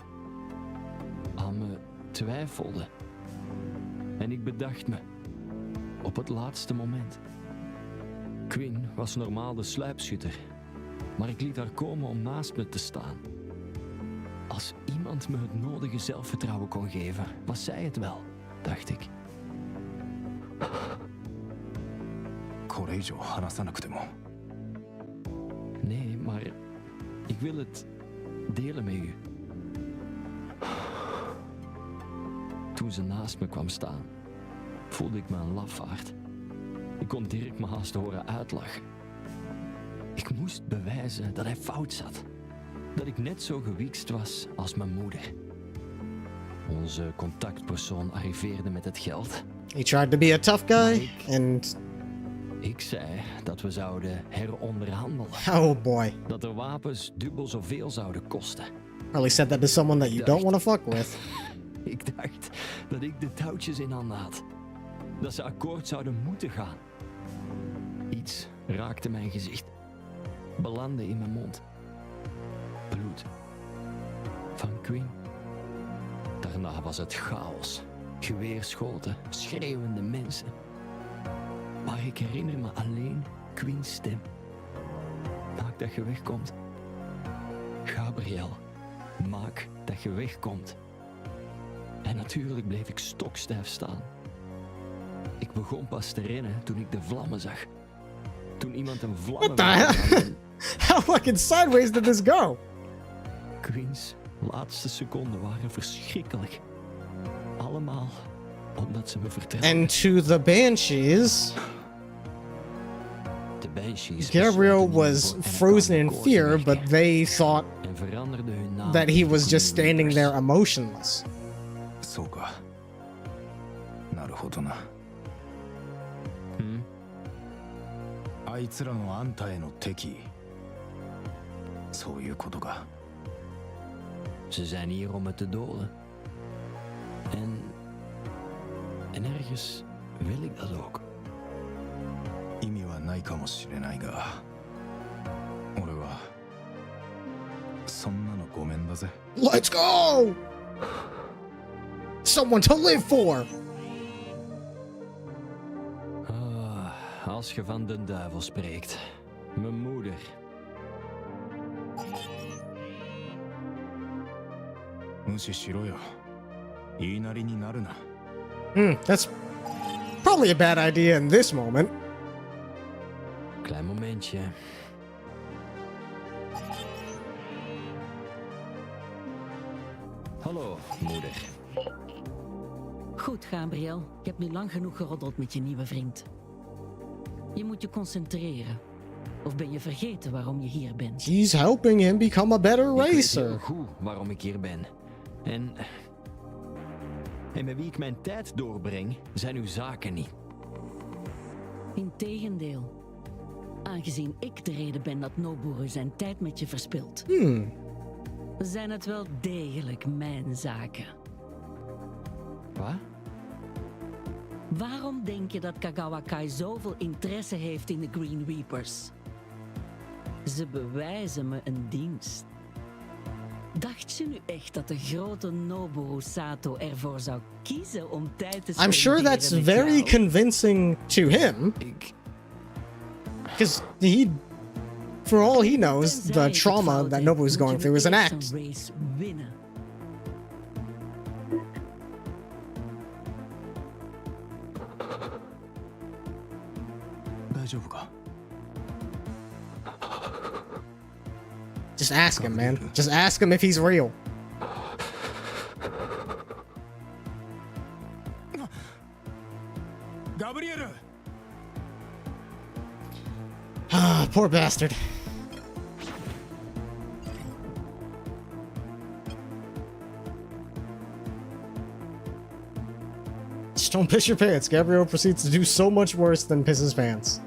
Aan me twijfelde. En ik bedacht me. Op het laatste moment. Quinn was normaal de sluipschutter. Maar ik liet haar komen om naast me te staan. Als iemand me het nodige zelfvertrouwen kon geven, was zij het wel, dacht ik. Nee, maar ik wil het delen met u. Toen ze naast me kwam staan, voelde ik me een lafaard. Ik kon Dirk me haast horen uitlachen. Ik moest bewijzen dat hij fout zat. Dat ik net zo gewiekst was als mijn moeder. Onze contactpersoon arriveerde met het geld. He tried to be a tough guy, and... Ik zei dat we zouden heronderhandelen. Oh boy. Dat de wapens dubbel zoveel zouden kosten. Probably said that to someone that you don't want to fuck with. Ik dacht dat ik de touwtjes in handen had. Dat ze akkoord zouden moeten gaan. Iets raakte mijn gezicht. Belandde in mijn mond. Bloed. Van Quinn. Daarna was het chaos. Geweerschoten, schreeuwende mensen. Maar ik herinner me alleen Quinn's stem. Maak dat je wegkomt. Gabriel, maak dat je wegkomt. En natuurlijk bleef ik stokstijf staan. Ik begon pas te rennen toen ik de vlammen zag. Toen iemand een vlam... What the hell? How fucking sideways did this go? Quinn's laatste seconden waren verschrikkelijk. Allemaal omdat ze me vertrouwden. And to the Banshees. De Gabriel was frozen in fear, but they thought that he was just standing there emotionless. そうか。なるほどな。あいつらのあんたへの敵。そういうことか。Ze zijn hier om me te doden. En ergens wil ik dat ook. 意味はないかもしれないが、俺はそんなのごめんだぜ。Let's go! Someone to live for! Als je van de duivel spreekt. Mijn moeder. That's probably a bad idea in this moment. Klein momentje. Hallo, moeder. Goed, Gabriel. Je hebt nu lang genoeg geroddeld met je nieuwe vriend. Je moet je concentreren. Of ben je vergeten waarom je hier bent? He's helping him become a better racer. Ik weet heel goed waarom ik hier ben. En met wie ik mijn tijd doorbreng, zijn uw zaken niet. Integendeel. Aangezien ik de reden ben dat Noboru zijn tijd met je verspilt, zijn het wel degelijk mijn zaken. Wat? Waarom denk je dat Kagawa Kai zoveel interesse heeft in de Green Reapers? Ze bewijzen me een dienst. Dacht je nu echt dat de grote Noboru Sato ervoor zou kiezen om tijd te spenderen? I'm sure that's very convincing to him. Because he, for all he knows, the trauma that Nobu's going through is an act. Just ask him, man. Just ask him if he's real. Gabriel! Ah, poor bastard. Just don't piss your pants. Gabriel proceeds to do so much worse than piss his pants.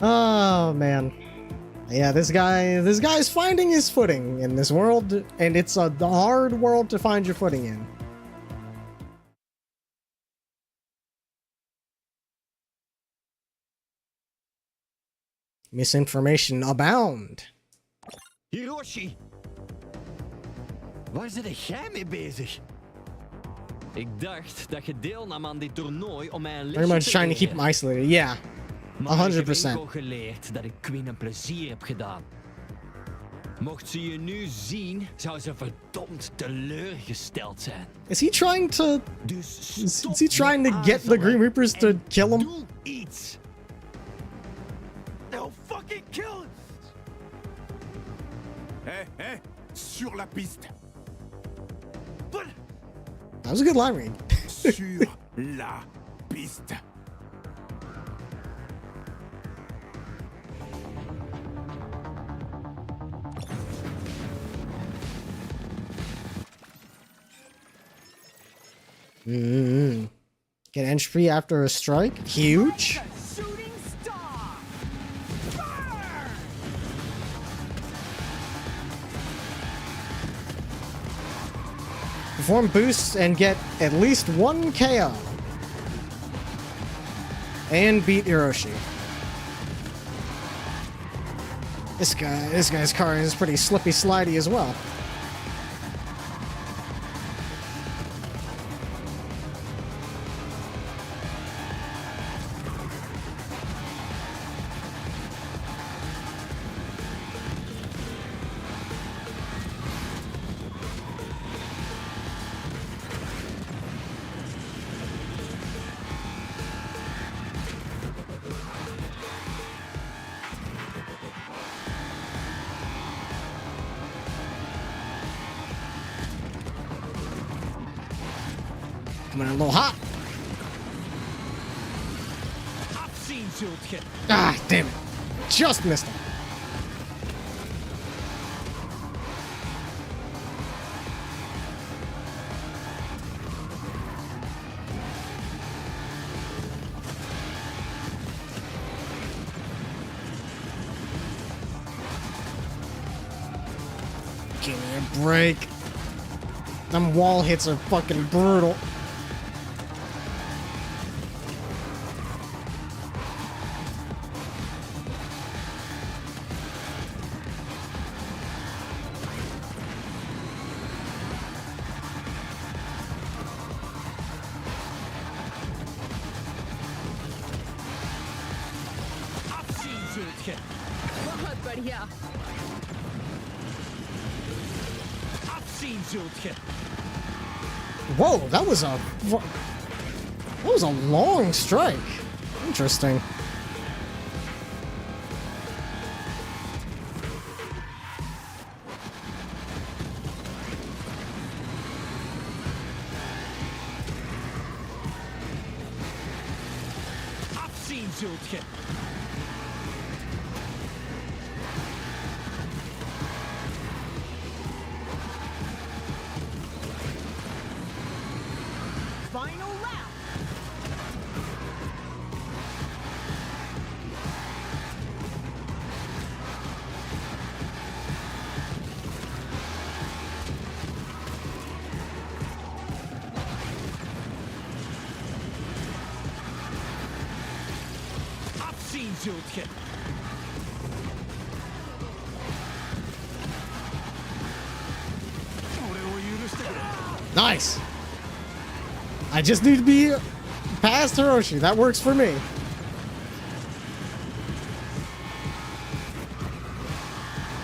Oh, man. Yeah, this guy's finding his footing in this world, and it's a hard world to find your footing in. Misinformation abound. Hiroshi! Waar zit jij mee bezig? Ik dacht dat je deelnam aan dit toernooi om mij een lesje Very much te trying to keep leren. him isolated. Yeah, 100%. Maar ik heb enkel geleerd dat ik Queen een plezier heb gedaan. Mocht ze je nu zien, zou ze verdomd teleurgesteld zijn. Is he trying to... Dus is he trying to get the Green Reapers to kill him? Doe iets. They'll fucking kill us! Hé, sur la piste. That was a good line read. Sur la piste. Get entry after a strike? Huge. Perform boosts and get at least 1 KO. And beat Hiroshi. This guy's car is pretty slippy slidey as well. Coming in a little hot. Afzien, Ah, damn it. Just missed him. Give me a break. Them wall hits are fucking brutal. Whoa, that was a long strike. Interesting. Final round. Nice. I just need to be past Hiroshi. That works for me.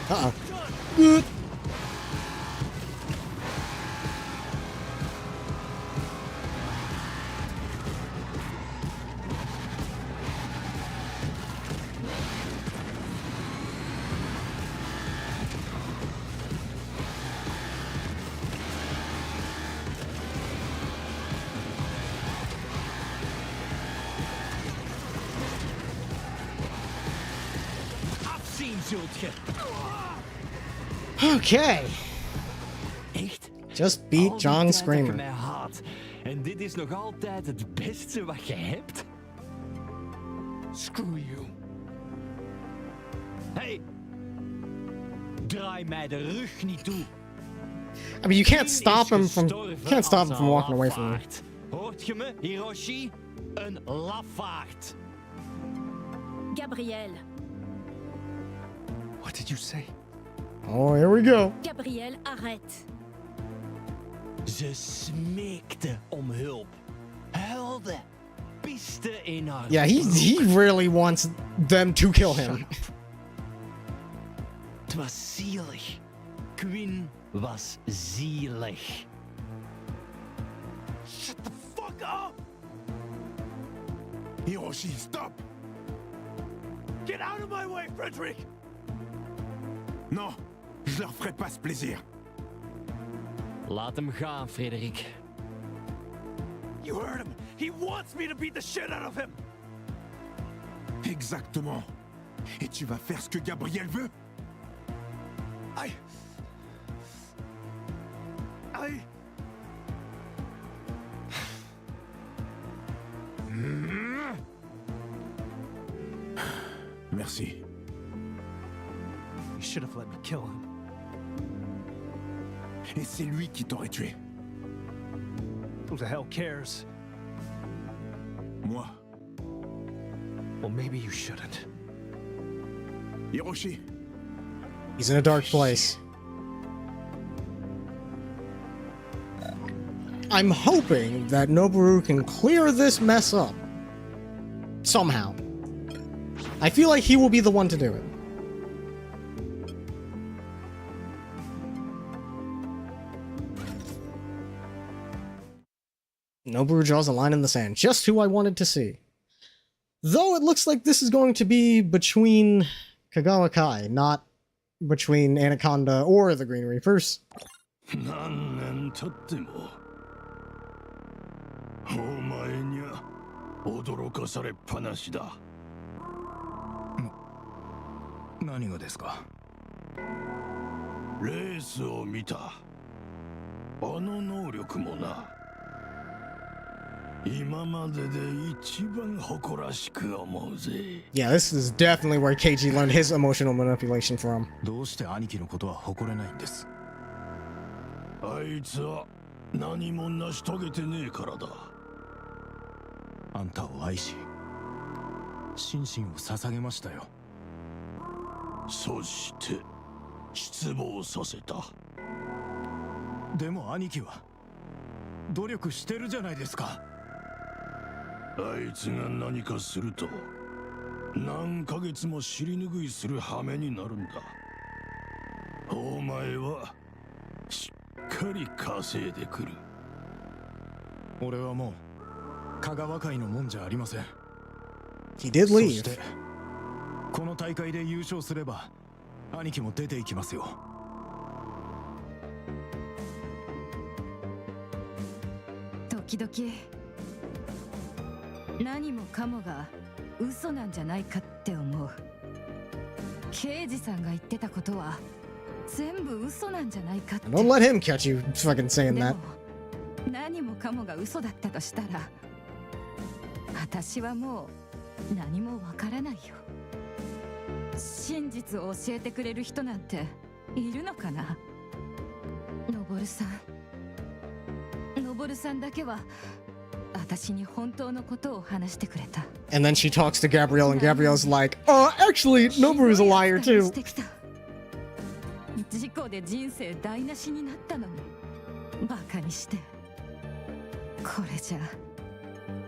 Uh-oh. Good. Okay. Just beat John Screamer. En dit is nog altijd het beste wat je hebt? Screw you. Hey! Draai mij de rug niet toe. I mean, you can't stop him from walking away from me. Hoort je me, Hiroshi? Een lafaard. Gabriel. What did you say? Oh, here we go. Gabriel, arrête. Ze smeekte om hulp. Huilde. Piste in haar. Yeah, he really wants them to kill him. Het was zielig. Quinn was zielig. Shut the fuck up! Hiroshi, stop! Get out of my way, Frederick! Non, je leur ferai pas ce plaisir. Laat hem gaan, Frederik. You heard him. He wants me to beat the shit out of him. Exactement. Et tu vas faire ce que Gabriel veut? I... Merci. You should have let me kill him. Et c'est lui qui t'aurait tué. Who the hell cares? Moi. Well, maybe you shouldn't. Hiroshi. He's in a dark place. I'm hoping that Noboru can clear this mess up. Somehow. I feel like he will be the one to do it. Noboru draws a line in the sand. Just who I wanted to see. Though it looks like this is going to be between Kagawa Kai, not between Anaconda or the Green Reapers. 何年経ってもお前には驚かされっぱなしだ何がですか？レースを見た。あの能力もな。今までで一番誇らしく思うぜ。Yeah, this is definitely where KG learned his emotional manipulation from. どうして兄貴のことは誇れないんです？あいつは何も成し遂げてねえからだ。あんたを愛し、心身を捧げましたよ。そして失望させた。でも兄貴は努力してるじゃないですか。あいつが何かすると何ヶ月も尻拭いする羽目になるんだ。お前はしっかり稼いでくる。俺はもう香川会のもんじゃありません。 He did そ leave. してこの大会で優勝すれば兄貴も出ていきますよ。時々何もかもが嘘なんじゃないかって思う。刑事さんが言ってたことは全部嘘なんじゃないかって。 Don't let him catch you fucking saying で that. も何もかもが嘘だったとしたら私はもう何もわからないよ。真実を教えてくれる人なんているのかな。のぼるさんだけは私に本当のことを話してくれた。 And then she talks to Gabrielle, and Gabrielle's like, actually, Noburu's a liar too. 事故で人生台無しになったのにバカにして。これじゃ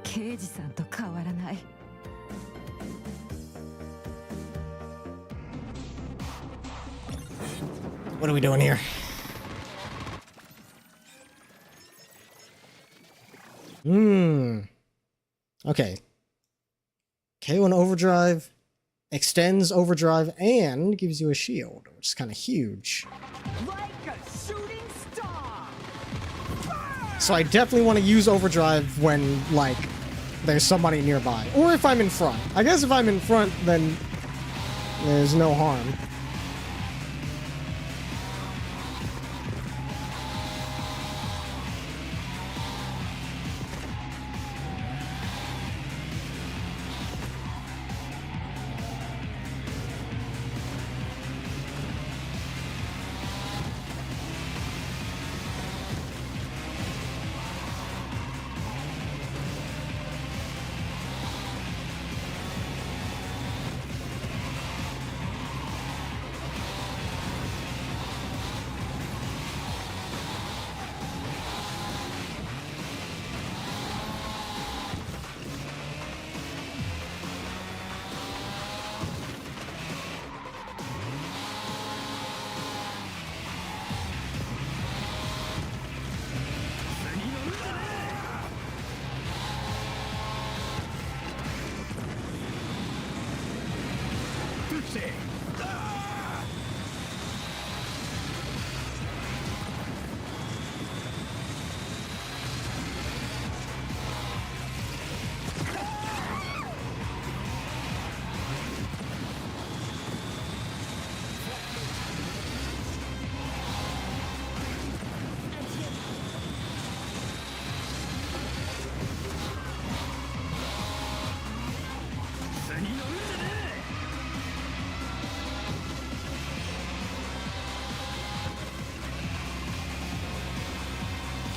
刑事さんと変わらない。What are we doing here? Okay. KO in overdrive, extends overdrive, and gives you a shield, which is kind of huge. So I definitely want to use overdrive when, like, there's somebody nearby. Or if I'm in front. I guess if I'm in front, then there's no harm.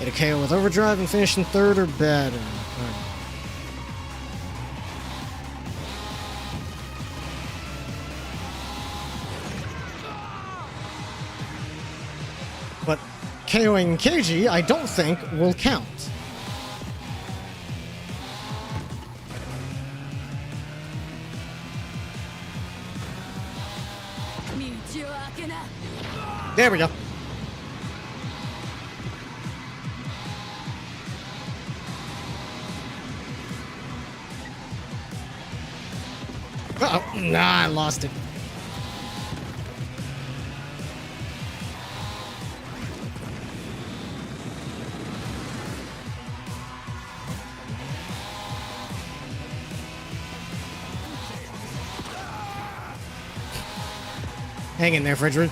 Get a KO with overdrive and finish in third or better. Right. But KOing KG, I don't think, will count. There we go. Uh-oh. Nah, I lost it. Hang in there, Frederick.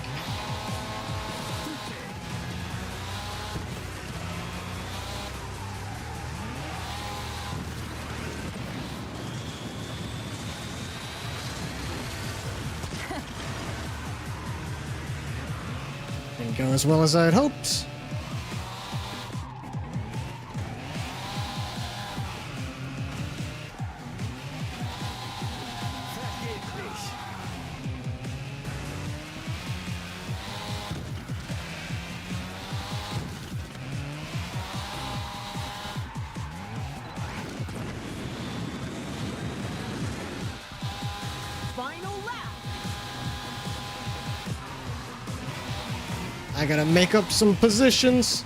Didn't go as well as I had hoped. Final lap. I gotta make up some positions.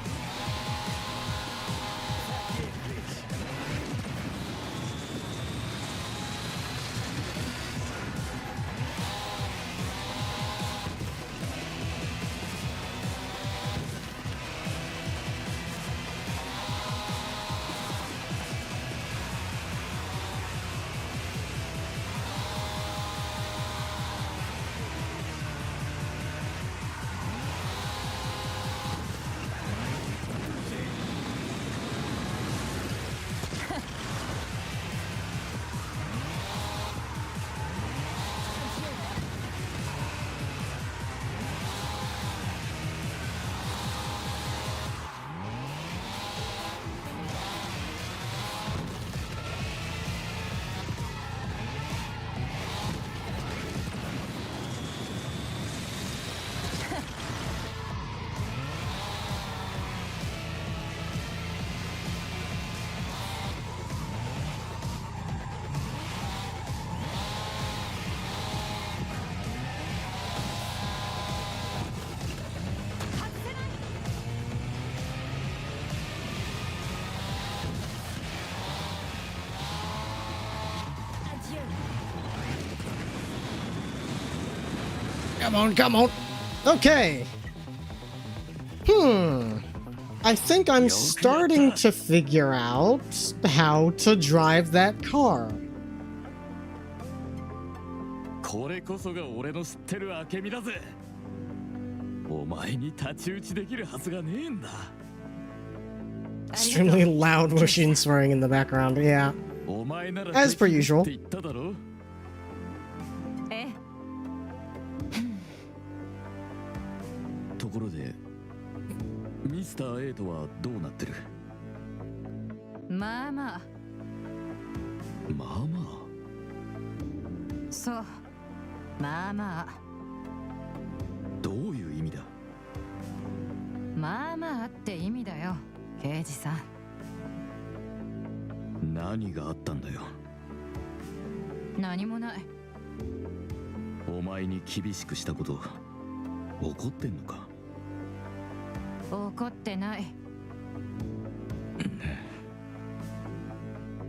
Come on, come on. Okay. I think I'm starting to figure out how to drive that car. これこそが俺の知ってる明美だぜ。お前に太刀打ちできるはずがねえんだ。 Extremely loud whooshing and swearing in the background, yeah. As per usual. ところでミスター A とはどうなってる？まあまあ。まあまあ。そう。まあまあ。どういう意味だ？まあまあって意味だよ、刑事さん。何があったんだよ。何もない。お前に厳しくしたこと、怒ってんのか？怒ってない。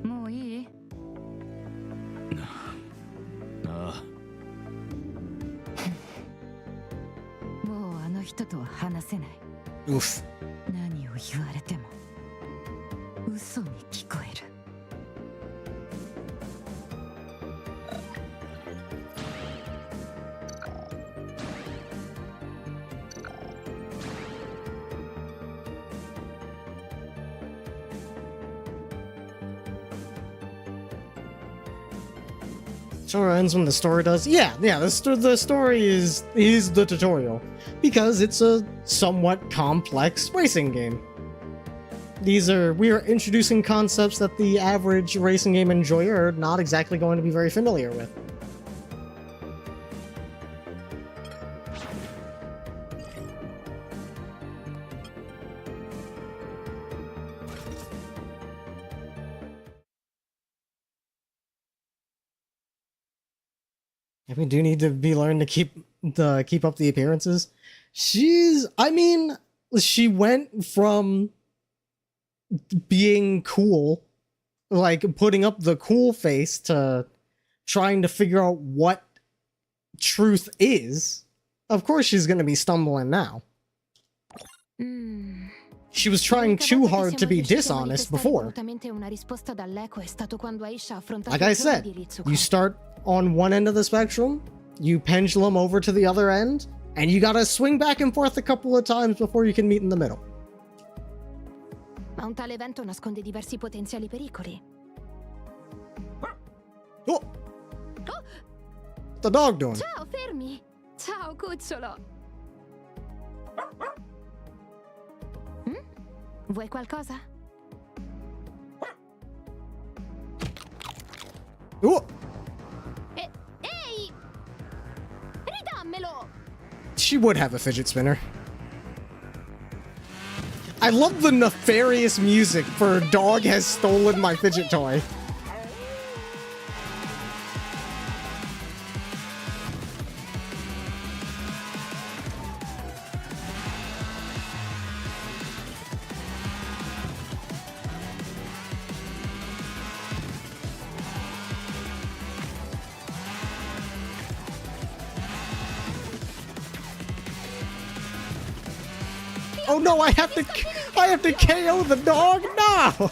もういい？ああ。もうあの人とは話せない。Oof. 何を言われても嘘に聞こえる。Sure ends when the story does. Yeah, the story is the tutorial because it's a somewhat complex racing game. We are introducing concepts that the average racing game enjoyer are not exactly going to be very familiar with. We do need to be learned to keep up the appearances. She went from being cool, like putting up the cool face, to trying to figure out what truth is. Of course she's gonna be stumbling now. She was trying too hard to be dishonest before. Like I said, you start on one end of the spectrum, you pendulum over to the other end, and you gotta swing back and forth a couple of times before you can meet in the middle. Ma un tale evento nasconde diversi potenziali pericoli. Oh! What's the dog doing? Ciao, fermi! Ciao, cucciolo! Vuoi qualcosa? Ehi! Ridammelo! She would have a fidget spinner. I love the nefarious music for a dog has stolen my fidget toy. Oh no, I have to KO the dog? No!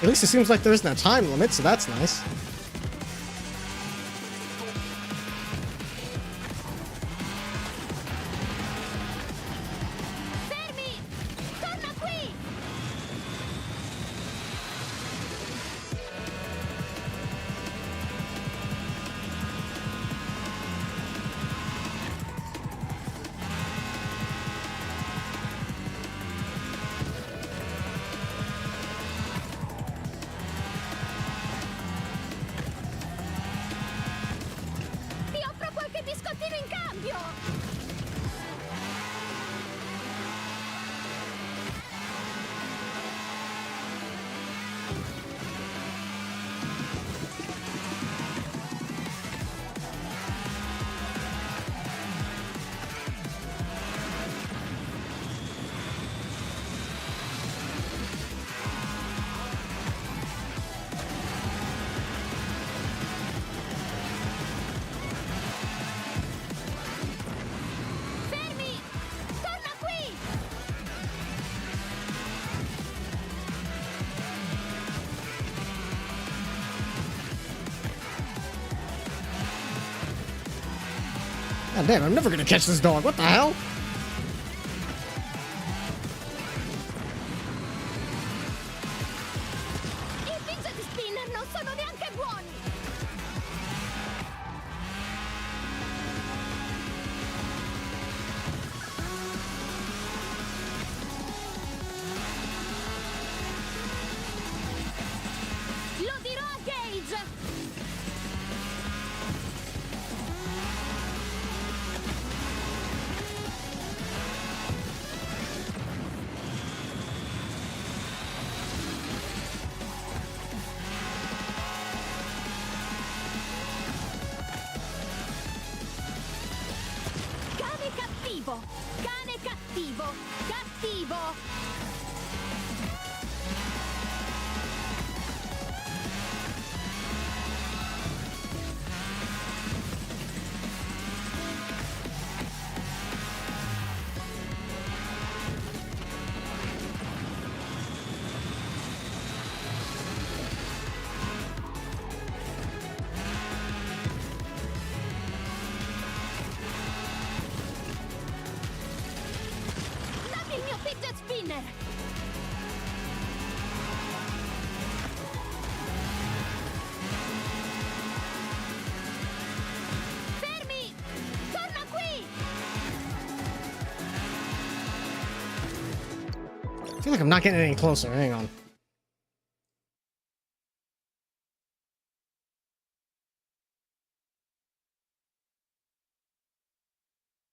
At least it seems like there isn't a time limit, so that's nice. God damn, I'm never gonna catch this dog. What the hell? I fidget spinner non sono neanche buoni! Lo dirò a Gage! Cane cattivo! Cattivo! Il mio fidget spinner! Fermi! Torna qui! I feel like I'm not getting any closer. Hang on.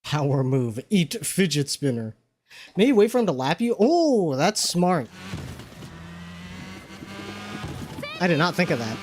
Power move. Eat fidget spinner. Maybe wait for him to lap you? Oh, that's smart. I did not think of that.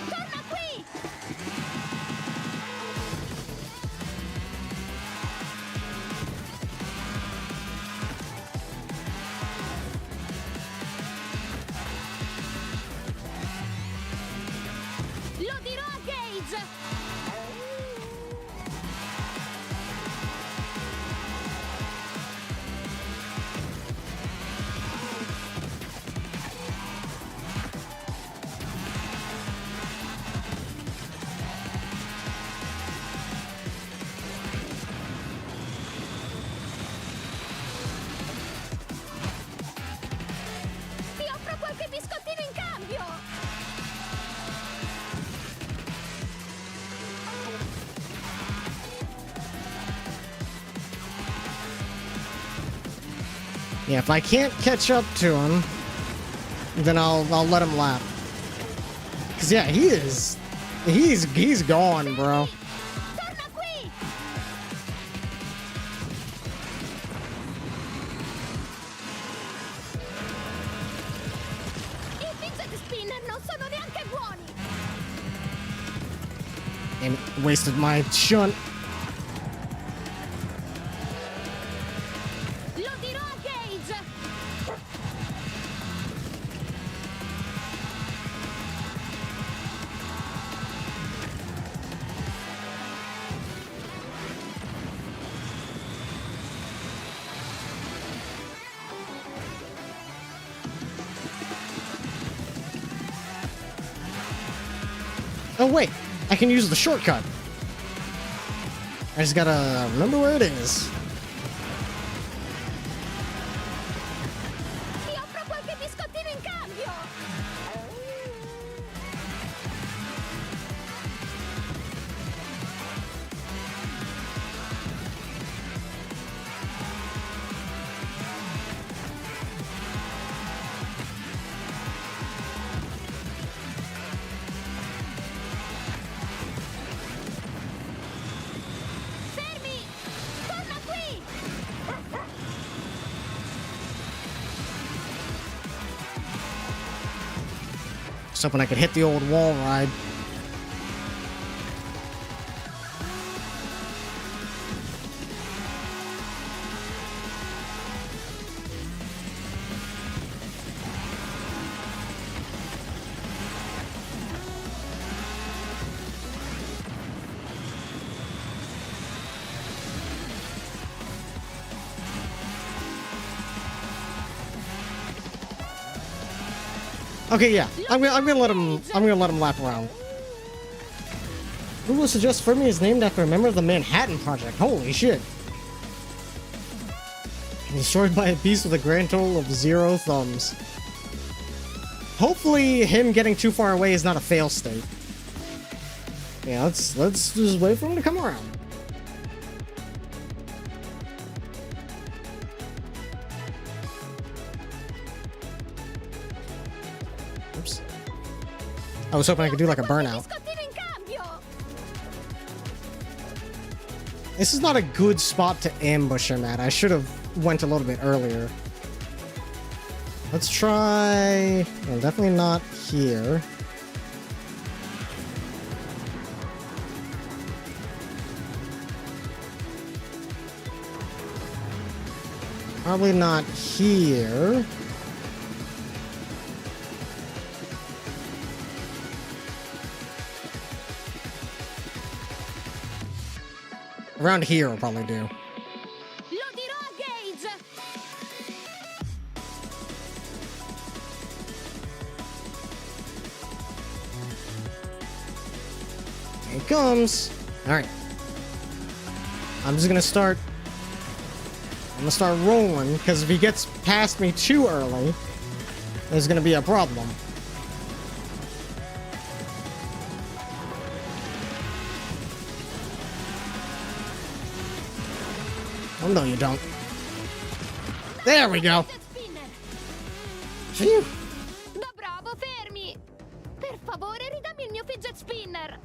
Yeah, if I can't catch up to him, then I'll let him lap. Cause yeah, he's gone, bro. And wasted my shunt. Oh wait, I can use the shortcut. I just gotta remember where it is. Just hoping I could hit the old wall ride. Okay, yeah, I'm gonna let him lap around. Google suggests Fermi is named after a member of the Manhattan Project. Holy shit! Destroyed by a beast with a grand total of 0 thumbs. Hopefully, him getting too far away is not a fail state. Yeah, let's just wait for him to come around. Oops. I was hoping I could do like a burnout. This is not a good spot to ambush him at. I should have went a little bit earlier. Let's try... Well, definitely not here. Probably not here. Around here will probably do. Here it comes. Alright. I'm just gonna start... I'm gonna start rolling, because if he gets past me too early, there's gonna be a problem. Oh, no, you don't. There we go. Phew. Da bravo, fermi! Per favore, ridammi il mio fidget spinner.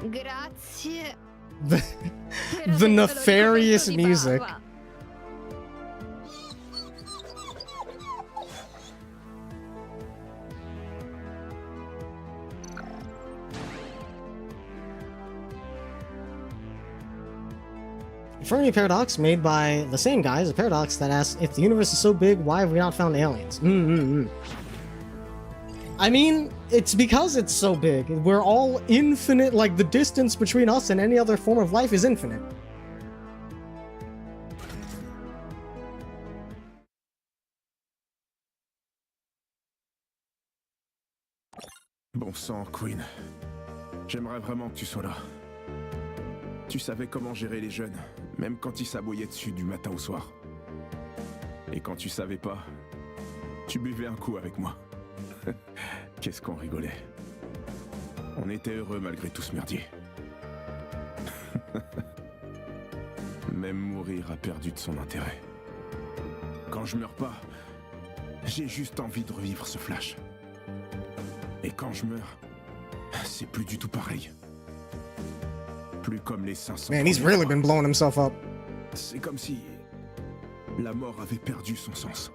Grazie. The nefarious music. Fermi paradox made by the same guys, a paradox that asks, if the universe is so big, why have we not found aliens? I mean, it's because it's so big. We're all infinite, like the distance between us and any other form of life is infinite. Bon sang, Queen. J'aimerais vraiment que tu sois là. Tu savais comment gérer les jeunes, même quand ils s'aboyaient dessus du matin au soir. Et quand tu savais pas, tu buvais un coup avec moi. Qu'est-ce qu'on rigolait. On était heureux malgré tout ce merdier. Même mourir a perdu de son intérêt. Quand je meurs pas, j'ai juste envie de revivre ce flash. Et quand je meurs, c'est plus du tout pareil. Plus comme les 500. Man, he's really been blowing himself up. C'est comme si la mort avait perdu son sens.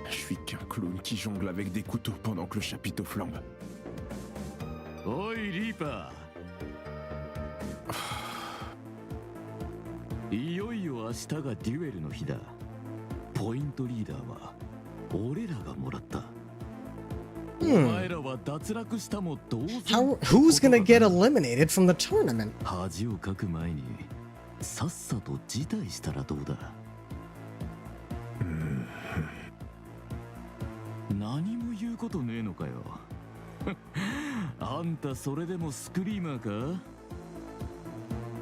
Je suis qu'un clown qui jongle avec des couteaux pendant que le chapiteau flambe. Oi, Reaper. いよいよ明日がデュエルの日だ。ポイントリーダーは俺らがもらった。お前らは脱落したも同然。Who's gonna get eliminated from the tournament? 恥をかく前にさっさと辞退したらどうだ。何も言うことねえのかよ。あんたそれでもスクリーマーか？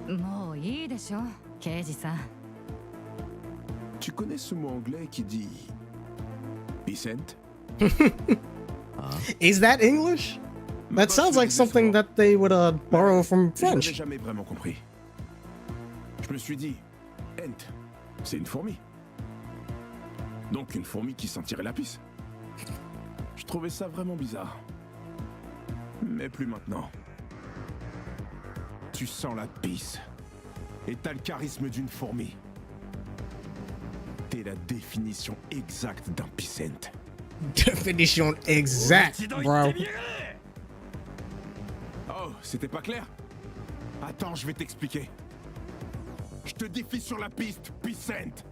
もういいでしょ、刑事さん。Tu connais ce mot anglais qui dit Vicente? Is that English? That sounds like something that they would borrow from Je n'avais French. jamais vraiment compris. Je me suis dit, Ent, c'est une fourmi. Donc une fourmi qui sentirait la pisse. Je trouvais ça vraiment bizarre. Mais plus maintenant. Tu sens la pisse. Et t'as le charisme d'une fourmi. T'es la définition exacte d'un pissent. Definition exact, bro. Oh, c'était pas clair? Attends, je vais t'expliquer. Je te défie sur la piste, pissent.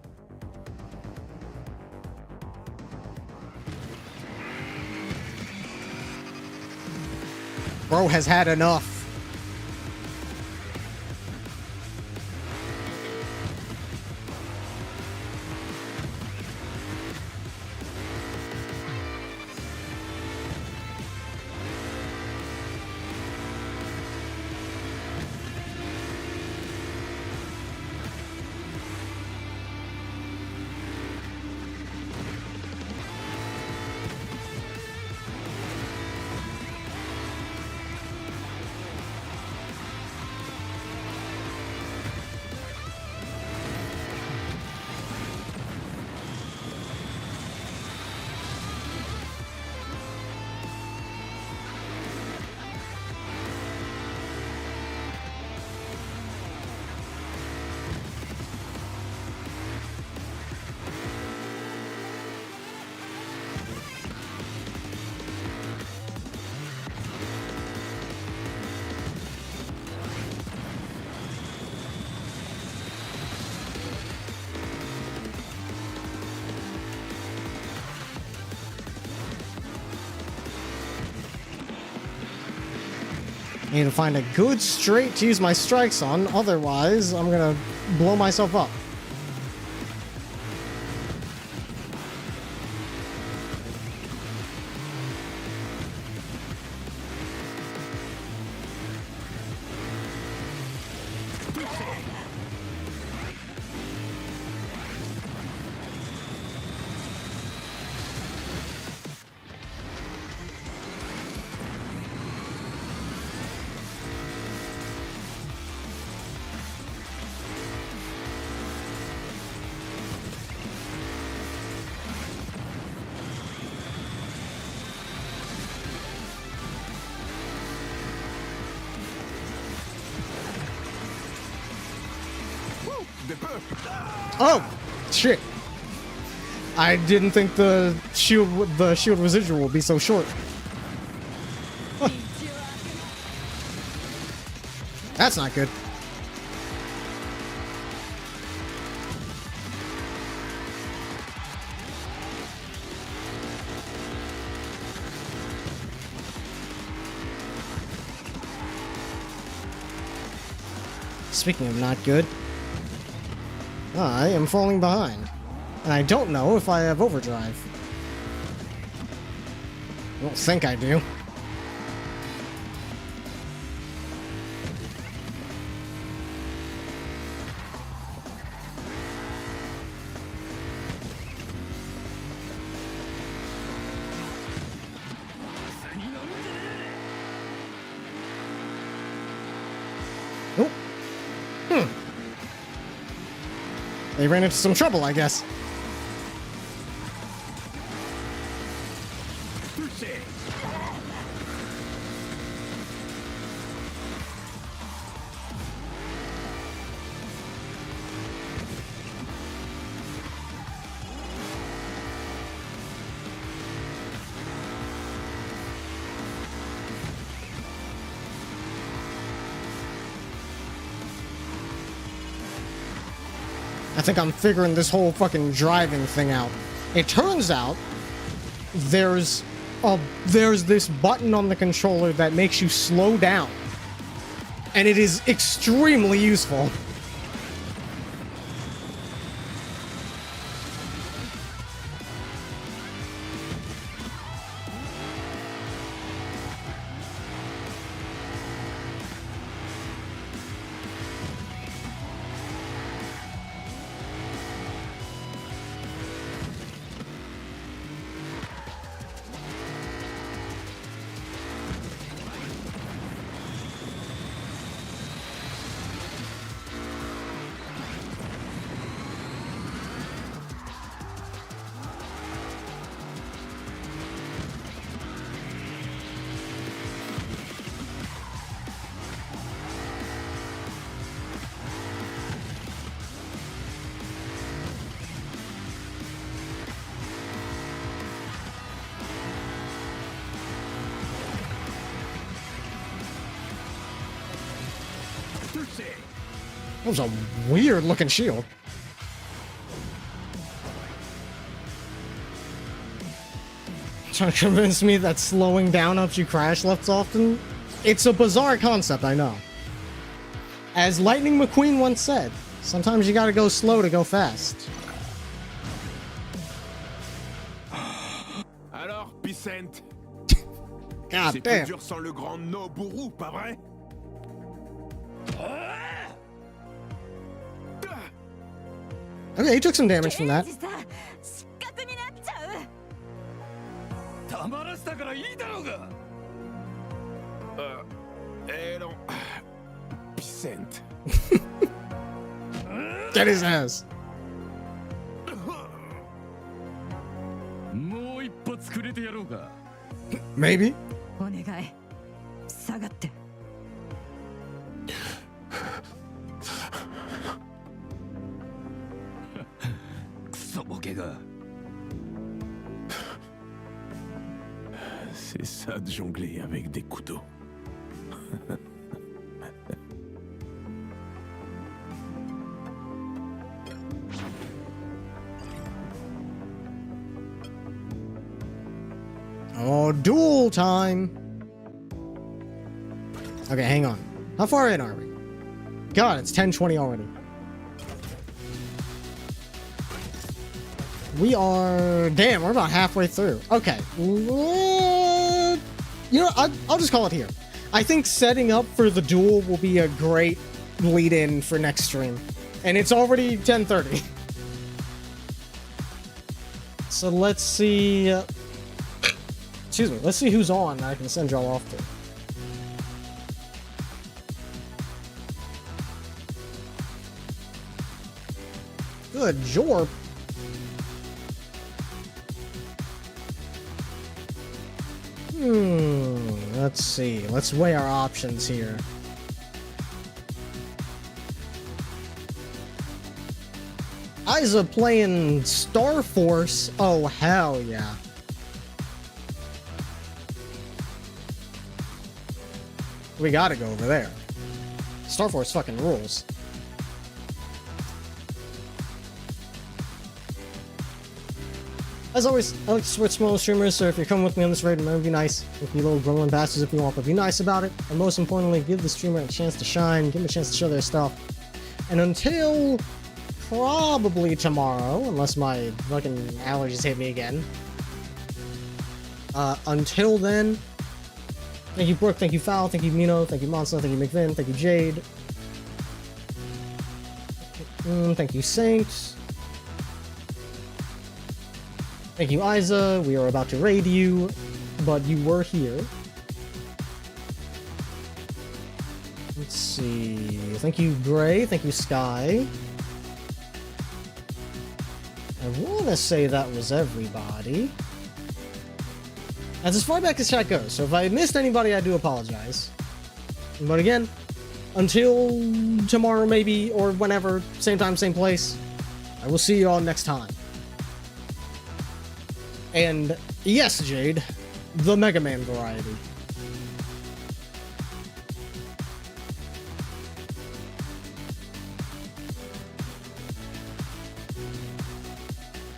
Bro has had enough. I need to find a good straight to use my strikes on, otherwise I'm gonna blow myself up. Oh, shit. I didn't think the shield residual would be so short. That's not good. Speaking of not good, I am falling behind, and I don't know if I have overdrive. I don't think I do. Nope. They ran into some trouble, I guess. I think I'm figuring this whole fucking driving thing out. It turns out there's this button on the controller that makes you slow down. And it is extremely useful. That was a weird looking shield. Trying to convince me that slowing down helps you crash less often? It's a bizarre concept, I know. As Lightning McQueen once said, sometimes you gotta go slow to go fast. Alors, Vicente. God C'est damn. plus dur sans le grand Noboru, pas vrai? Okay, he took some damage from that. Non. Vicente. Get his ass. Maybe. お願い下がって C'est ça de jongler avec des couteaux. Oh, duel time. Okay, hang on. How far in are we? God, it's 10:20 already. We are... Damn, we're about halfway through. Okay. You know, I'll just call it here. I think setting up for the duel will be a great lead-in for next stream. And it's already 10:30. So let's see... excuse me, let's see who's on that I can send y'all off to. Good jorp. Let's see. Let's weigh our options here. Isa playing Star Force. Oh, hell yeah. We gotta go over there. Star Force fucking rules. As always, I like to support smaller streamers, so if you're coming with me on this raid, remember, be nice. With you little grumbling bastards if you want, but be nice about it. And most importantly, give the streamer a chance to shine, give them a chance to show their stuff. And until probably tomorrow, unless my fucking allergies hit me again. Until then, thank you Brooke, thank you Foul, thank you Mino, thank you Monster, thank you McVin, thank you Jade. Thank you Saint. Thank you, Isa. We are about to raid you, but you were here. Let's see. Thank you, Gray. Thank you, Sky. I want to say that was everybody. That's as far back as chat goes, so if I missed anybody, I do apologize. But again, until tomorrow maybe, or whenever, same time, same place, I will see you all next time. And yes, Jade, the Mega Man variety.